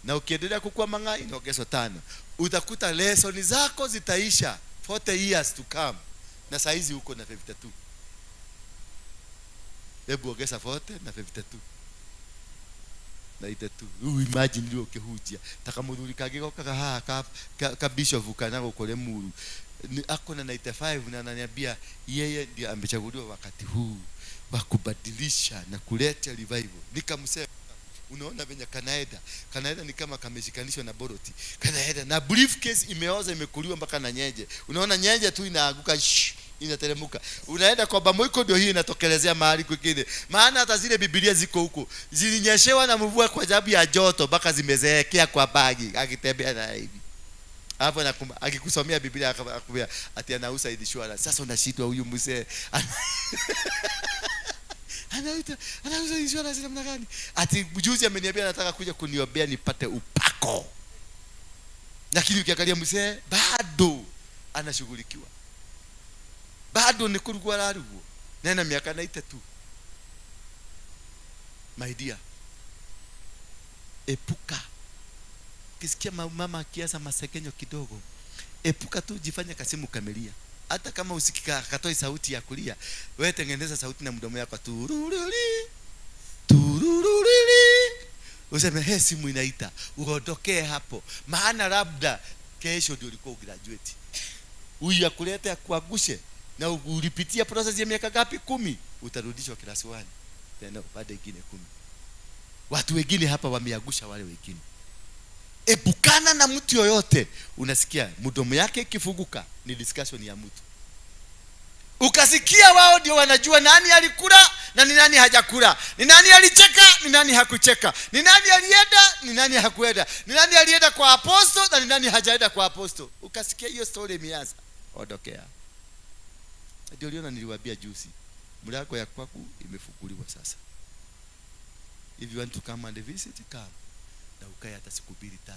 Na ukiendelea kukua mangai inaongezwa 5. Utakuta lesson zako zitaisha 40 years to come. Na saizi uko na 52. Hebu ongeza 40 na 52. Na ita tu imagine ndio ukihujia takamudhuri kageko ka bishop kana ukole muru ako na 95 na ananiambia yeye ndiye amechaguliwa wakati huu wa kubadilisha na kuleta revival. Nikamsema unaona venye Kanaeda ni kama kameshikanishwa na boroti. Kanaeda na briefcase imeoza imekuliwa mpaka na nyenje. Unaona nyenje tu inaanguka inateremka. Unaenda kwa bamoiko ndio hii inatokelezea mahali kwingine. Maana hata zile Biblia ziko huko zilinyeshewa na mvua kwa sababu ya joto mpaka zimezeekea kwa bagi akitembea na hivi. Hapo nakumbuka akikusomea Biblia akakwambia ati anausa insurance. Sasa unashitwa huyu mzee. anauza insurance namna gani? Ati juzi ameniambia anataka kuja kuniombea nipate upako. Lakini ukiangalia mzee bado anashughulikiwa. Bado ni kurugwa larugo. Nena miaka na itatu. My dear, epuka. Kisikia mama akianza masekenyo kidogo, epuka tu, jifanye kasimu kamelia. Hata kama usikika katoi sauti ya kulia, wewe tengeneza sauti na mdomo wako tururuli. Tururuli. Useme he, simu inaita, uondokee hapo. Maana labda kesho ndio ulikuwa ugraduate. Huyu akuleta kuagushe na ulipitia process ya miaka ngapi? 10, utarudishwa class 1. Tena baada nyingine 10. Watu wengine hapa wameagusha wale wengine. Epukana na mtu yoyote unasikia mdomo yake kifunguka ni discussion ya mtu. Ukasikia wao ndio wanajua nani alikula na ni nani hajakula. Ni nani alicheka, ni nani hakucheka. Ni nani alienda, ni nani hakuenda. Ni nani alienda kwa apostle na ni nani hajaenda kwa apostle. Ukasikia hiyo story imeanza, ondokea. Ndio liona niliwaambia juzi, mlango ya kwako imefunguliwa sasa. If you want to come and visit, come. Na ukae hata siku 2-3.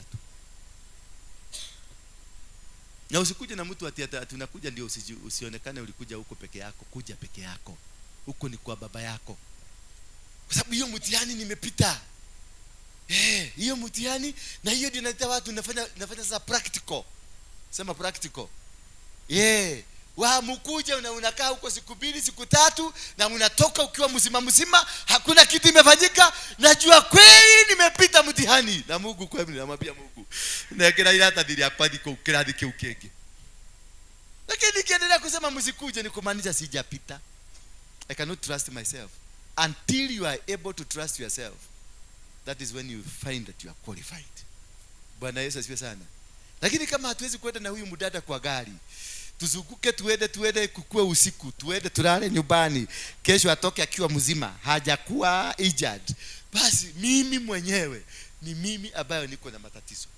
Na usikuje na mtu ati tunakuja ndio usionekane ulikuja huko peke yako. Kuja peke yako. Huko ni kwa baba yako. Kwa sababu hiyo mtihani nimepita. Hiyo mtihani na hiyo ndio naita watu nafanya sasa practical. Sema practical. Mkuja unakaa huko siku 2 siku 3 na unatoka ukiwa mzima, hakuna kitu imefanyika. Najua kweli nimepita mtihani na Mungu kweli, namwambia Mungu na kila ile hata dili hapa diko ukradike ukenge. Lakini nikiendelea kusema msikuje, ni kumaanisha sijapita. I cannot trust myself until you are able to trust yourself. That is when you find that you are qualified. Bwana Yesu asifiwe sana. Lakini kama hatuwezi kwenda na huyu mdada kwa gari, tuzunguke tuende kukue usiku, tuende tulale nyumbani, kesho atoke akiwa mzima, hajakuwa injured, basi mimi mwenyewe ni mimi ambaye niko na matatizo.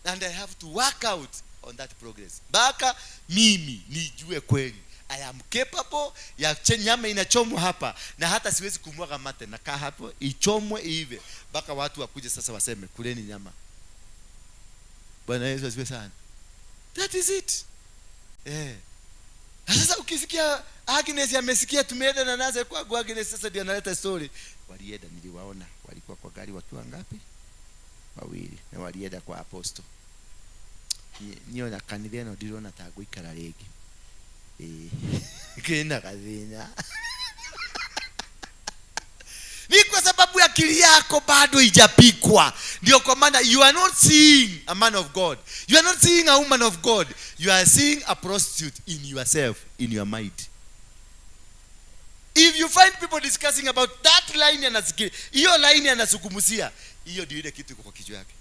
And I have to work out on that progress. Baka mimi nijue kweli I am capable ya nyama inachomwa hapa, na hata siwezi kumwaga mate, na kaa hapo ichomwe hivi baka watu wakuje sasa waseme kuleni nyama. Bwana Yesu asifiwe sana. That is it. Sasa ukisikia Agnes amesikia tumeenda na naze kwa Agnes, sasa ndio analeta story. Walienda, niliwaona walikuwa kwa gari wakiwa ngapi? 2, na walienda kwa apostle. Niyo na kanitheno ndiro na tago ikara regi. Kina kazina. Ni kwa sababu ya akili yako bado haijapikwa. Ndio kwa maana you are not seeing a man of God. You are not seeing a woman of God. You are seeing a prostitute in yourself, in your mind. If you find people discussing about that line anasikia, hiyo line anazungumzia, hiyo ndio ile kitu kwa kichwa yake.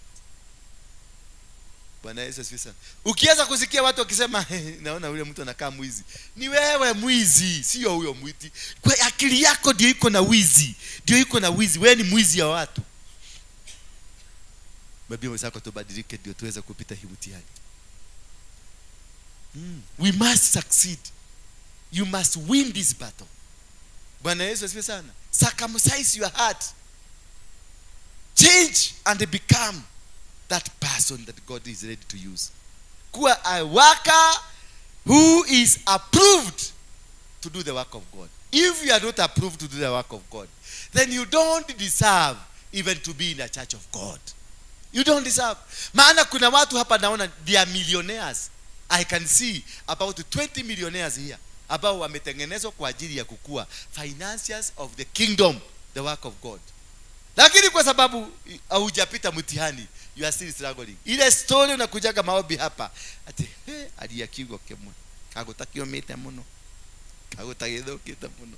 Bwana Yesu asifiwe sana. Ukianza kusikia watu wakisema naona yule mtu anakaa mwizi, ni wewe mwizi, sio huyo mwiti. Kwa akili yako ndio iko na wizi, ndio iko na wizi. Wewe ni mwizi ya watu. Mabia msako tubadilike ndio tuweze kupita hii mtihani. We must succeed. You must win this battle. Bwana Yesu asifiwe sana. Circumcise your heart. Change and become that person that God is ready to use. Kuwa a worker who is approved to do the work of God. If you are not approved to do the work of God, then you don't deserve even to be in a church of God. You don't deserve. Maana kuna watu hapa naona they are millionaires. I can see about 20 millionaires here ambao wametengenezwa kwa ajili ya kukua financiers of the kingdom, the work of God. Lakini kwa sababu hujapita mtihani, you are still struggling. Ile story unakujaga maombi hapa ati aliyakigo kemwe kagotakio mete muno kagotagedo kita muno.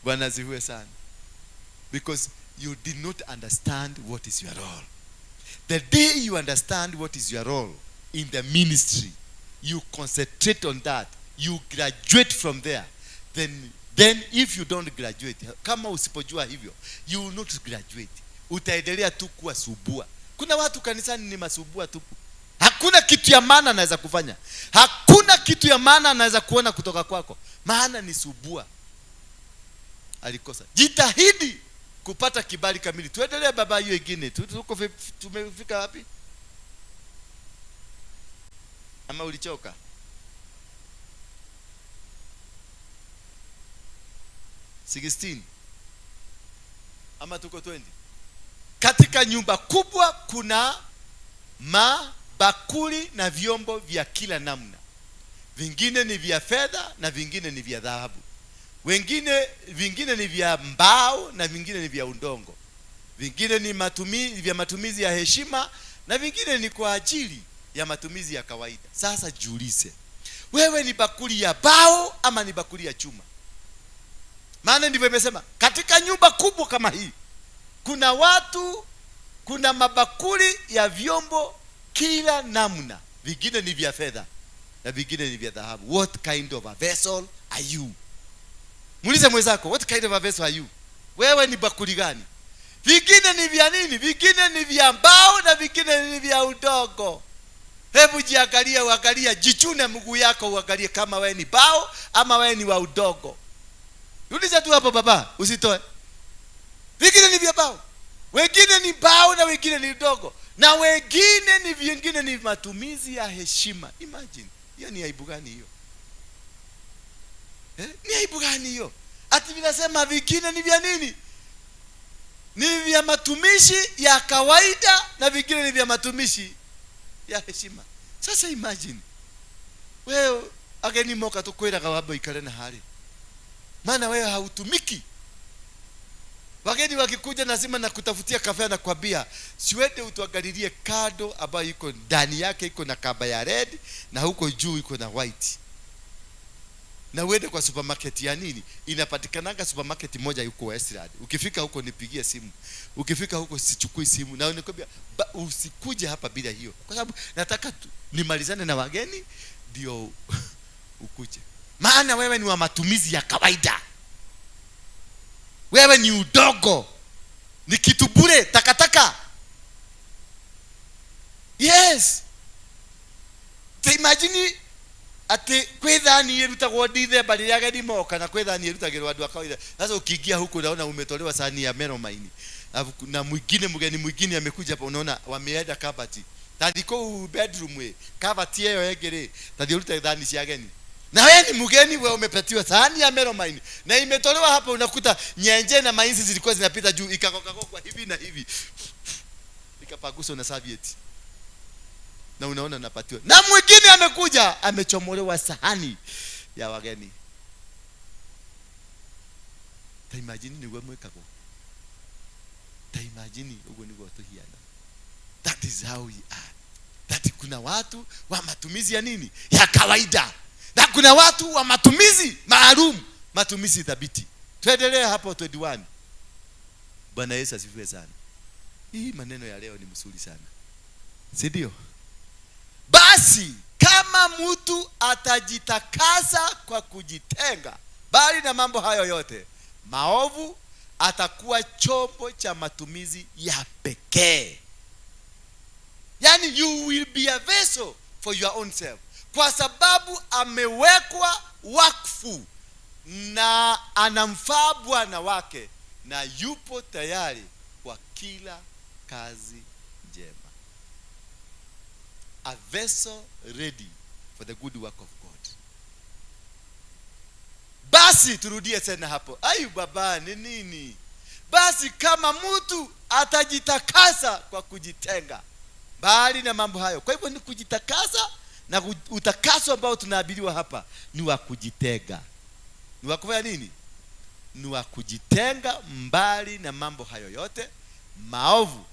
Bwana asifiwe sana. Because you did not understand what is your role. The day you understand what is your role in the ministry, you concentrate on that, you graduate from there. Then if you don't graduate, kama usipojua hivyo, you will not graduate. Utaendelea tu kuwa subua. Kuna watu kanisani ni masubua tu. Hakuna kitu ya maana anaweza kufanya. Hakuna kitu ya maana anaweza kuona kutoka kwako. Maana ni subua. alikosa. Jitahidi kupata kibali kamili. Tuendelee baba, hiyo ingine. Tumefika wapi? Ama ulichoka? Ama tuko 20? Katika nyumba kubwa kuna mabakuli na vyombo vya kila namna. Vingine ni vya fedha na vingine ni vya dhahabu. Vingine ni vya mbao na vingine ni vya udongo. Vingine ni vya matumizi ya heshima na vingine ni kwa ajili ya matumizi ya kawaida. Sasa jiulize, wewe ni bakuli ya bao ama ni bakuli ya chuma? Maana ndivyo imesema, katika nyumba kubwa kama hii kuna mabakuli ya vyombo kila namna. Vingine ni vya fedha na vingine ni vya dhahabu. What kind of a vessel are you? Muulize mwenzako, what kind of a vessel are you? Wewe ni bakuli gani? Vingine ni vya nini? Vingine ni vya mbao na vingine ni vya udongo. Hebu jiangalia, uangalia, jichune mguu yako uangalie kama wewe ni bao ama wewe ni wa udongo. Uliza tu hapo baba, usitoe. Vingine ni vya bao, wengine ni bao na wengine ni udongo, na vingine ni matumizi ya heshima. Imagine, hiyo ni aibu gani hiyo? Ni aibu gani hiyo? Ati vinasema vingine ni vya nini? Ni vya matumishi ya kawaida na vingine ni vya matumishi ya heshima. Sasa imagine, wewe ageni moka tukwira kawabo ikale na hali, maana wewe hautumiki. Wageni wakikuja lazima na kutafutia kafe na kwambia, siwende utuangalilie kado ambayo iko ndani yake iko na kaba ya red na huko juu iko na white. Na uende kwa supermarket ya nini? Inapatikananga supermarket moja yuko Westland. Ukifika huko nipigie simu. Ukifika huko sichukui simu. Na unikwambia usikuje hapa bila hiyo. Kwa sababu nataka nimalizane na wageni ndio ukuje. Maana wewe ni wa matumizi ya kawaida. Wewe ni udogo. Ni kitu bure, takataka. Yes. Imagine ati kwethani yerutagwo ndithe bali yake ni moka na kwethani yerutagirwo andu akawaida. Sasa ukiingia huko unaona umetolewa sahani ya meromaini. Na mgeni mwingine amekuja hapa, unaona wameenda kabati. Tandiko bedroom kabati hiyo yegere. Tadi uruta dhani cia geni. Na wewe ni mgeni, wewe umepatiwa sahani ya meromaini na imetolewa hapa, unakuta nyenje na mainzi zilikuwa zinapita juu, ikakoka kwa hivi na hivi. Ikapaguswa na serviette. Na unaona napatiwa. Na mwingine amekuja amechomolewa sahani ya wageni. Ta imagine ni wewe mwekako. Ta imagine ugo ni watu hiana. That is how we are. That kuna watu wa matumizi ya nini? Ya kawaida. Na kuna watu wa matumizi maalum, matumizi thabiti. Tuendelee hapo 21. Bwana Yesu asifiwe sana. Hii maneno ya leo ni mzuri sana. Si ndio? Basi kama mtu atajitakasa kwa kujitenga bali na mambo hayo yote maovu, atakuwa chombo cha matumizi ya pekee. Yani you will be a vessel for your own self, kwa sababu amewekwa wakfu na anamfaa Bwana wake na yupo tayari kwa kila kazi njema. A vessel ready for the good work of God. Basi turudie tena hapo. Ayu baba ni nini? Basi kama mtu atajitakasa kwa kujitenga bali na mambo hayo. Kwa hivyo ni kujitakasa, na utakaso ambao tunaabiliwa hapa ni wa kujitenga. Ni wa kufanya nini? Ni wa kujitenga mbali na mambo hayo yote maovu.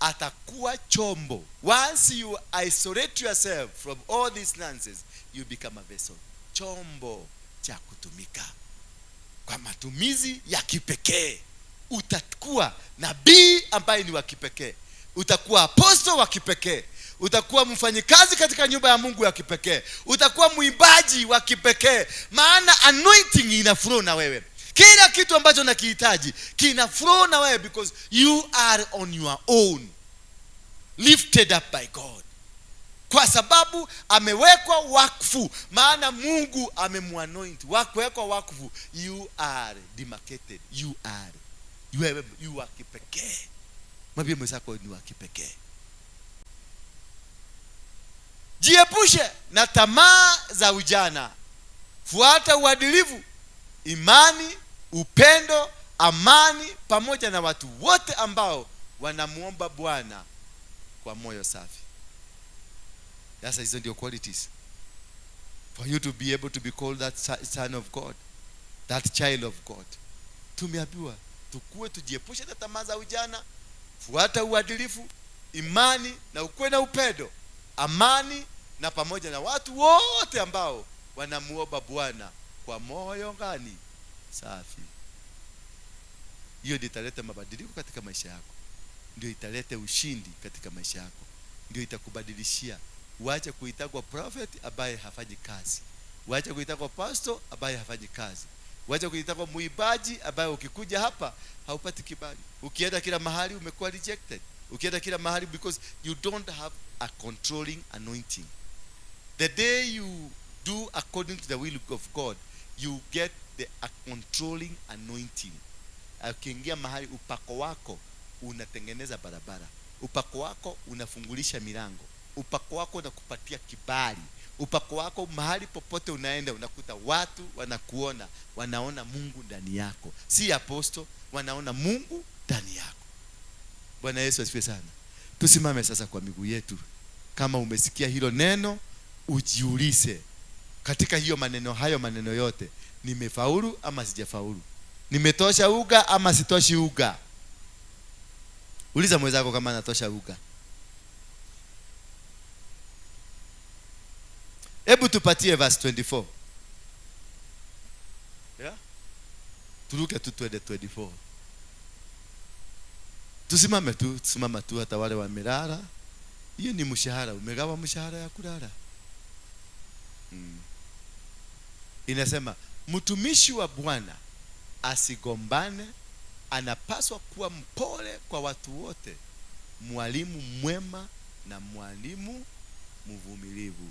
Atakuwa chombo. Once you isolate yourself from all these nonsense, you become a vessel. Chombo cha kutumika kwa matumizi ya kipekee. Utakuwa nabii ambaye ni wa kipekee. Utakuwa apostle wa kipekee. Utakuwa mfanyikazi katika nyumba ya Mungu ya kipekee. Utakuwa mwimbaji wa kipekee. Maana anointing ina flow na wewe. Kila kitu ambacho unakihitaji kina flow na wewe, because you are on your own, lifted up by God. kwa sababu amewekwa wakfu. Maana Mungu amemwanoint. Wakuwekwa wakfu, you are demarcated. You are kipekee. Mwambie mwenzako ni wa kipekee. Jiepushe na tamaa za ujana. Fuata uadilifu, imani, upendo, amani pamoja na watu wote ambao wanamuomba Bwana kwa moyo safi. Sasa hizo ndio qualities for you to be able to be called that son of God, that child of God. Tumeambiwa tukue, tujiepushe na tamaa za ujana, fuata uadilifu, imani na ukwe na upendo, amani na pamoja na watu wote ambao wanamuomba Bwana kwa moyo gani? Safi. Hiyo ndio italeta mabadiliko katika maisha yako. Ndio italeta ushindi katika maisha yako. Ndio itakubadilishia. Uache kuitagwa prophet ambaye hafanyi kazi. Uache kuitagwa pastor ambaye hafanyi kazi. Uache kuitagwa muibaji ambaye ukikuja hapa haupati kibali. Ukienda kila mahali umekuwa rejected. Ukienda kila mahali because you don't have a controlling anointing. The day you do according to the will of God, you get a controlling anointing. Ukiingia mahali, upako wako unatengeneza barabara. Upako wako unafungulisha milango. Upako wako unakupatia kibali. Upako wako mahali popote unaenda unakuta watu wanakuona, wanaona Mungu ndani yako. Si apostle, wanaona Mungu ndani yako. Bwana Yesu asifiwe sana. Tusimame sasa kwa miguu yetu. Kama umesikia hilo neno, ujiulize katika hiyo maneno yote, nimefaulu ama sijafaulu? Nimetosha uga ama sitoshi uga? Uliza mwenzako kama anatosha uga. Hebu tupatie verse 24. Yeah? Turuke tu 24. Tusimama tu hata wale wamelala. Hiyo ni mshahara, umegawa mshahara ya kulala. Inasema mtumishi wa Bwana asigombane, anapaswa kuwa mpole kwa watu wote, mwalimu mwema na mwalimu mvumilivu.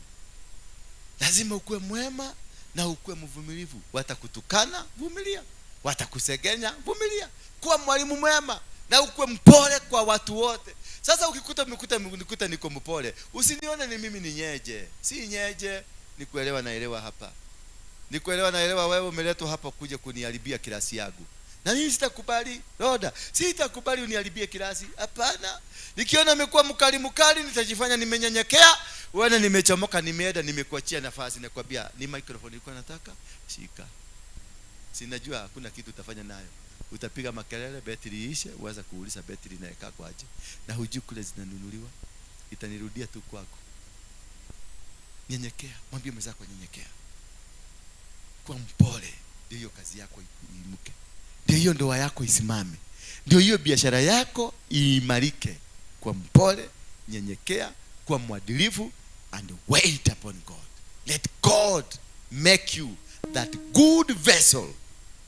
Lazima ukue mwema na ukue mvumilivu. Watakutukana, vumilia. Watakusegenya, vumilia. Kuwa mwalimu mwema na ukue mpole kwa watu wote. Sasa ukikuta niko mpole, usinione ni mimi ni nyeje. Si nyeje, ni kuelewa naelewa hapa. Ni kuelewa naelewa wewe umeletwa hapa kuja kuniharibia kilasi yangu. Na mimi sitakubali, Roda. Sitakubali uniharibie kilasi. Hapana. Nikiona umekuwa mkali nitajifanya nimenyenyekea. Wewe nimechomoka, nimeenda, nimekuachia nafasi, nakwambia ni microphone nilikuwa nataka, shika. Sinajua hakuna kitu utafanya nayo. Utapiga makelele, betri iishe, uanze kuuliza betri inaeka kwaje. Na hujui kule zinanunuliwa. Itanirudia tu kwako. Nyenyekea, mwambie mwenzako nyenyekea. Kwa mpole, ndio hiyo kazi yako iinuke. Ndio hiyo ndoa yako isimame. Ndio hiyo biashara yako iimarike. Kwa mpole, nyenyekea, kwa mwadilifu, and wait upon God. Let God make you that good vessel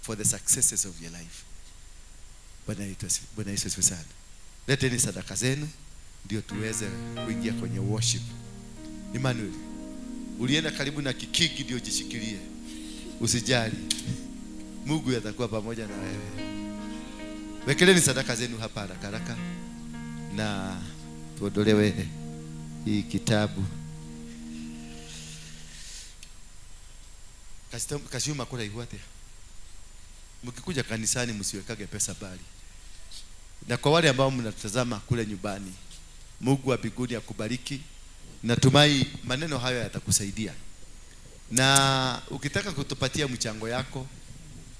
for the successes of your life. Bwana Yesu asifiwe sana. Leteni sadaka zenu ndio tuweze kuingia kwenye worship. Emmanuel, ulienda karibu na kikiki, ndio jishikilie. Usijali. Mungu atakuwa pamoja na wewe. Wekeleni sadaka zenu hapa haraka na tuondolewe hii kitabu. Kashuma kula ihuate. Mkikuja kanisani msiwekage pesa bali. Na kwa wale ambao mnatazama kule nyumbani, Mungu wa mbinguni akubariki. Natumai maneno hayo yatakusaidia. Na ukitaka kutupatia mchango yako,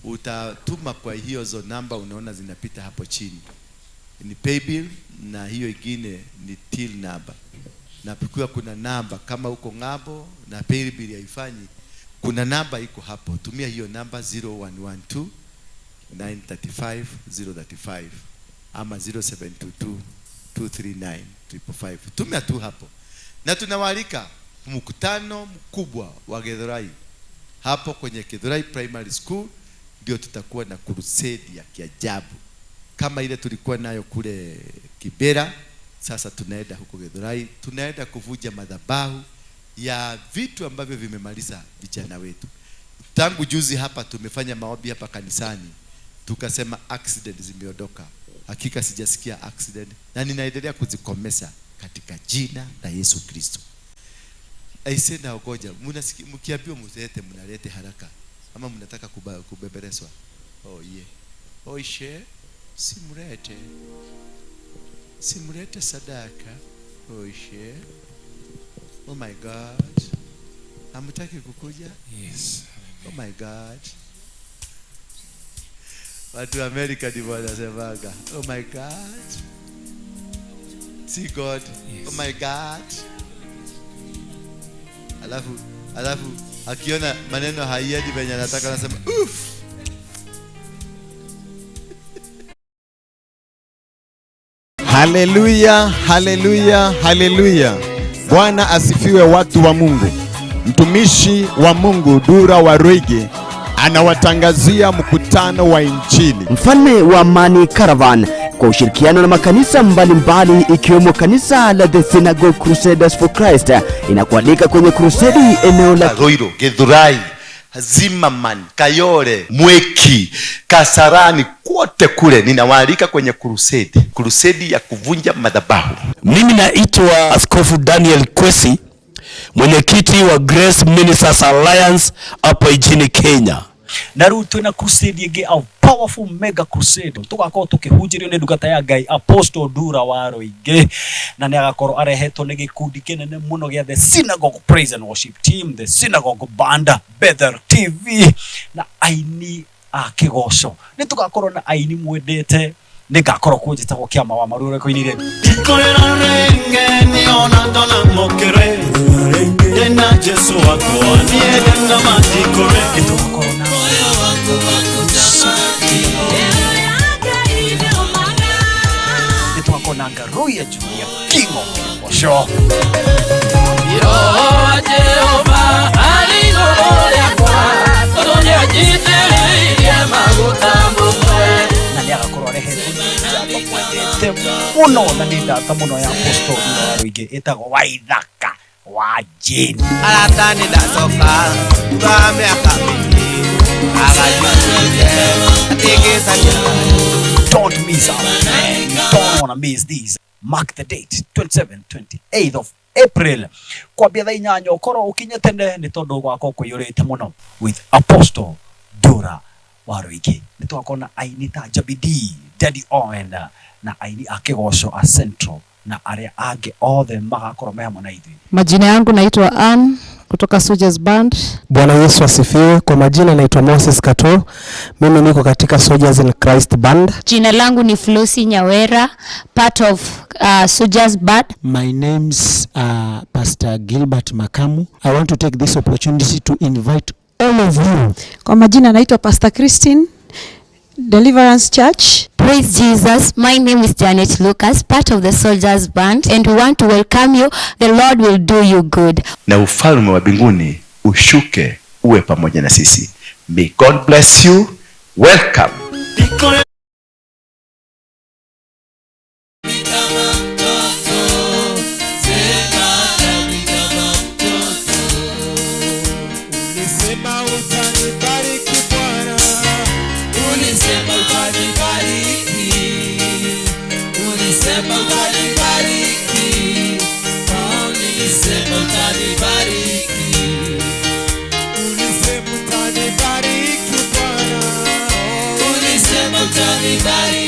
utatuma kwa hizo namba unaona zinapita hapo chini. Ni paybill na hiyo ingine ni till number. Na pia kuna namba kama uko ng'ambo na paybill haifanyi, kuna namba iko hapo. Tumia hiyo namba 0112 935 035 ama 0722 239 555. Tumia tu hapo. Na tunawaalika mkutano mkubwa wa Githurai hapo kwenye Githurai Primary School. Ndio tutakuwa na crusade ya kiajabu kama ile tulikuwa nayo kule Kibera Sasa tunaenda huko Githurai, tunaenda kuvunja madhabahu ya vitu ambavyo vimemaliza vijana wetu. Tangu juzi hapa tumefanya maombi hapa kanisani, tukasema accident zimeondoka. Hakika sijasikia accident, na ninaendelea kuzikomesha katika jina la Yesu Kristo. Aise, na ngoja, mkiambiwa mzete mnalete haraka ama mnataka kubebereswa? Oh yeah. Oishe, simulete sadaka. Oishe. Oh my God. Hamtaki kukuja? Yes. Oh my God. Watu wa Amerika ndivyo wanasemaga. Oh my God. See God. Yes. Oh my God. Alafu akiona maneno haiendi venye anataka anasema uff. Haleluya, haleluya, haleluya. Bwana asifiwe, watu wa Mungu. Mtumishi wa Mungu Dura Waruige anawatangazia mkutano wa Injili. Mfalme wa Amani Caravan kwa ushirikiano na makanisa mbalimbali ikiwemo kanisa la The Synagogue Crusaders for Christ inakualika kwenye crusade eneo la Ruiru, Githurai, Zimmerman, Kayole, Mweki, Kasarani, kote kule ninawaalika kwenye crusade ya kuvunja madhabahu. Mimi naitwa Askofu Daniel Kwesi, mwenyekiti wa Grace Ministers Alliance hapa nchini Kenya. Na rĩu twĩna crusade ĩngĩ, a powerful mega crusade tugakorwo tukĩhunjĩrio nĩ ndungata ya Ngai Apostle Dura Waruige, na nĩ agakorwo arehetwo nĩ gĩkundi kĩnene mũno gĩa The Synagogue Praise and Worship Team, The Synagogue Band, Bethel TV na aini a kĩgoco. Nĩ tugakorwo na aini mwendete, nĩ ngakorwo kuo njĩtagwo Kĩama wa Marũreko-inĩ rĩrĩ. Ikorera renge niona ndona mokere tena Jesu wako niende na matikore. Nĩtugakorwo na nitwakona ngaruya juu ya kingo osho Jehova alinoya kwa tondũ ajitĩrĩirie magũtambũre na nĩ agakorwo arehetwo mũno na nĩ ndata mũno ya Apostle Dura Waruige ĩtagwo Waithaka wa Jane. Aratani ndacoka thutha mĩaka mĩingĩ don't miss out, man. You don't want to miss these. Mark the date, 28th of April. Kwa biatha inyanya ukorwo ukinye tene ni tondu gwako kwiyurite muno with Apostle Dura Waruige. Ni twakona aini ta Jabidi, Daddy Owen na aini akigoco a Central na aria ange othe magakorwo me hamwe na ithuĩ. Majina yangu naitwa Ann kutoka Soldiers Band. Bwana Yesu asifiwe. Kwa majina naitwa Moses Kato. Mimi niko katika Soldiers in Christ Band. Jina langu ni Flosi Nyawera, part of Soldiers Band. My name's Pastor Gilbert Makamu. I want to take this opportunity to invite all of you. Kwa majina naitwa Pastor Christine, Deliverance Church. Praise Jesus. My name is Janet Lucas, part of the Soldiers Band, and we want to welcome you. The Lord will do you good. Na ufalme wa mbinguni ushuke uwe pamoja na sisi. May God bless you. Welcome. Bye.